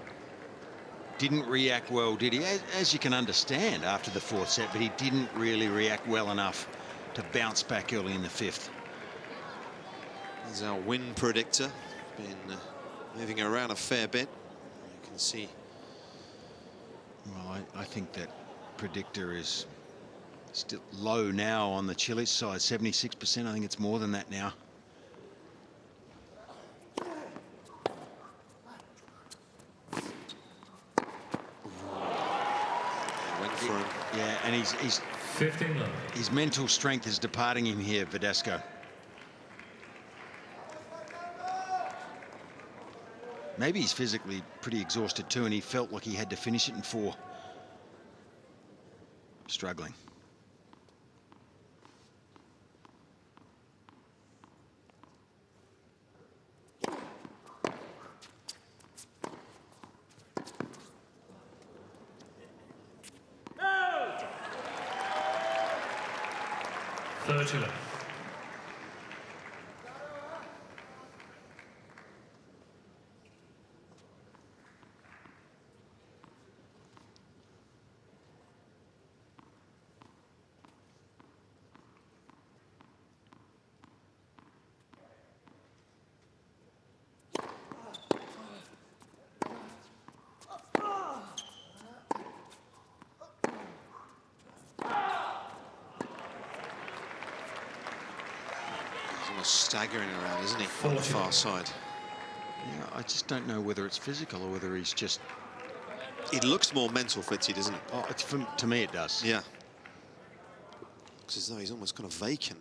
didn't react well, did he? As you can understand after the 4th set, but he didn't really react well enough to bounce back early in the 5th. There's our win predictor. Been moving around a fair bit. You can see. Well, I think that predictor is still low now on the Cilic side, 76%. I think it's more than that now. Went for him. Yeah, and he's 15 love. his mental strength is departing him here, Verdasco. Maybe he's physically pretty exhausted too, and he felt like he had to finish it in 4. struggling. Left. Staggering around, isn't he, on the far side? Yeah, I just don't know whether it's physical or whether he's just... It looks more mental, Fitzy, doesn't it? Oh, to me it does. Yeah. Looks as though he's almost kind of vacant.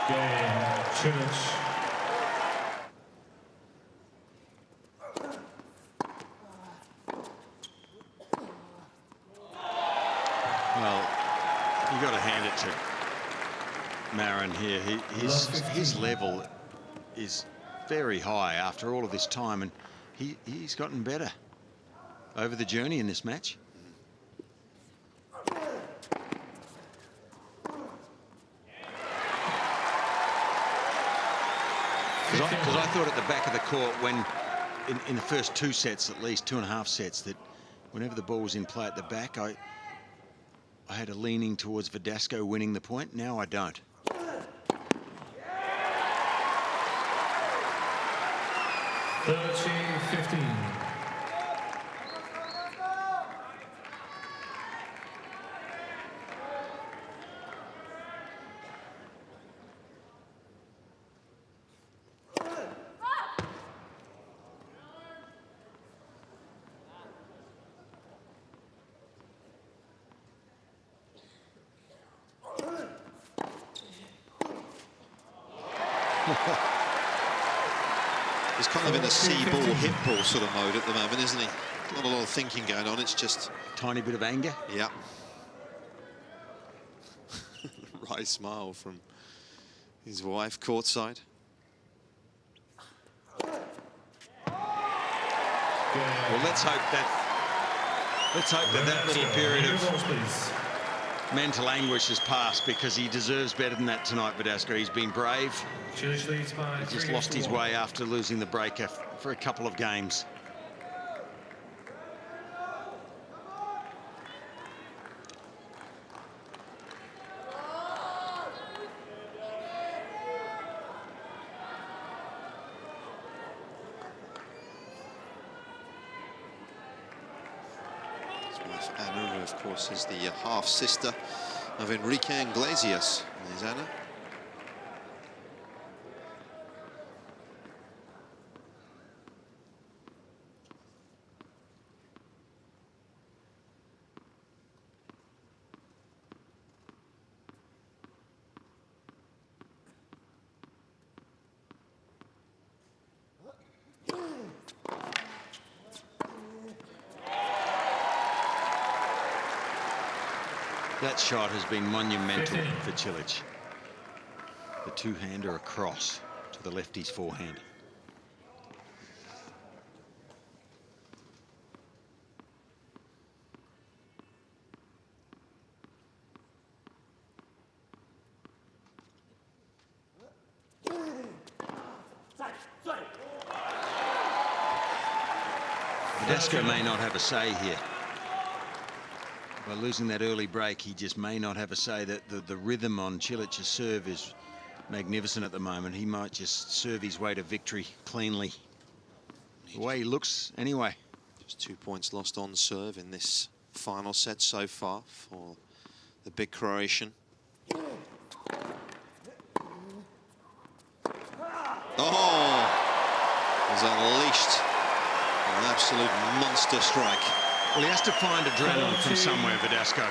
Cain, Cilic. Well, you got to hand it to Marin here. His level is very high after all of this time, and he's gotten better over the journey in this match. Because I thought at the back of the court, when in the first 2 sets, at least 2.5 sets, that whenever the ball was in play at the back, I had a leaning towards Verdasco winning the point. Now I don't. He's kind of in a see ball, hit ball sort of mode at the moment, isn't he? Not a lot of thinking going on, it's just... Tiny bit of anger. Yeah. Wry smile from his wife courtside. Well, let's hope that little period of mental anguish has passed, because he deserves better than that tonight, Verdasco. He's been brave. He just lost his way after losing the breaker for a couple of games. His wife Anna, of course, is the half-sister of Enrique Iglesias. There's Anna. That shot has been monumental for Cilic. The two-hander across to the lefty's forehand. Verdasco may not have a say here. By losing that early break, he just may not have a say. That the rhythm on Cilic's serve is magnificent at the moment. He might just serve his way to victory cleanly. The way he looks, anyway. Just 2 points lost on serve in this final set so far for the big Croatian. Oh! Has unleashed an absolute monster strike. Well, he has to find adrenaline from somewhere, Verdasco.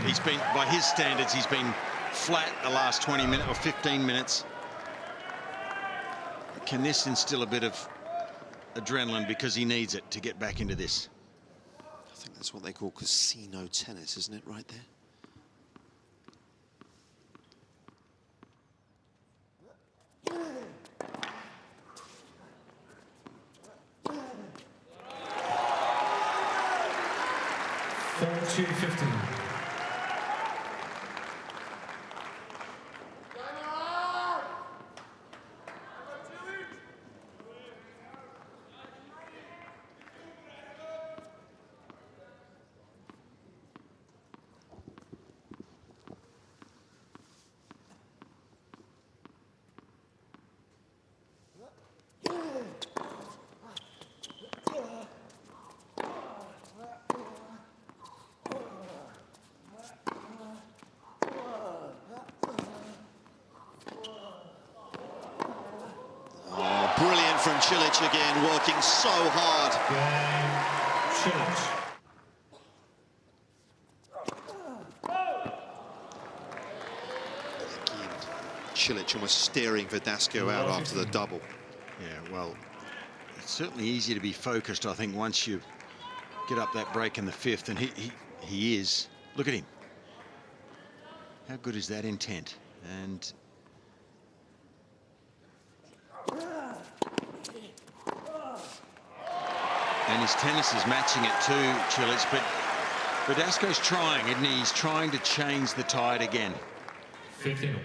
He's been, by his standards, he's been flat the last 20 minutes or 15 minutes. Can this instill a bit of adrenaline, because he needs it to get back into this? I think that's what they call casino tennis, isn't it, right there? Two 15. Brilliant from Cilic again, working so hard. Cilic. Again, Cilic almost steering Verdasco out after the double. Yeah, well, it's certainly easier to be focused, I think, once you get up that break in the fifth, and he is. Look at him. How good is that intent? And his tennis is matching it too, Cilic, but Verdasco's trying, isn't he? He's trying to change the tide again. 15.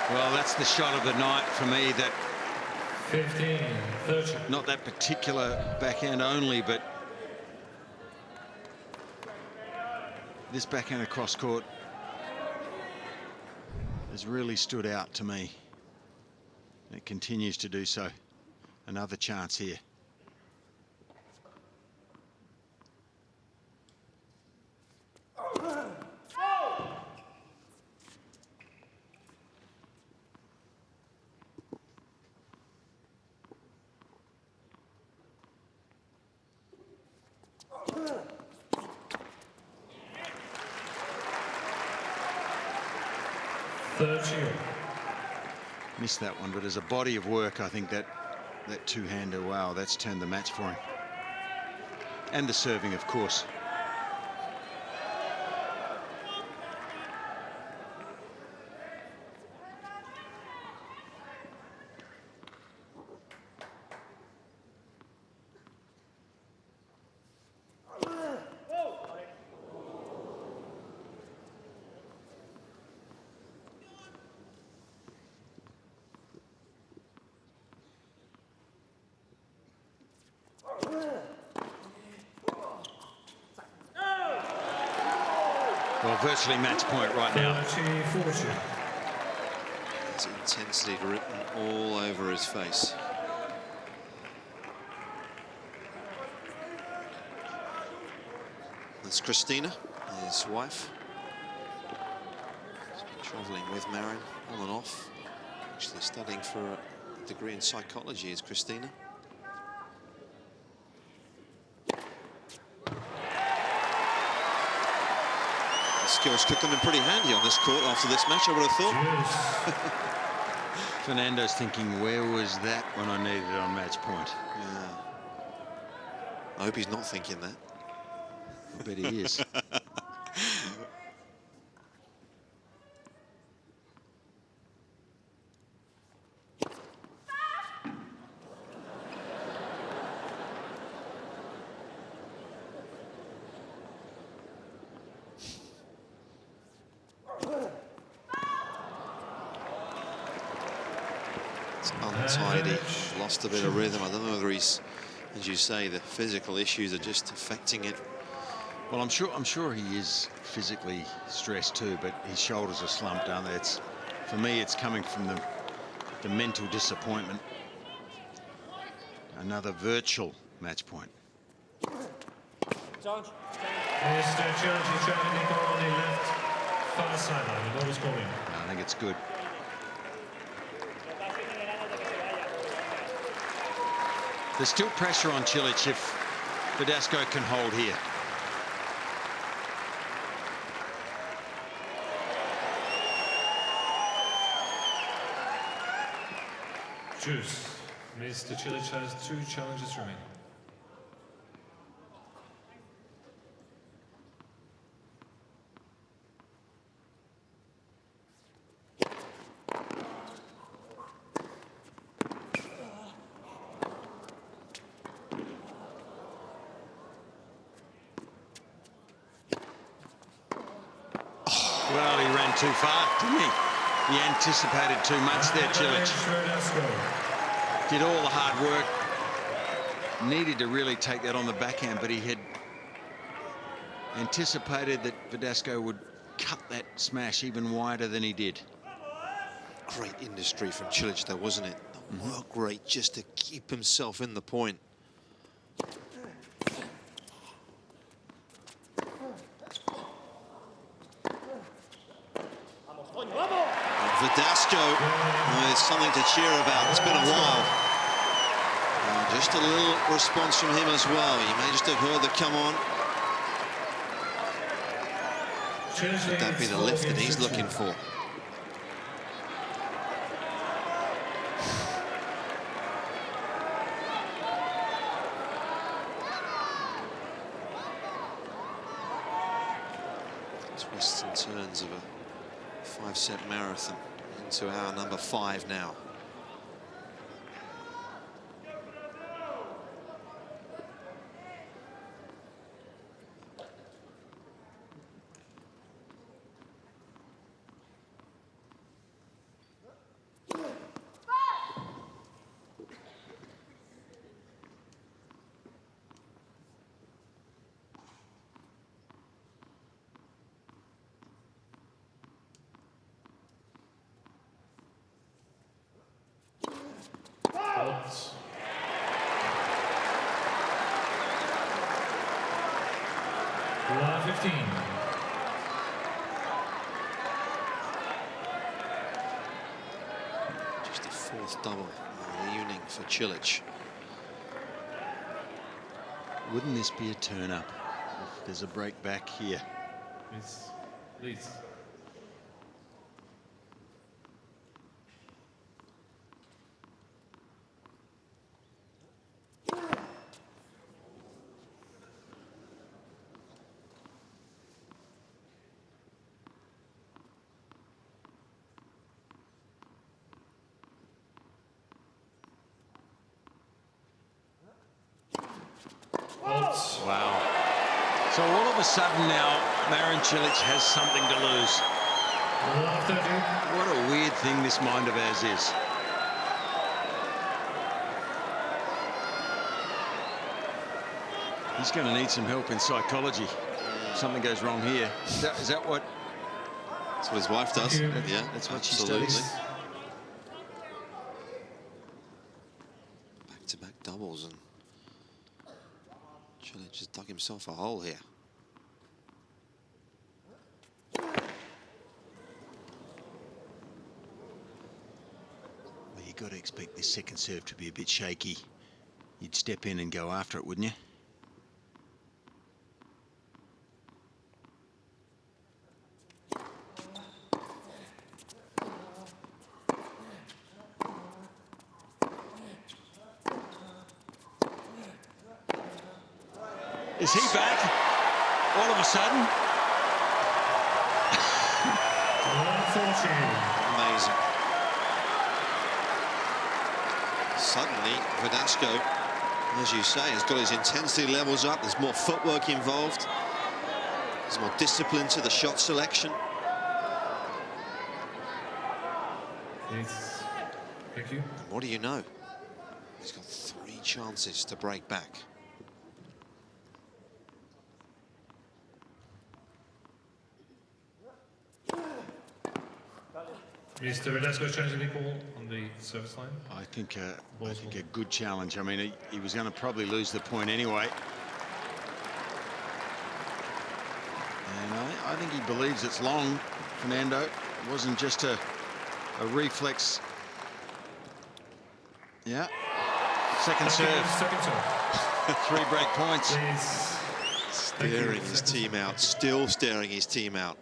Well, that's the shot of the night for me. That 15, 30. Not that particular backhand only, but this backhand across court has really stood out to me. It continues to do so. Another chance here. Missed that one, but as a body of work, I think that two-hander, wow, that's turned the match for him. And the serving, of course. Well, virtually match point right now. 30-40. There's intensity written all over his face. That's Christina, his wife. She's been travelling with Marin on and off. Actually studying for a degree in psychology is Christina. Skills could come in pretty handy on this court after this match, I would have thought. Fernando's thinking, where was that when I needed it on match point? Yeah. I hope he's not thinking that. I bet he is. Untidy, lost a bit of rhythm. I don't know whether he's, as you say, the physical issues are just affecting it Well, I'm sure he is physically stressed too, but his shoulders are slumped, aren't they? It's, for me, it's coming from the mental disappointment. Another virtual match point. Mr. Cilic is trying to go on the left far sideline. The ball is going. I think it's good. There's still pressure on Cilic if Verdasco can hold here. Juice. Mr. Cilic has 2 challenges remaining. Well, he ran too far, didn't he? He anticipated too much there, Cilic. Did all the hard work. Needed to really take that on the backhand, but he had anticipated that Verdasco would cut that smash even wider than he did. Great industry from Cilic though, wasn't it? The work rate just to keep himself in the point. Verdasco with something to cheer about. It's been a while. Just a little response from him as well. You may just have heard the come on. Could that be the lift that he's looking for? Twists and turns of a 5-set marathon into hour number 5 now. Line 15. Just the 4th double of the evening for Cilic. Wouldn't this be a turn-up if there's a break back here? It's Leeds. Wow. So all of a sudden now, Marin Cilic has something to lose. What a weird thing this mind of ours is. He's going to need some help in psychology. If something goes wrong here. Is that what? That's what his wife does. Yeah, that's what absolutely. she studies. Back-to-back doubles, and Cilic just dug himself a hole here. Well, you've got to expect this second serve to be a bit shaky. You'd step in and go after it, wouldn't you? Is he back all of a sudden? Amazing. Suddenly, Verdasco, as you say, has got his intensity levels up. There's more footwork involved. There's more discipline to the shot selection. Thank you. And what do you know? He's got 3 chances to break back. Mr. Verdasco challenging the call on the service line. I think a good challenge. I mean, he was going to probably lose the point anyway. And I think he believes it's long, Fernando. It wasn't just a reflex. Yeah. Second serve. Second serve. 3 break points. Please. Staring his team out, still staring his team out.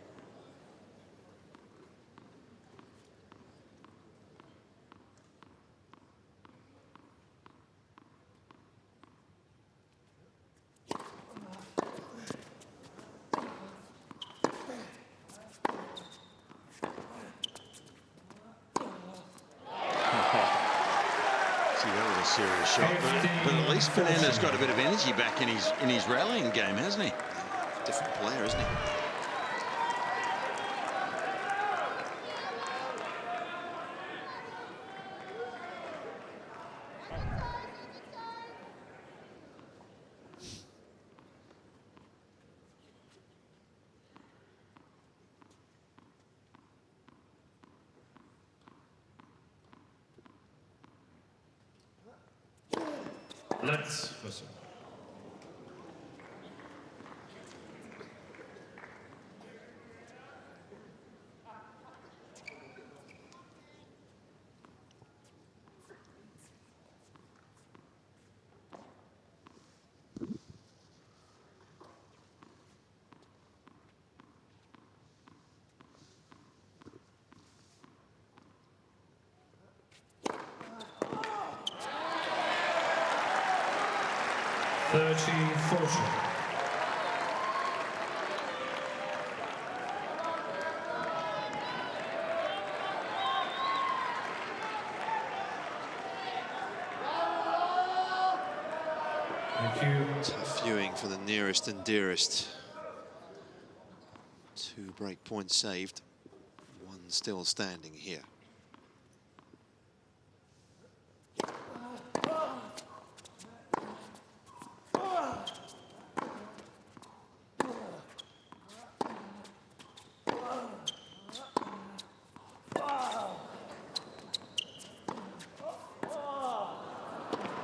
Serious shot, but at least Fernando's got a bit of energy back in his rallying game, hasn't he? Different player, isn't he? Let's listen. Thank you. Tough viewing for the nearest and dearest. 2 break points saved. 1 still standing here.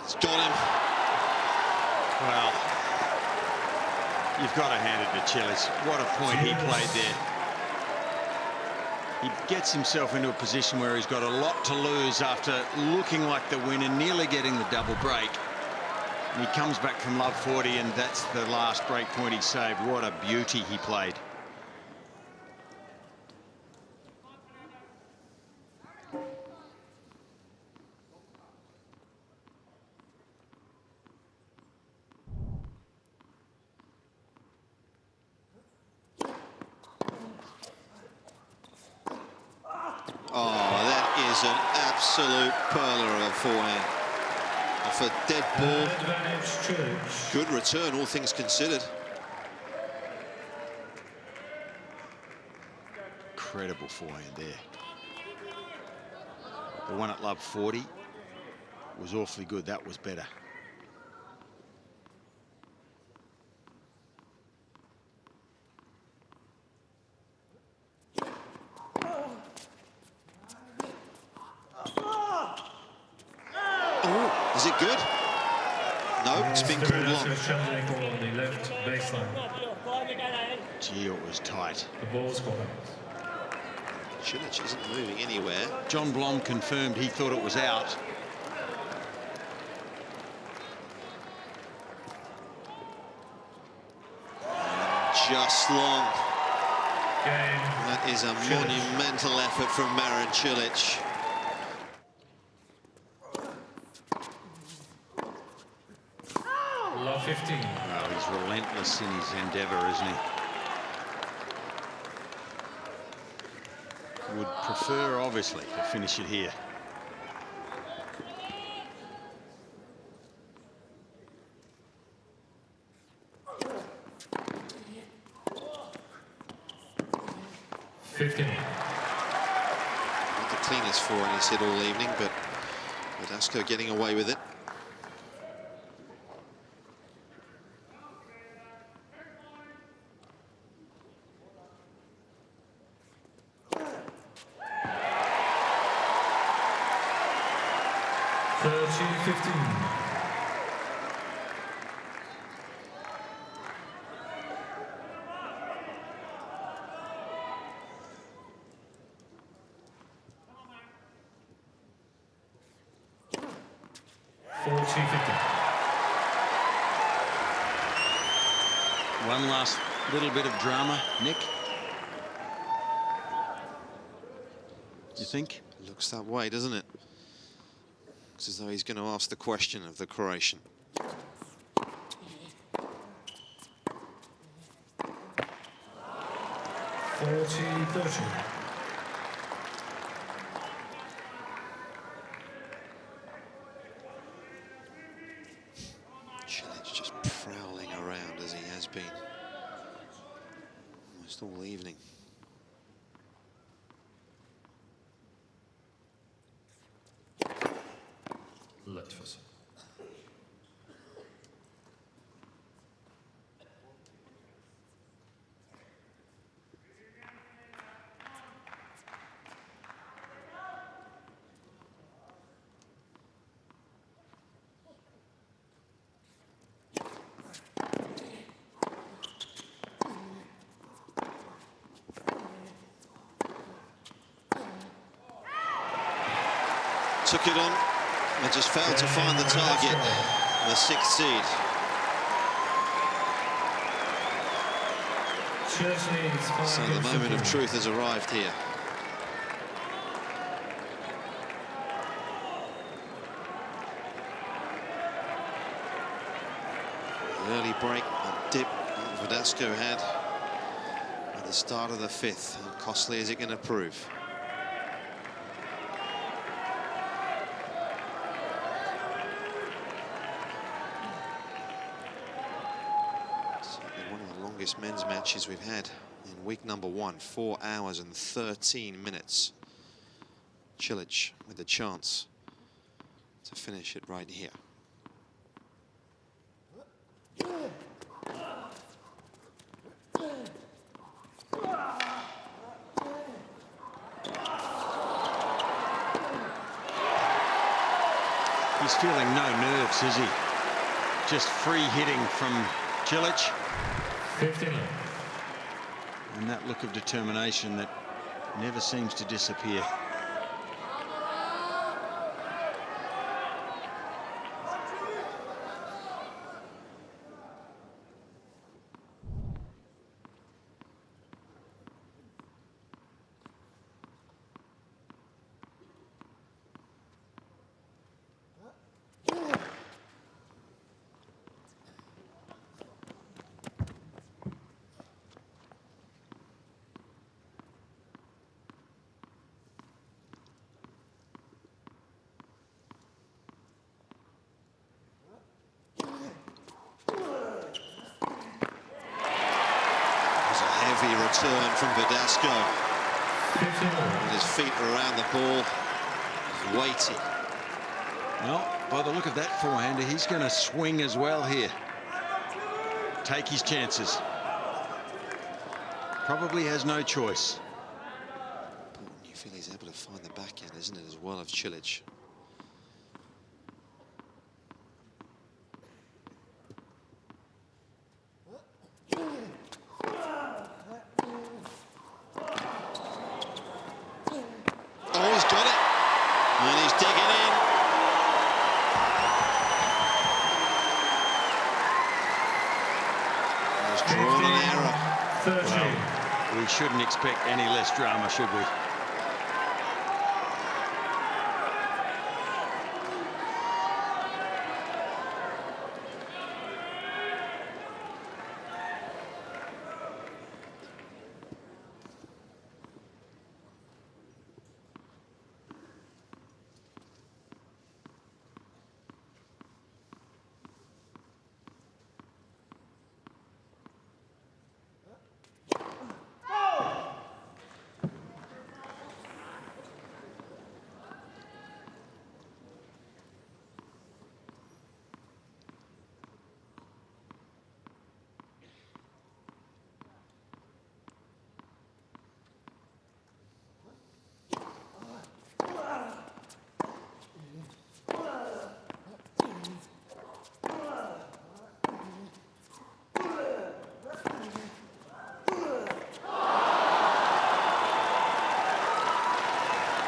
It's got him. Well, you've got to hand it to Cilic. What a point he played there. He gets himself into a position where he's got a lot to lose after looking like the winner, nearly getting the double break. And he comes back from love 40, and that's the last break point he saved. What a beauty he played. An absolute perler of a forehand. Off a dead ball. Good return, all things considered. Incredible forehand there. The one at love 40 was awfully good. That was better. Is it good? No, it's been called long. On the left baseline. Gee, it was tight. The ball's called out. Cilic isn't moving anywhere. John Blom confirmed he thought it was out. And just long. Cain. That is a monumental effort from Marin Cilic. Love 15. Well, he's relentless in his endeavour, isn't he? Would prefer, obviously, to finish it here. Not the cleanest forehand he's hit all evening, but Verdasco getting away with it. 40-15. One last little bit of drama, Nick. You think? Looks that way, doesn't it? Looks as though he's going to ask the question of the Croatian. Cilic just prowling around as he has been almost all evening. Let's Took it on and just failed to find the target, the 6th seed. So the moment of truth has arrived here. The early break, a dip that Verdasco had at the start of the 5th. How costly is it going to prove? Men's matches we've had in week number 1, 4 hours and 13 minutes. Cilic with a chance to finish it right here. He's feeling no nerves, is he? Just free hitting from Cilic. 59. And that look of determination that never seems to disappear. Return from Verdasco. And his feet around the ball. Weighty. Well, by the look of that forehander, he's going to swing as well here. Take his chances. Probably has no choice. You feel he's able to find the backhand, isn't it, as well, of Cilic. We shouldn't expect any less drama, should we?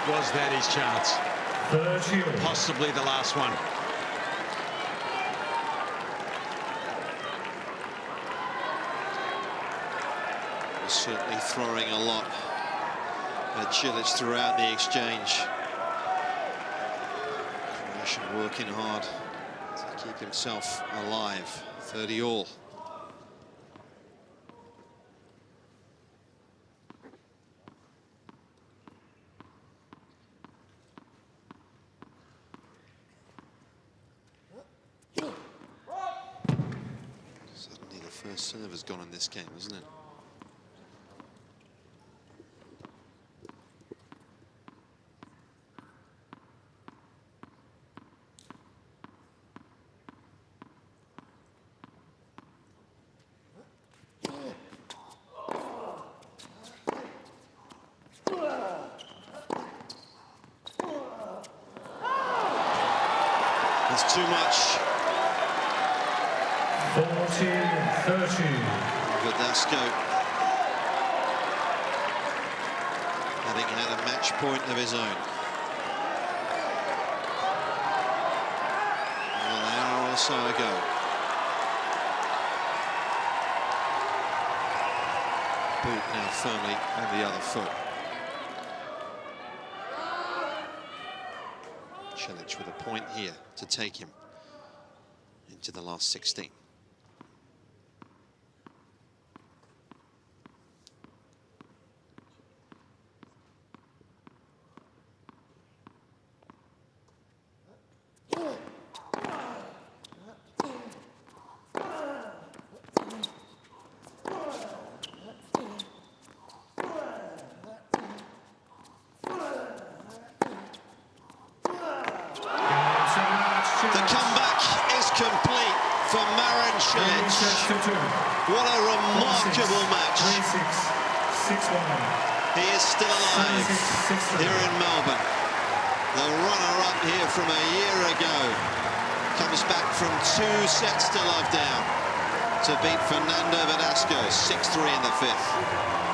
Was that his chance? 30. Possibly the last one. Was certainly throwing a lot at Cilic throughout the exchange. Croatian working hard to keep himself alive. 30 all. Suddenly the first serve has gone in this game, hasn't it? That's too much. 40-30. Verdasco having had a match point of his own. Well, an hour or so ago. Boot now firmly on the other foot. Cilic with a point here to take him into the last 16. The comeback is complete for Marin Cilic. What a remarkable match. 6-1. He is still alive here in Melbourne. The runner-up here from a year ago comes back from 2 sets to love down to beat Fernando Verdasco 6-3 in the 5th.